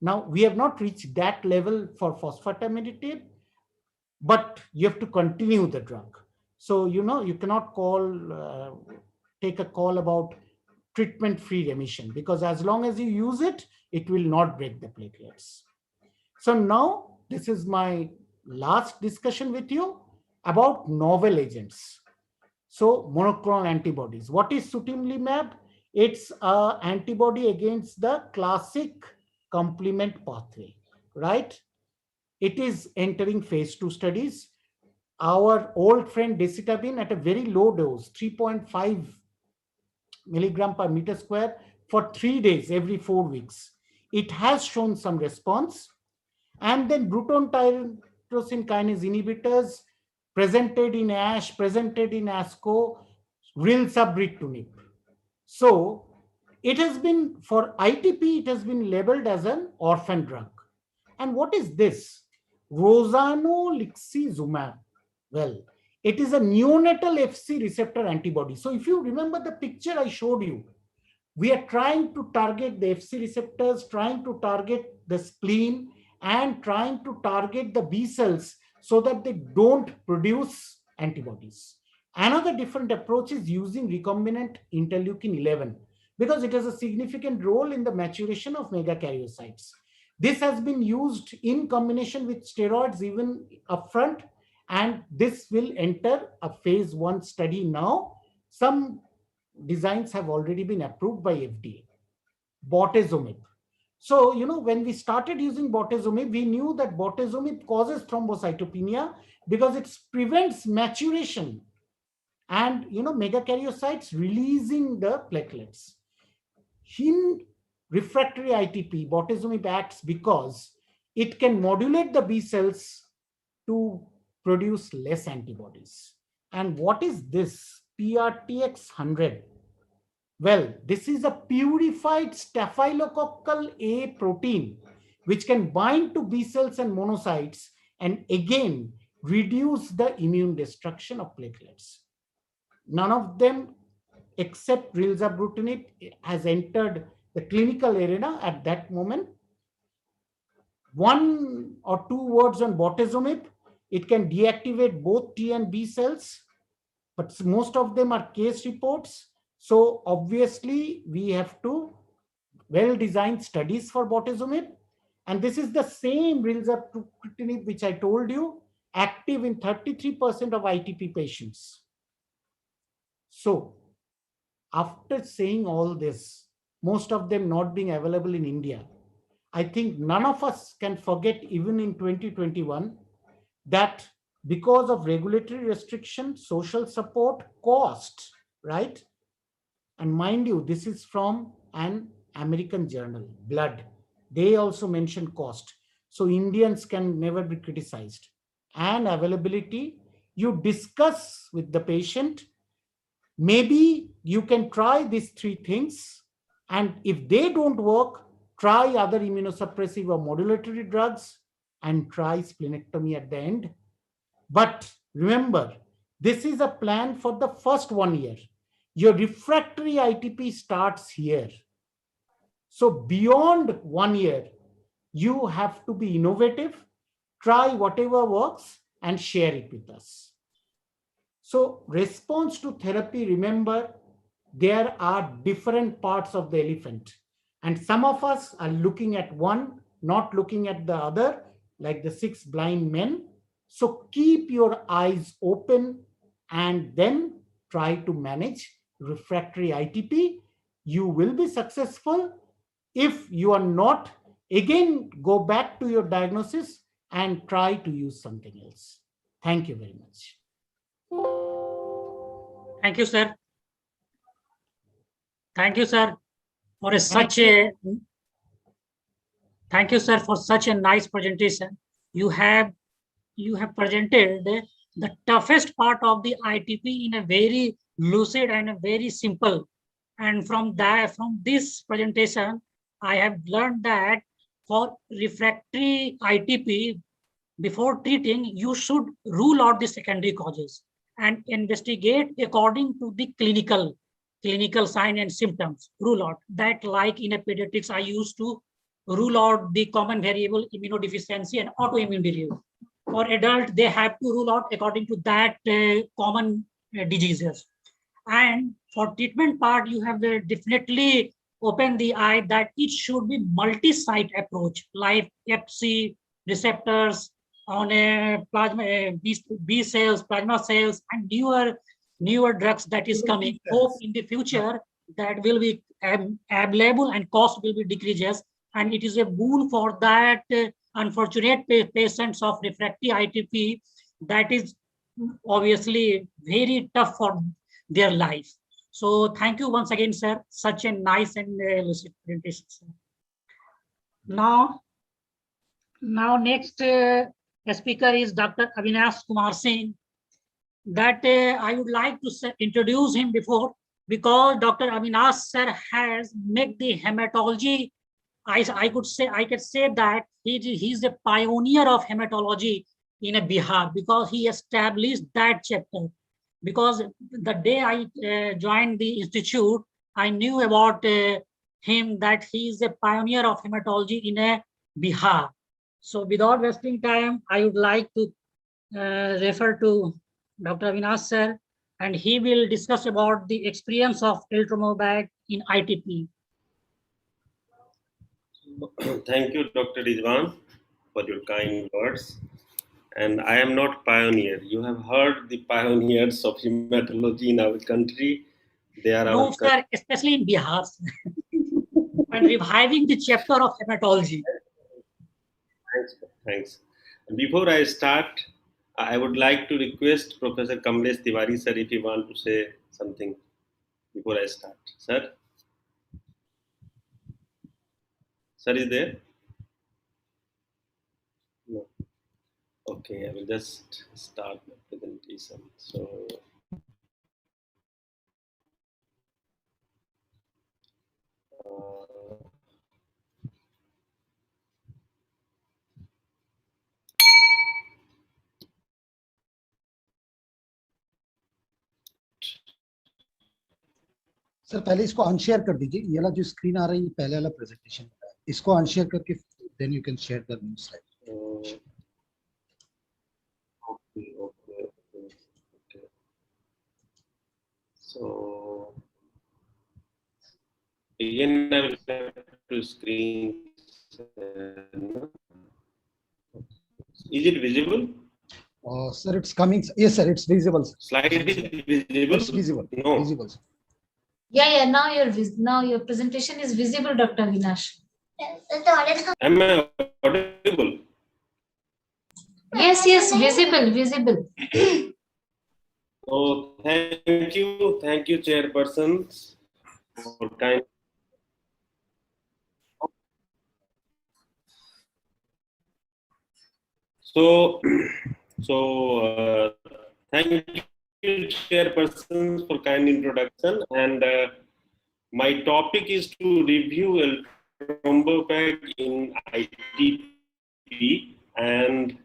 Now, we have not reached that level for phosphatamitinib, but you have to continue the drug. So, you cannot take a call about treatment-free remission, because as long as you use it, it will not break the platelets. So now, this is my last discussion with you about novel agents. So monoclonal antibodies. What is sutimlimab? It's an antibody against the classic complement pathway, right? It is entering phase 2 studies. Our old friend decitabine at a very low dose, 3.5 milligram per meter square for 3 days every 4 weeks. It has shown some response. And then Bruton tyrosine kinase inhibitors presented in ASH, presented in ASCO, rilzabrutinib. So it has been, for ITP, it has been labeled as an orphan drug. And what is this? Rozanolixizumab. Well, it is a neonatal FC receptor antibody. So if you remember the picture I showed you, we are trying to target the FC receptors, trying to target the spleen, and trying to target the B cells so that they don't produce antibodies. Another different approach is using recombinant interleukin 11, because it has a significant role in the maturation of megakaryocytes. This has been used in combination with steroids even upfront, and this will enter a phase 1 study now. Some designs have already been approved by FDA. Bortezomib. So, when we started using bortezomib, we knew that bortezomib causes thrombocytopenia because it prevents maturation and, megakaryocytes releasing the platelets. In refractory ITP, bortezomib acts because it can modulate the B cells to produce less antibodies. And what is this PRTX100? Well, this is a purified staphylococcal A protein which can bind to B cells and monocytes and again reduce the immune destruction of platelets. None of them except rilzabrutinib has entered the clinical arena at that moment. 1 or 2 words on bortezomib. It can deactivate both T and B cells, but most of them are case reports. So obviously we have to well-designed studies for bortezomib. And this is the same rilzabrutinib which I told you, active in 33% of ITP patients. So after saying all this, most of them not being available in India, I think none of us can forget, even in 2021, that because of regulatory restriction, social support, cost, right? And mind you, this is from an American journal, Blood. They also mention cost. So Indians can never be criticized. And availability, you discuss with the patient, maybe you can try these 3 things. And if they don't work, try other immunosuppressive or modulatory drugs and try splenectomy at the end. But remember, this is a plan for the first 1 year. Your refractory ITP starts here. So beyond 1 year, you have to be innovative, try whatever works and share it with us. So response to therapy, remember, there are different parts of the elephant. And some of us are looking at one, not looking at the other, like the 6 blind men. So keep your eyes open and then try to manage refractory ITP. You will be successful. If you are not, again, go back to your diagnosis and try to use something else. Thank you very much. Thank you, sir. Thank you, sir, for such a nice presentation. You have presented the toughest part of the ITP in a very lucid and a very simple. And from this presentation, I have learned that for refractory ITP, before treating, you should rule out the secondary causes and investigate according to the clinical sign and symptoms. Rule out that, like in a pediatrics, I used to rule out the common variable immunodeficiency and autoimmune disease. For adult, they have to rule out according to that common diseases. And for treatment part, you have definitely opened the eye that it should be multi-site approach, like FC receptors on a plasma B cells, plasma cells, and newer drugs that is coming. Hope in the future that will be available and cost will be decreases, and it is a boon for that unfortunate patients of refractory ITP that is obviously very tough for their life. So thank you once again, sir. Such a nice and lucid presentation, sir. Now next speaker is Dr. Avinash Kumar Singh. That I would like to introduce him before, because Dr. Avinash sir has made the hematology. I could say that he's a pioneer of hematology in a Bihar, because he established that chapter. Because the day I joined the institute, I knew about him, that he is a pioneer of hematology in a Bihar. So without wasting time, I would like to refer to Dr. Avinash sir, and he will discuss about the experience of Eltromobag in ITP. Thank you, Dr. Rizwan, for your kind words. And I am not pioneer. You have heard the pioneers of hematology in our country. They are no, sir, especially in Bihar, and reviving the chapter of hematology. Thanks. Before I start, I would like to request Professor Kamlesh Tiwari sir if you want to say something before I start. Sir? Sir is there? No. Okay, I will just start my presentation. So, sir पहले इसको unshare कर दीजिए, ये वाला जो screen आ रही है पहले वाला प्रेजेंटेशन, इसको अनशेयर करके then you can share the new slide. Okay. So again, I will have to screen. Is it visible? Sir, it's coming. Yes, sir, it's visible. Slide is visible. It's visible. No. Visible. Yeah. Now your presentation is visible, Dr. Avinash. Am I audible? Yes, visible. Oh, thank you, chairpersons, for kind. So, thank you, chairpersons, for kind introduction. And my topic is to review Eltrombopag in ITP, and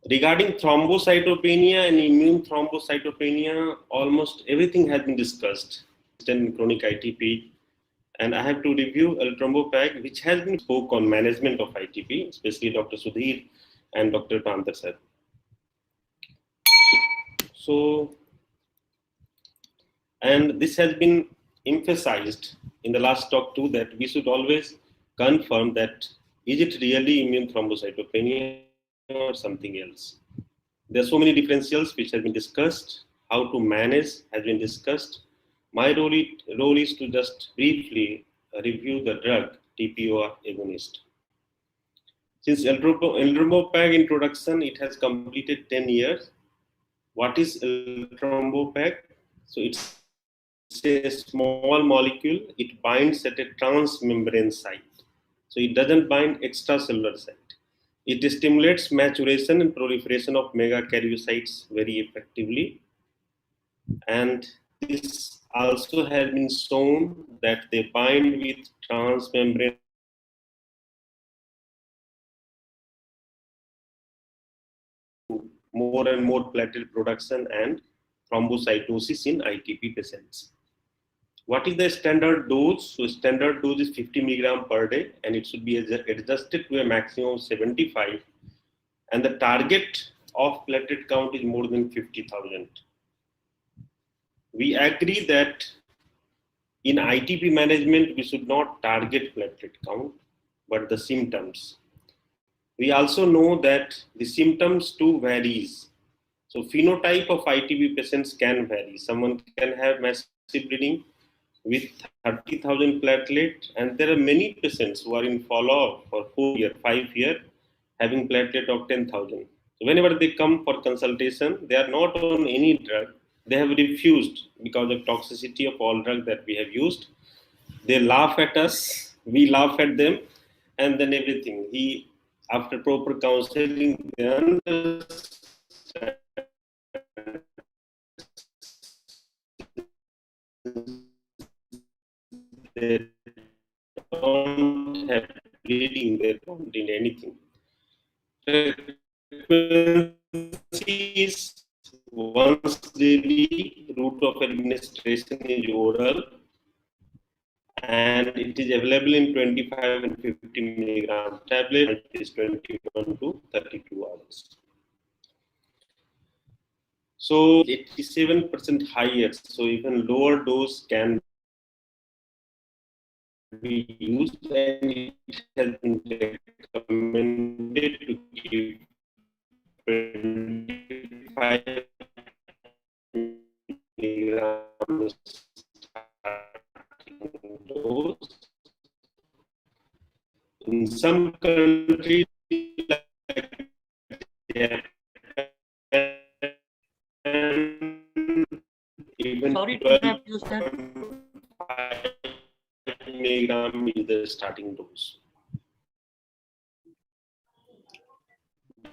regarding thrombocytopenia and immune thrombocytopenia, almost everything has been discussed in chronic ITP. And I have to review Eltrombopag, which has been spoke on management of ITP, especially Dr. Sudhir and Dr. Pantar sir. So, and this has been emphasized in the last talk too, that we should always confirm that is it really immune thrombocytopenia or something else? There are so many differentials which have been discussed. How to manage has been discussed. My role is to just briefly review the drug TPO agonist. Since eltrombopag introduction, it has completed 10 years. What is eltrombopag? So it's a small molecule. It binds at a transmembrane site. So it doesn't bind extracellular site. It stimulates maturation and proliferation of megakaryocytes very effectively. And this also has been shown that they bind with transmembrane more and more platelet production and thrombocytosis in ITP patients. What is the standard dose? So standard dose is 50 milligram per day, and it should be adjusted to a maximum of 75. And the target of platelet count is more than 50,000. We agree that in ITP management, we should not target platelet count, but the symptoms. We also know that the symptoms too varies. So phenotype of ITP patients can vary. Someone can have massive bleeding with 30,000 platelet, and there are many patients who are in follow-up for 4 years, 5 years, having platelet of 10,000. So whenever they come for consultation, they are not on any drug. They have refused because of toxicity of all drugs that we have used. They laugh at us, we laugh at them, and then everything. After proper counseling, they understand they don't have bleeding, they don't need anything. Frequency is once daily, route of administration is oral, and it is available in 25 and 50 milligram tablet. It is 21 to 32 hours. So 87% higher, so even lower dose can be used, and it has been recommended to give 25 milligrams dose. In some countries, like Japan, even Sorry to interrupt you, sir. 12.5 milligram is the starting dose.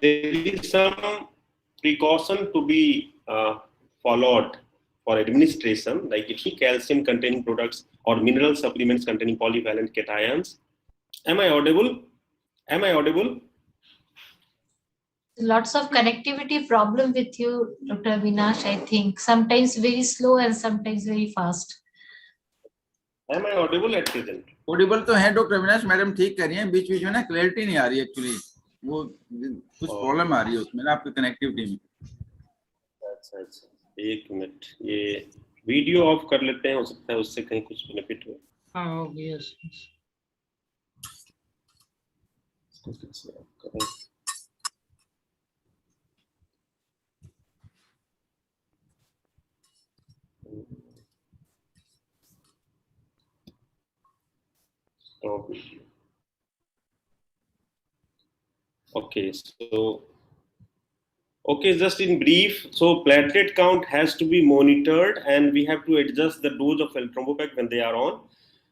There is some precaution to be followed for administration, like if calcium containing products or mineral supplements containing polyvalent cations. Am I audible? Am I audible? Lots of connectivity problem with you, Dr. Avinash, I think. Sometimes very slow and sometimes very fast. Am I audible at present? Audible तो है doctor Avinash madam, ठीक कर रही हैं, बीच बीच में ना clarity नहीं आ रही एक्चुअली, वो कुछ प्रॉब्लम आ रही है उसमें ना आपकी कनेक्टिविटी में। अच्छा अच्छा, एक मिनट, ये वीडियो ऑफ कर लेते हैं, हो सकता है उससे कहीं कुछ बेनिफिट हो। हाँ, yes. Okay, so just in brief, so platelet count has to be monitored, and we have to adjust the dose of eltrombopag when they are on.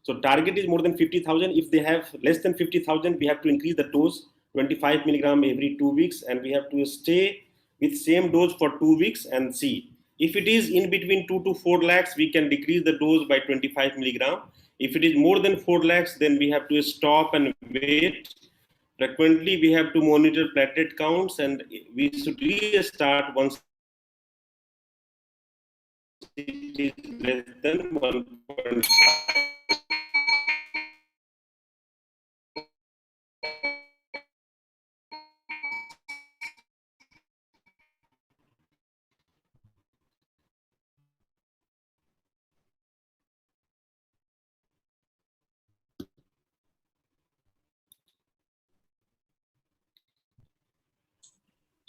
So target is more than 50,000. If they have less than 50,000, we have to increase the dose 25 milligram every 2 weeks, and we have to stay with same dose for 2 weeks and see. If it is in between 2 to 4 lakhs, we can decrease the dose by 25 milligram. If it is more than 4 lakhs, then we have to stop and wait. Frequently, we have to monitor platelet counts, and we should restart once it is less than 1.5.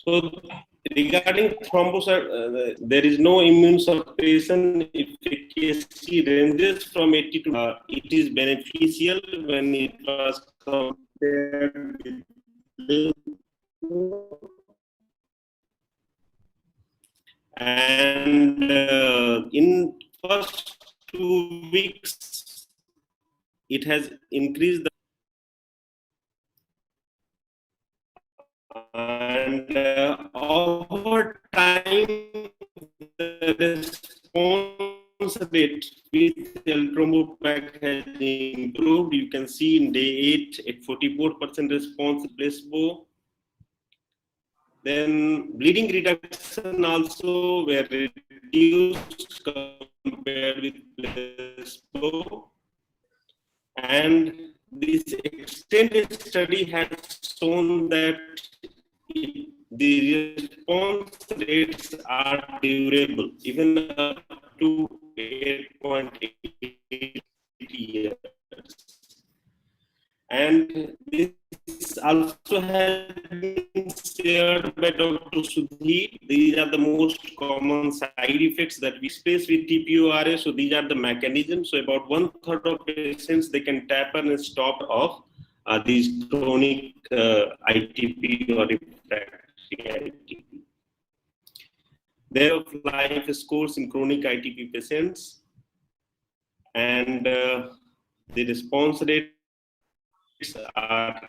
So regarding thrombocyte, there is no immune suppression efficacy ranges from 80 to it is beneficial when it was compared with and in first 2 weeks it has increased and over time the response rate with Thrombopac has improved. You can see in day 8 at 44% response placebo. Then bleeding reduction also were reduced compared with placebo. And this extended study has shown that the response rates are durable, even up to 8.8 years. And this also has been shared by Dr. Sudhir. These are the most common side effects that we face with TPORA. So these are the mechanisms. So about 1/3 of patients, they can taper and stop off these chronic ITP or refractory ITP. There of life scores in chronic ITP patients, and the response rate are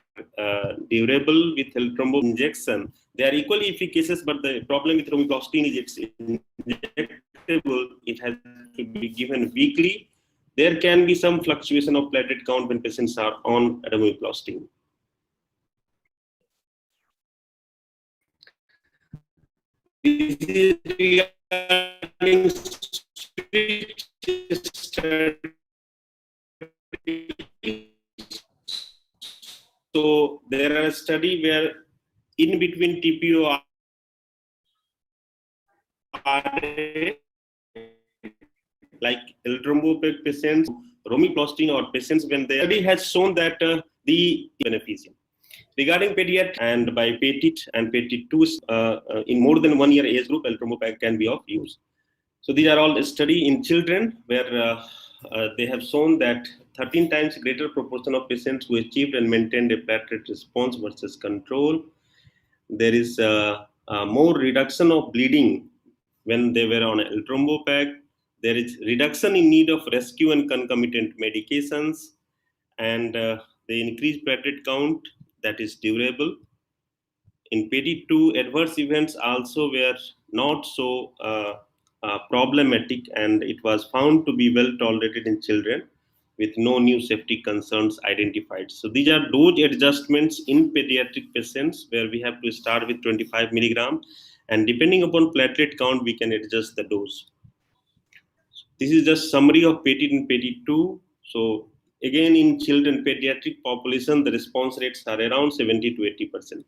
durable with thrombo injection. They are equally efficacious, but the problem with romiplostin is it's injectable. It has to be given weekly. There can be some fluctuation of platelet count when patients are on romiplostin. This is regarding switch study. So there are a study where in between TPO like L-Thrombopac patients, romiplostin or patients when the study has shown that the beneficial. Regarding pediatric and by PETIT and PETIT 2 in more than 1 year age group, L-Thrombopac can be of use. So these are all study in children where they have shown that 13 times greater proportion of patients who achieved and maintained a platelet response versus control. There is more reduction of bleeding when they were on L-Thrombopac. There is reduction in need of rescue and concomitant medications, and the increased platelet count that is durable. In PD2, adverse events also were not so problematic, and it was found to be well tolerated in children with no new safety concerns identified. So these are dose adjustments in pediatric patients where we have to start with 25 milligram, and depending upon platelet count, we can adjust the dose. This is just summary of PETIT and PETIT2. So again, in children pediatric population, the response rates are around 70 to 80%.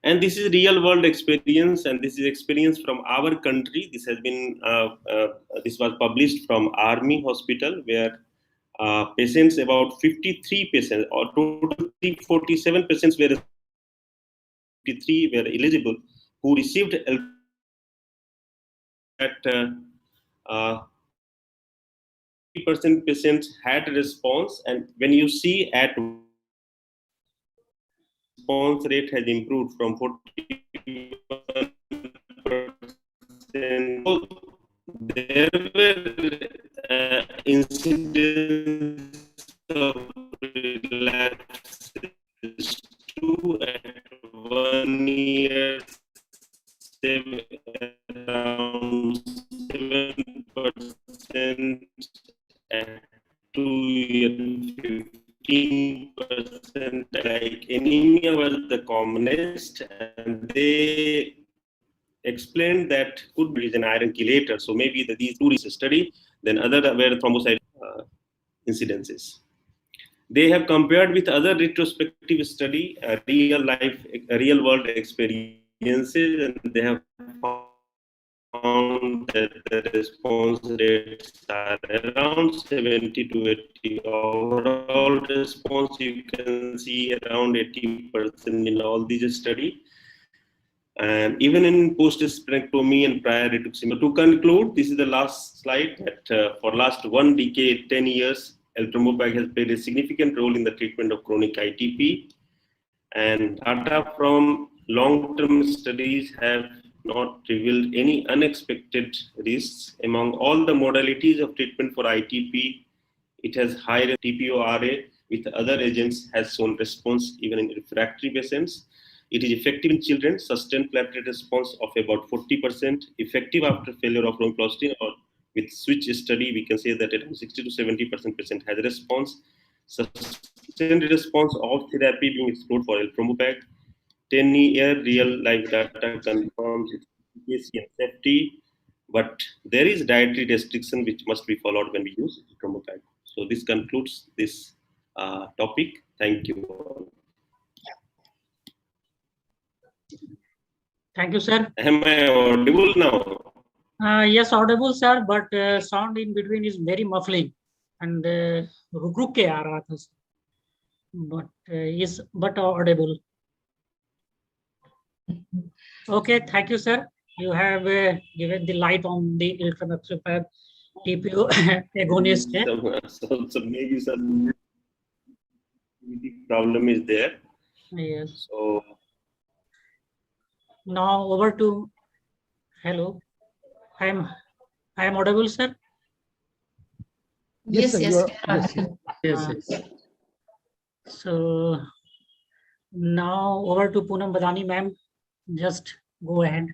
And this is real world experience, and this is experience from our country. This has been this was published from Army Hospital, where patients, about 53 patients or total 347 patients were 53 were eligible who received at 3% patients had a response, and when you see at response rate has improved from 41%. There were incidents of relapses too at 1 year, around 7%, at 2 years, 15%. Like anemia was the commonest, and they explained that could be an iron chelator. So maybe these two research study, then other were thrombocyte incidences. They have compared with other retrospective study, real world experiences, and they have found that the response rates are around 70 to 80. Overall response, you can see around 80% in all these studies. and even in post-splenectomy and prior rituximab. To conclude, this is the last slide that for last 1 decade, 10 years, eltrombopag has played a significant role in the treatment of chronic ITP, and data from long-term studies have not revealed any unexpected risks. Among all the modalities of treatment for ITP, it has high TPO-RA with other agents has shown response even in refractory patients. It is effective in children, sustained platelet response of about 40%, effective after failure of romplostatin, or with switch study, we can say that around 60 to 70% patient has a response. Sustained response of therapy being explored for eltrombopag. 10-year real life data confirms its efficacy and safety, but there is dietary restriction which must be followed when we use eltrombopag. So this concludes this topic. Thank you. Thank you, sir. Am I audible now? Yes, audible, sir, but sound in between is very muffling and रुक के आ रहा था, but yes, but audible. Okay, thank you, sir. You have given the light on the eltrombopag TPO agonist. So maybe some problem is there. Yes. So now over to hello. I am audible, sir. Yes, sir. Yes. So now over to Poonam Badani, ma'am. Just go ahead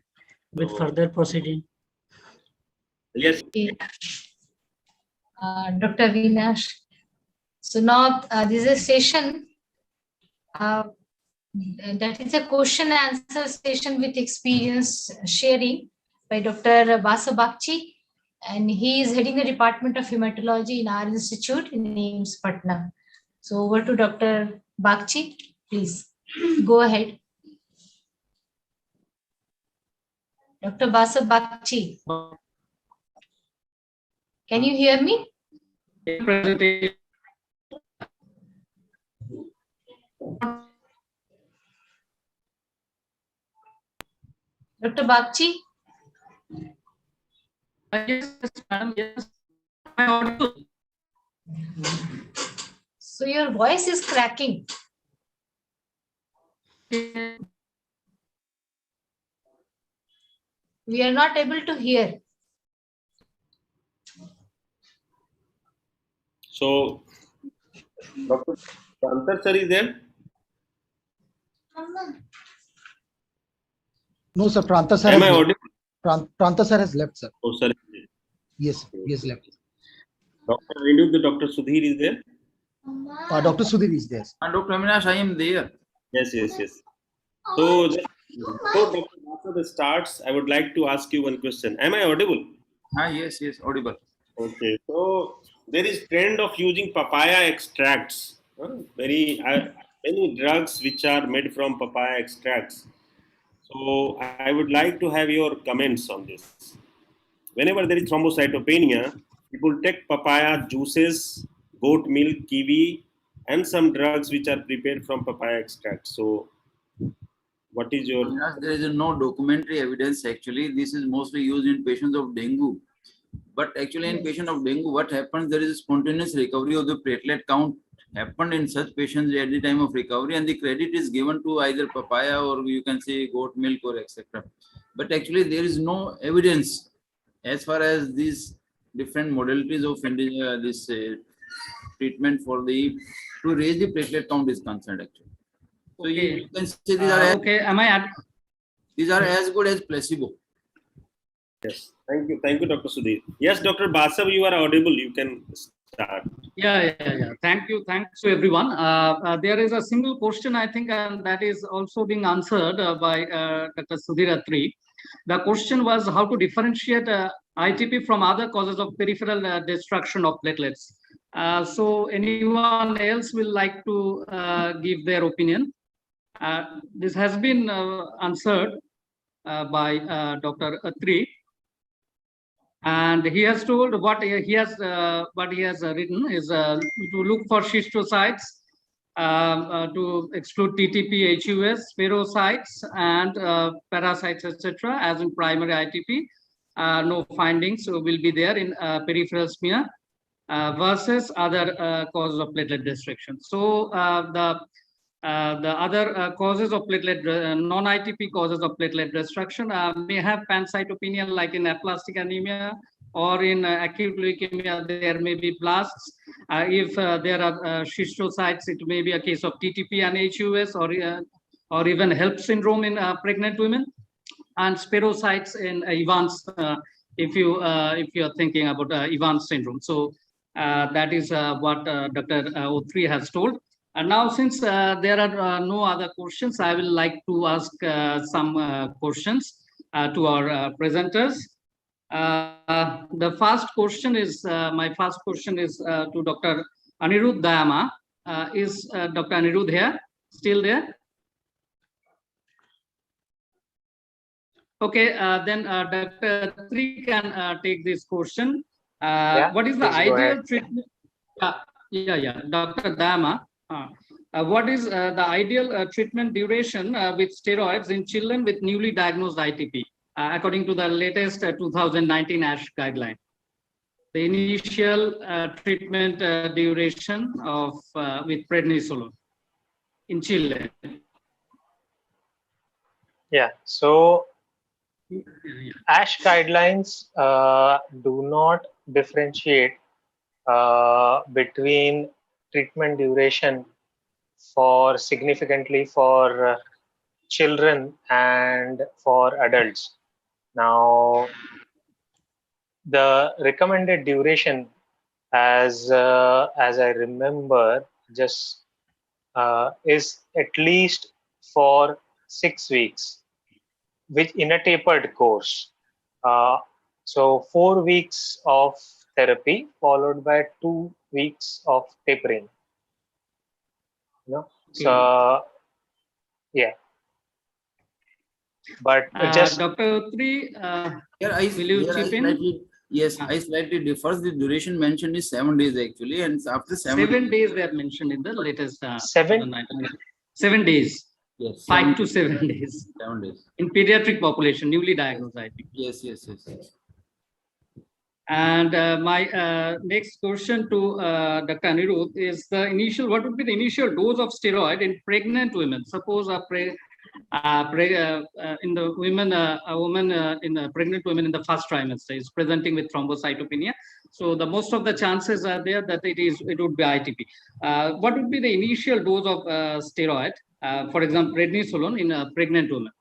with further proceeding. Yes. Dr. Avinash. So now this is a session that is a question and answer session with experience sharing by Dr. Basa Bakchi, and he is heading the Department of Hematology in our institute in AIIMS Patna. So over to Dr. Bakchi, please go ahead. Dr. Basa Bakchi, can you hear me? Dr. Bakchi? Yes, madam, yes. So your voice is cracking. We are not able to hear. So, Dr. Prantha sir is there? No, sir. Prantha sir. Am I audible? Prantha sir has left, sir. Oh, sir. Yes, he has left. Dr. Rendu, the Dr. Sudhir is there? Dr. Sudhir is there. Dr. Avinash, I am there. Yes. So, before Dr. Basa starts, I would like to ask you one question. Am I audible? Yes, audible. Okay, so there is trend of using papaya extracts. Many drugs which are made from papaya extracts. So I would like to have your comments on this. Whenever there is thrombocytopenia, people take papaya juices, goat milk, kiwi, and some drugs which are prepared from papaya extract. So, what is your? There is no documentary evidence actually. This is mostly used in patients of dengue. But actually in patient of dengue, what happens, there is a spontaneous recovery of the platelet count happened in such patients at the time of recovery, and the credit is given to either papaya or you can say goat milk or etc. But actually there is no evidence as far as these different modalities of this treatment for to raise the platelet count is concerned actually. So okay. You can say these are these are as good as placebo. Yes, thank you, Dr. Sudhir. Yes, Dr. Basa, you are audible. You can start. Yeah. Thanks to everyone. There is a single question, I think, and that is also being answered by Dr. Sudhir Atri. The question was how to differentiate ITP from other causes of peripheral destruction of platelets. So anyone else will like to give their opinion? This has been answered by Dr. Atri. And he has told what he has written is to look for schistocytes to exclude TTP, HUS, spherocytes, and parasites, etc. As in primary ITP, no findings will be there in peripheral smear versus other causes of platelet restriction. So the other causes of platelet, non-ITP causes of platelet destruction may have pancytopenia, like in aplastic anemia, or in acute leukemia, there may be blasts. If there are schistocytes, it may be a case of TTP and HUS, or even HELP syndrome in pregnant women, and spirocytes in Evans, if you are thinking about Evans syndrome. So that is what Dr. O3 has told. And now, since there are no other questions, I will like to ask some questions to our presenters. The first question is, my first question is to Dr. Anirudh Dayama. Is Dr. Anirudh here? Still there? Okay, then Dr. 3 can take this question. What is the ideal treatment? Yeah, Dr. Dayama. What is the ideal treatment duration with steroids in children with newly diagnosed ITP, according to the latest 2019 ASH guideline? The initial treatment duration of with prednisolone in children. Yeah, so ASH guidelines do not differentiate between treatment duration for significantly for children and for adults. Now, the recommended duration, as I remember, just is at least for 6 weeks, which in a tapered course. So 4 weeks of therapy followed by 2 weeks of tapering. So yeah. But just Dr. 3, will you chip in? Yes, I slightly differ. The duration mentioned is 7 days actually, and after 7 days they are mentioned in the latest 7 days. Yes, 5 to 7 days. 7 days in pediatric population, newly diagnosed, I think. Yes. And my next question to Dr. Anirudh is what would be the initial dose of steroid in pregnant women? Suppose in the women, a woman in a pregnant woman in the first trimester is presenting with thrombocytopenia. So the most of the chances are there that it would be ITP. What would be the initial dose of steroid, for example, prednisolone in a pregnant woman?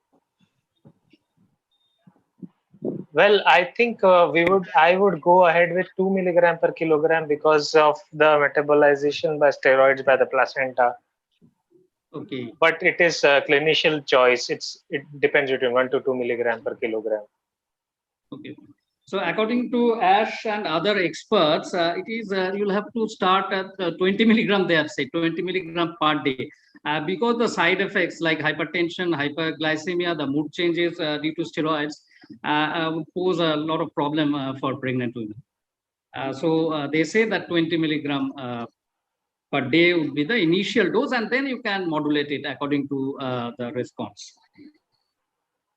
Well, I think I would go ahead with 2 milligram per kilogram because of the metabolization by steroids by the placenta. Okay. But it is a clinician choice. It depends between 1 to 2 milligram per kilogram. Okay. So according to ASH and other experts, it is you'll have to start at 20 milligram. They have said 20 milligram per day, because the side effects like hypertension, hyperglycemia, the mood changes due to steroids would pose a lot of problem for pregnant women. So they say that 20 milligram per day would be the initial dose, and then you can modulate it according to the response.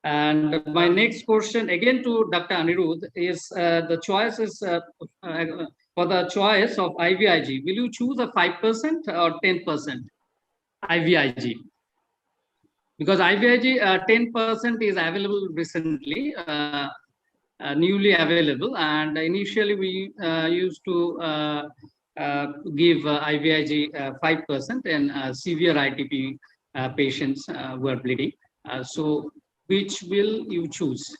And my next question again to Dr. Anirudh is the choice is for the choice of IVIG. Will you choose a 5% or 10% IVIG? Because IVIG 10% is available recently, newly available, and initially we used to give IVIG 5% in severe ITP patients who are bleeding. So which will you choose?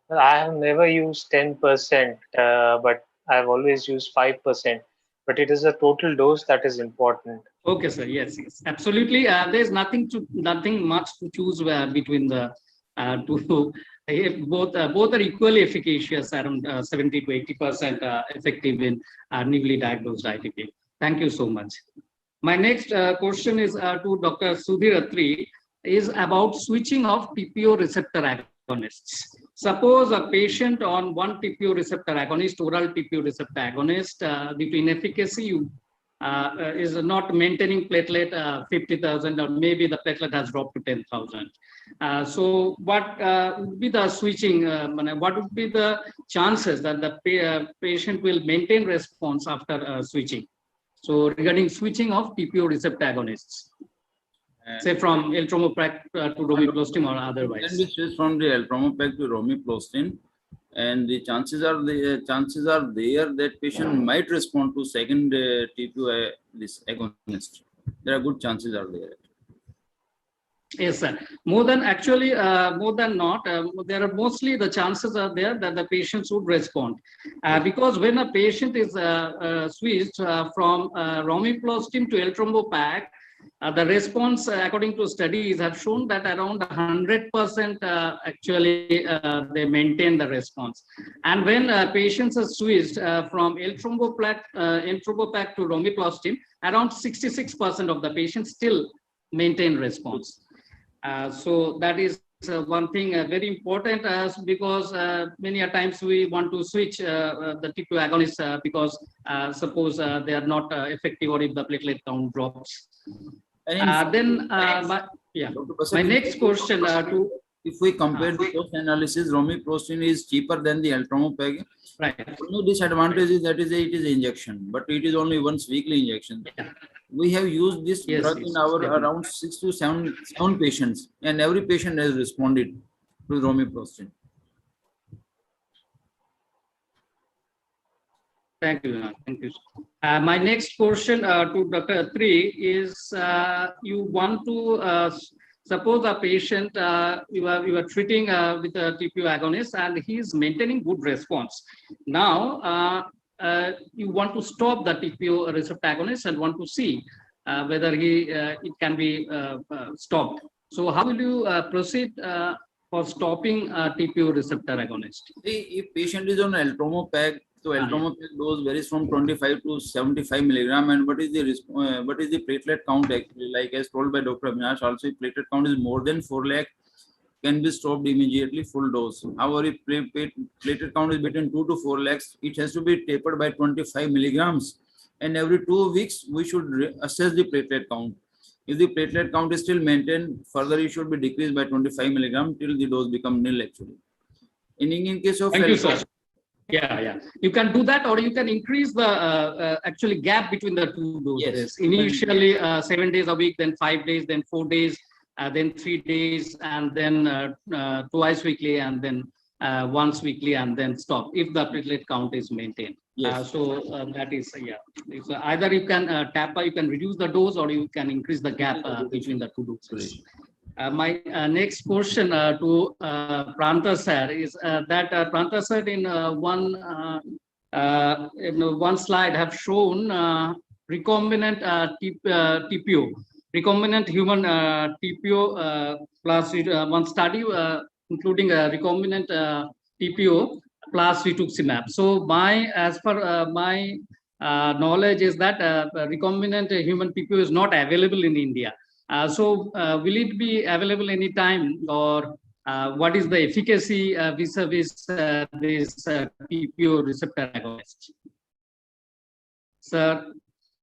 Well, I have never used 10%, but I've always used 5%. But it is a total dose that is important. Okay, sir. Yes. Absolutely. There's nothing much to choose between the two. Both are equally efficacious, around 70 to 80% effective in newly diagnosed ITP. Thank you so much. My next question is to Dr. Sudhir Atri, is about switching of TPO receptor agonists. Suppose a patient on one TPO receptor agonist, oral TPO receptor agonist, due to inefficacy, you is not maintaining platelet 50,000, or maybe the platelet has dropped to 10,000. So what would be the switching, what would be the chances that the patient will maintain response after switching? So regarding switching of TPO receptor agonists, say from eltrombopag to romiplostim or otherwise. Then we switch from the eltrombopag to romiplostim, and the chances are there that patient might respond to second TPO this agonist. There are good chances are there. Yes, sir. More than actually, more than not, there are mostly the chances are there that the patients would respond. Because when a patient is switched from romiplostim to eltrombopag, the response, according to studies, have shown that around 100% actually they maintain the response. And when patients are switched from eltrombopag to romiplostim, around 66% of the patients still maintain response. So that is one thing very important, because many a times we want to switch the TPO agonists because suppose they are not effective, or if the platelet count drops. My next question if we compare the cost analysis, romiplostim is cheaper than the eltrombopag. Right. Only disadvantage is that it is injection, but it is only once weekly injection. Yeah. We have used this drug in our around 6 to 7 patients, and every patient has responded to romiplostim. Thank you. Thank you. My next question to Dr. Atri is, you want to suppose a patient you are treating with a TPO agonist, and he is maintaining good response. Now you want to stop the TPO receptor agonist and want to see whether it can be stopped. So how will you proceed for stopping TPO receptor agonist? If patient is on eltrombopag, so eltrombopag dose varies from 25 to 75 milligram, and what is the platelet count actually? Like as told by Dr. Avinash, also if platelet count is more than 4 lakh, can be stopped immediately, full dose. However, if platelet count is between 2 to 4 lakhs, it has to be tapered by 25 milligrams, and every 2 weeks we should assess the platelet count. If the platelet count is still maintained, further it should be decreased by 25 milligrams till the dose becomes nil actually. In case of Thank you, sir. Yeah. You can do that, or you can increase the actually gap between the two doses. Yes. Initially 7 days a week, then 5 days, then 4 days, then 3 days, and then twice weekly, and then once weekly, and then stop if the platelet count is maintained. Yes. So that is it's either you can you can reduce the dose, or you can increase the gap between the two doses. My next question to Pranta sir is that Pranta sir in one slide have shown recombinant TPO, recombinant human TPO plus one study including recombinant TPO plus rituximab. So as per my knowledge is that recombinant human TPO is not available in India. So will it be available anytime, or what is the efficacy vis-a-vis this TPO receptor agonist? Sir,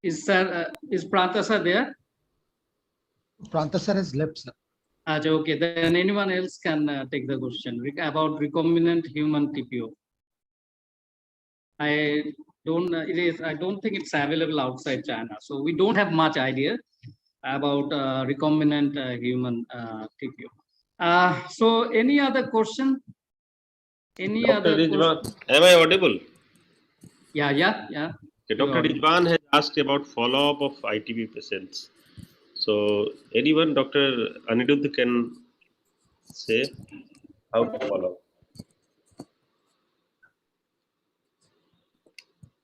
is Pranta sir there? Pranta sir has left, sir. Okay, then anyone else can take the question about recombinant human TPO. I don't think it's available outside China, so we don't have much idea about recombinant human TPO. So any other question? Any Dr. other Rijwan, question? am I audible? Yeah. Okay, Dr. Rijwan has asked about follow-up of ITP patients. So anyone, Dr. Anirudh, can say how to follow?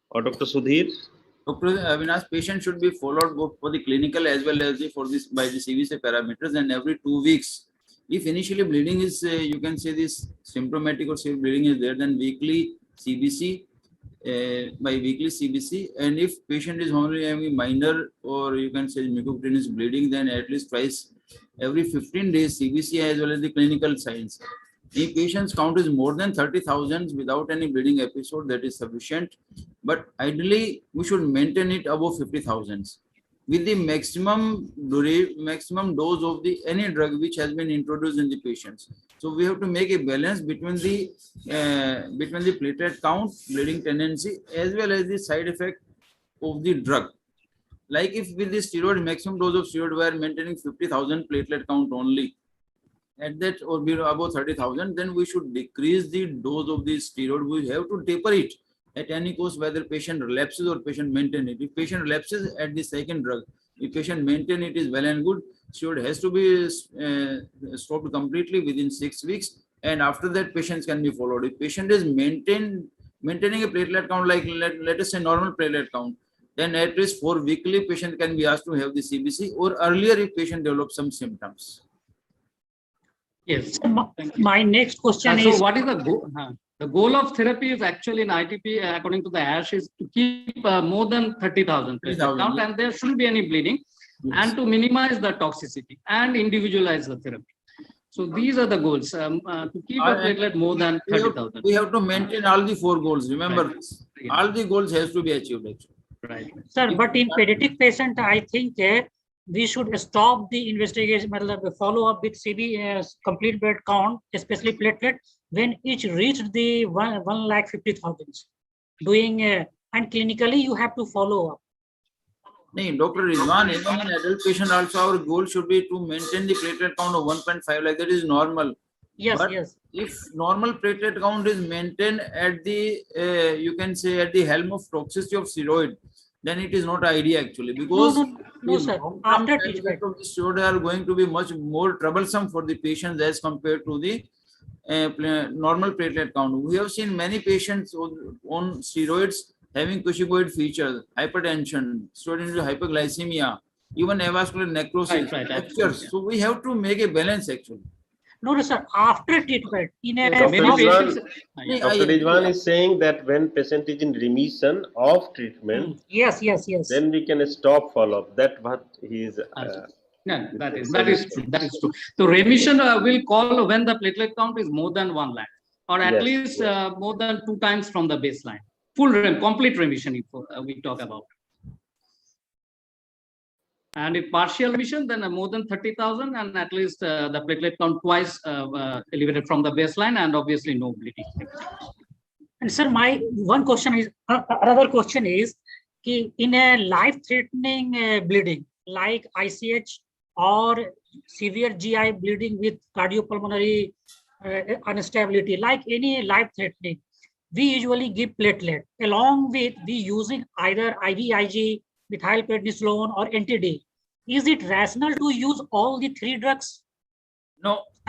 Or Dr. Sudhir? Dr. Avinash, patient should be followed both for the clinical as well as by the CBC parameters, and every 2 weeks. If initially bleeding is, you can say this symptomatic or severe bleeding is there, then weekly CBC, bi-weekly CBC, and if patient is only having minor or you can say mucocutaneous bleeding, then at least twice every 15 days CBC as well as the clinical signs. If patient's count is more than 30,000 without any bleeding episode, that is sufficient. but ideally we should maintain it above 50,000 with the maximum dose of the any drug which has been introduced in the patients. So we have to make a balance between the platelet count, bleeding tendency, as well as the side effect of the drug. Like if with the steroid, maximum dose of steroid, we are maintaining 50,000 platelet count only, at that or below above 30,000, then we should decrease the dose of the steroid. We have to taper it at any cost, whether patient relapses or patient maintain it. If patient relapses at the second drug, if patient maintain it is well and good, steroid has to be stopped completely within 6 weeks, and after that patients can be followed. If patient is maintaining a platelet count, like let us say normal platelet count, then at least 4 weekly patient can be asked to have the CBC, or earlier if patient develops some symptoms. Yes. My next question So is, what is the goal? The goal of therapy is actually in ITP, according to the ASH, is to keep more than 30,000 platelet count, and there shouldn't be any bleeding, and to minimize the toxicity and individualize the therapy. So these are the goals, to keep a platelet more than 30,000. We have to maintain all the 4 goals. Remember, all the goals has to be achieved actually. Right. Sir, but in pediatric patient, I think we should stop the investigation, follow up with complete blood count, especially platelet, when it reached the 1,50,000. Doing and clinically you have to follow up. No, Dr. Rizwan, even in adult patient also our goal should be to maintain the platelet count of 1.5, like that is normal. Yes, but yes. If normal platelet count is maintained at the, you can say at the helm of toxicity of steroid, then it is not idea actually, because no sir. After treatment, of the steroid are going to be much more troublesome for the patients as compared to the normal platelet count. We have seen many patients on steroids having Cushingoid features, hypertension, steroid-induced hyperglycemia, even avascular necrosis, fractures. So we have to make a balance actually. No, sir. After treatment, in a Dr. Rizwan is saying that when patient is in remission of treatment, yes, then we can stop follow-up. That's what he is. No, that is true. That is true. So remission will call when the platelet count is more than 1 lakh, or at least more than 2 times from the baseline. Complete remission, if we talk about. And if partial remission, then more than 30,000, and at least the platelet count twice elevated from the baseline, and obviously no bleeding. And sir, my one question is, another question is, in a life-threatening bleeding like ICH or severe GI bleeding with cardiopulmonary instability, like any life-threatening, we usually give platelet along with we using either IVIG, methylprednisolone, or NTD. Is it rational to use all the 3 drugs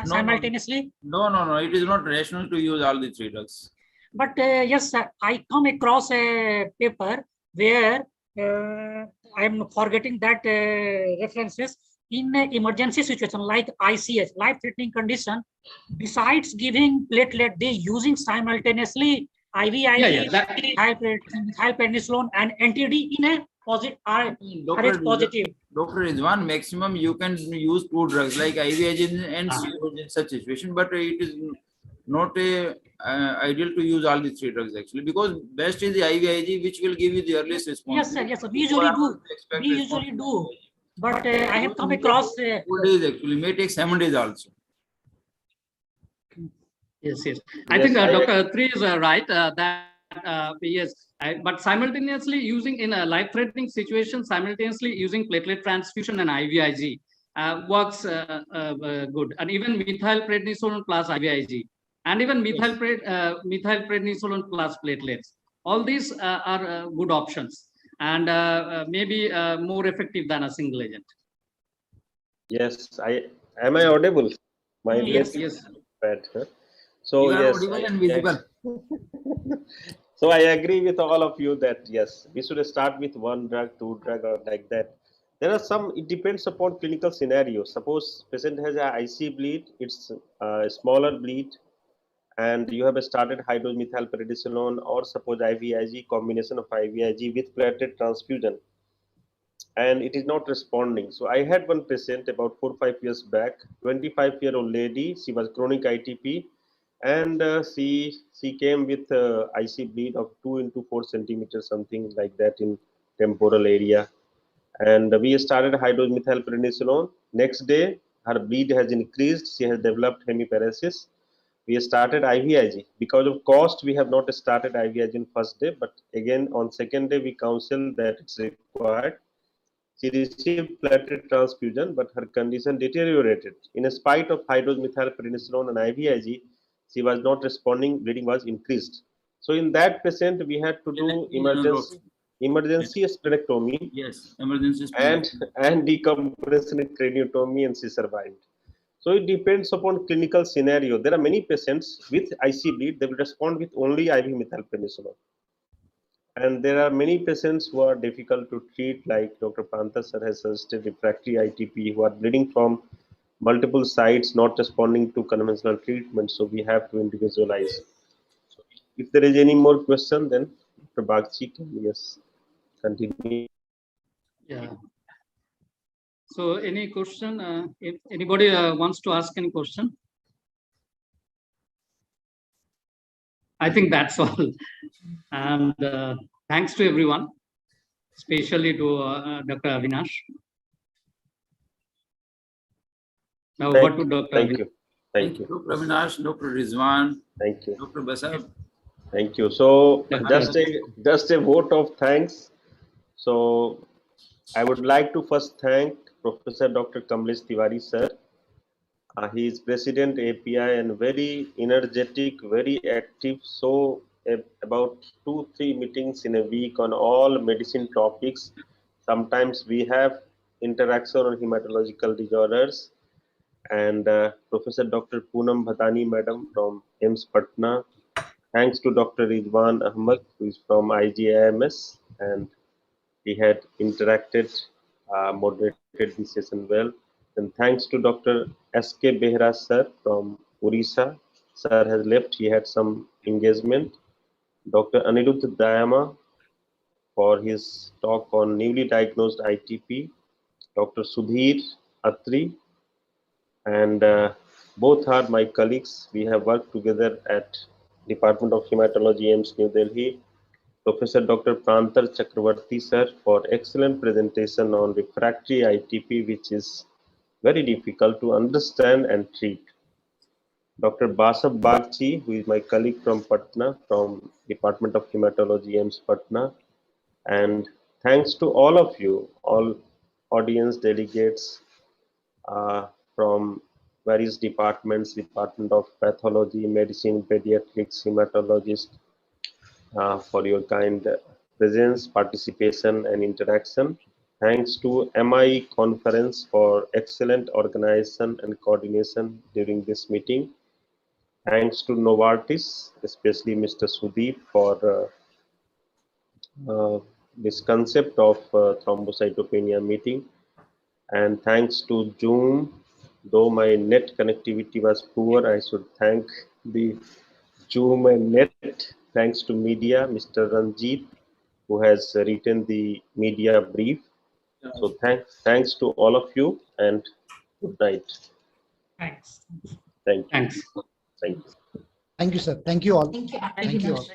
simultaneously? No. It is not rational to use all the 3 drugs. But yes, sir, I come across a paper where I am forgetting that references. In an emergency situation like ICH, life-threatening condition, besides giving platelet, they using simultaneously IVIG, methylprednisolone, and NTD in a positive RH positive. Dr. Rizwan, maximum you can use 2 drugs like IVIG and steroids in such situation, but it is not ideal to use all the 3 drugs actually, because best is the IVIG, which will give you the earliest response. Yes, sir. We usually do. But I have come across 4 days actually, may take 7 days also. Yes. I think Dr. Atri is right that yes, but simultaneously using in a life-threatening situation, simultaneously using platelet transfusion and IVIG works good, and even methylprednisolone plus IVIG, and even methylprednisolone plus platelets. All these are good options, and maybe more effective than a single agent. Yes, am I audible? My yes. Bad, huh? So you are yes, audible and visible. So I agree with all of you that yes, we should start with 1 drug, 2 drug, or like that. There are some. It depends upon clinical scenario. Suppose patient has a IC bleed, it's a smaller bleed, and you have started high dose methylprednisolone, or suppose IVIG, combination of IVIG with platelet transfusion, and it is not responding. So I had one patient about 4 or 5 years back, 25-year-old lady. She was chronic ITP, and she came with IC bleed of 2 into 4 centimeters, something like that in temporal area. And we started high-dose methylprednisolone. Next day, her bleed has increased. She has developed hemiparesis. We started IVIG. Because of cost, we have not started IVIG in first day, but again on second day, we counseled that it's required. She received platelet transfusion, but her condition deteriorated. In spite of high-dose methylprednisolone and IVIG, she was not responding, bleeding was increased. So in that patient, we had to do emergency splenectomy. Yes, emergency and decompression craniotomy, and she survived. So it depends upon clinical scenario. There are many patients with IC bleed, they will respond with only IV methylprednisolone. And there are many patients who are difficult to treat, like Dr. Panta sir has suggested, refractory ITP, who are bleeding from multiple sites, not responding to conventional treatment. So we have to individualize. So if there is any more question, then Dr. Bagchi can continue. Yeah. So any question, if anybody wants to ask any question? I think that's all. And thanks to everyone, especially to Dr. Avinash. Now over to Dr. Thank you. Thank you. Dr. Avinash, Dr. Rizwan. Thank you. Dr. Basab. Thank you. So just a vote of thanks. So I would like to first thank Professor Dr. Kamlesh Tiwari sir. He is President API and very energetic, very active. So about 2-3 meetings in a week on all medicine topics. Sometimes we have interaction on hematological disorders. And Professor Dr. Poonam Bhatani madam from AIIMS Patna. Thanks to Dr. Rizwan Ahmad, who is from IGIMS, and he had interacted, moderated the session well. And thanks to Dr. S.K. Behra sir from Orissa. Sir has left, he had some engagement. Dr. Anirudh Dayama for his talk on newly diagnosed ITP. Dr. Sudhir Atri, and both are my colleagues. We have worked together at Department of Hematology, AIIMS New Delhi. Professor Dr. Prantar Chakravarti sir for excellent presentation on refractory ITP, which is very difficult to understand and treat. Dr. Basab Bagchi, who is my colleague from Patna, from Department of Hematology, AIIMS Patna. And thanks to all of you, all audience delegates from various departments, Department of Pathology, Medicine, Pediatrics, Hematologist, for your kind presence, participation, and interaction. Thanks to MI Conference for excellent organization and coordination during this meeting. Thanks to Novartis, especially Mr. Sudeep, for this concept of thrombocytopenia meeting. And thanks to Zoom, though my net connectivity was poor, I should thank the Zoom and net. Thanks to media, Mr. Ranjit, who has written the media brief. So thanks to all of you, and good night. Thanks. Thank you. Thanks. Thank you. Thank you, sir. Thank you all. Thank you. Thank you all.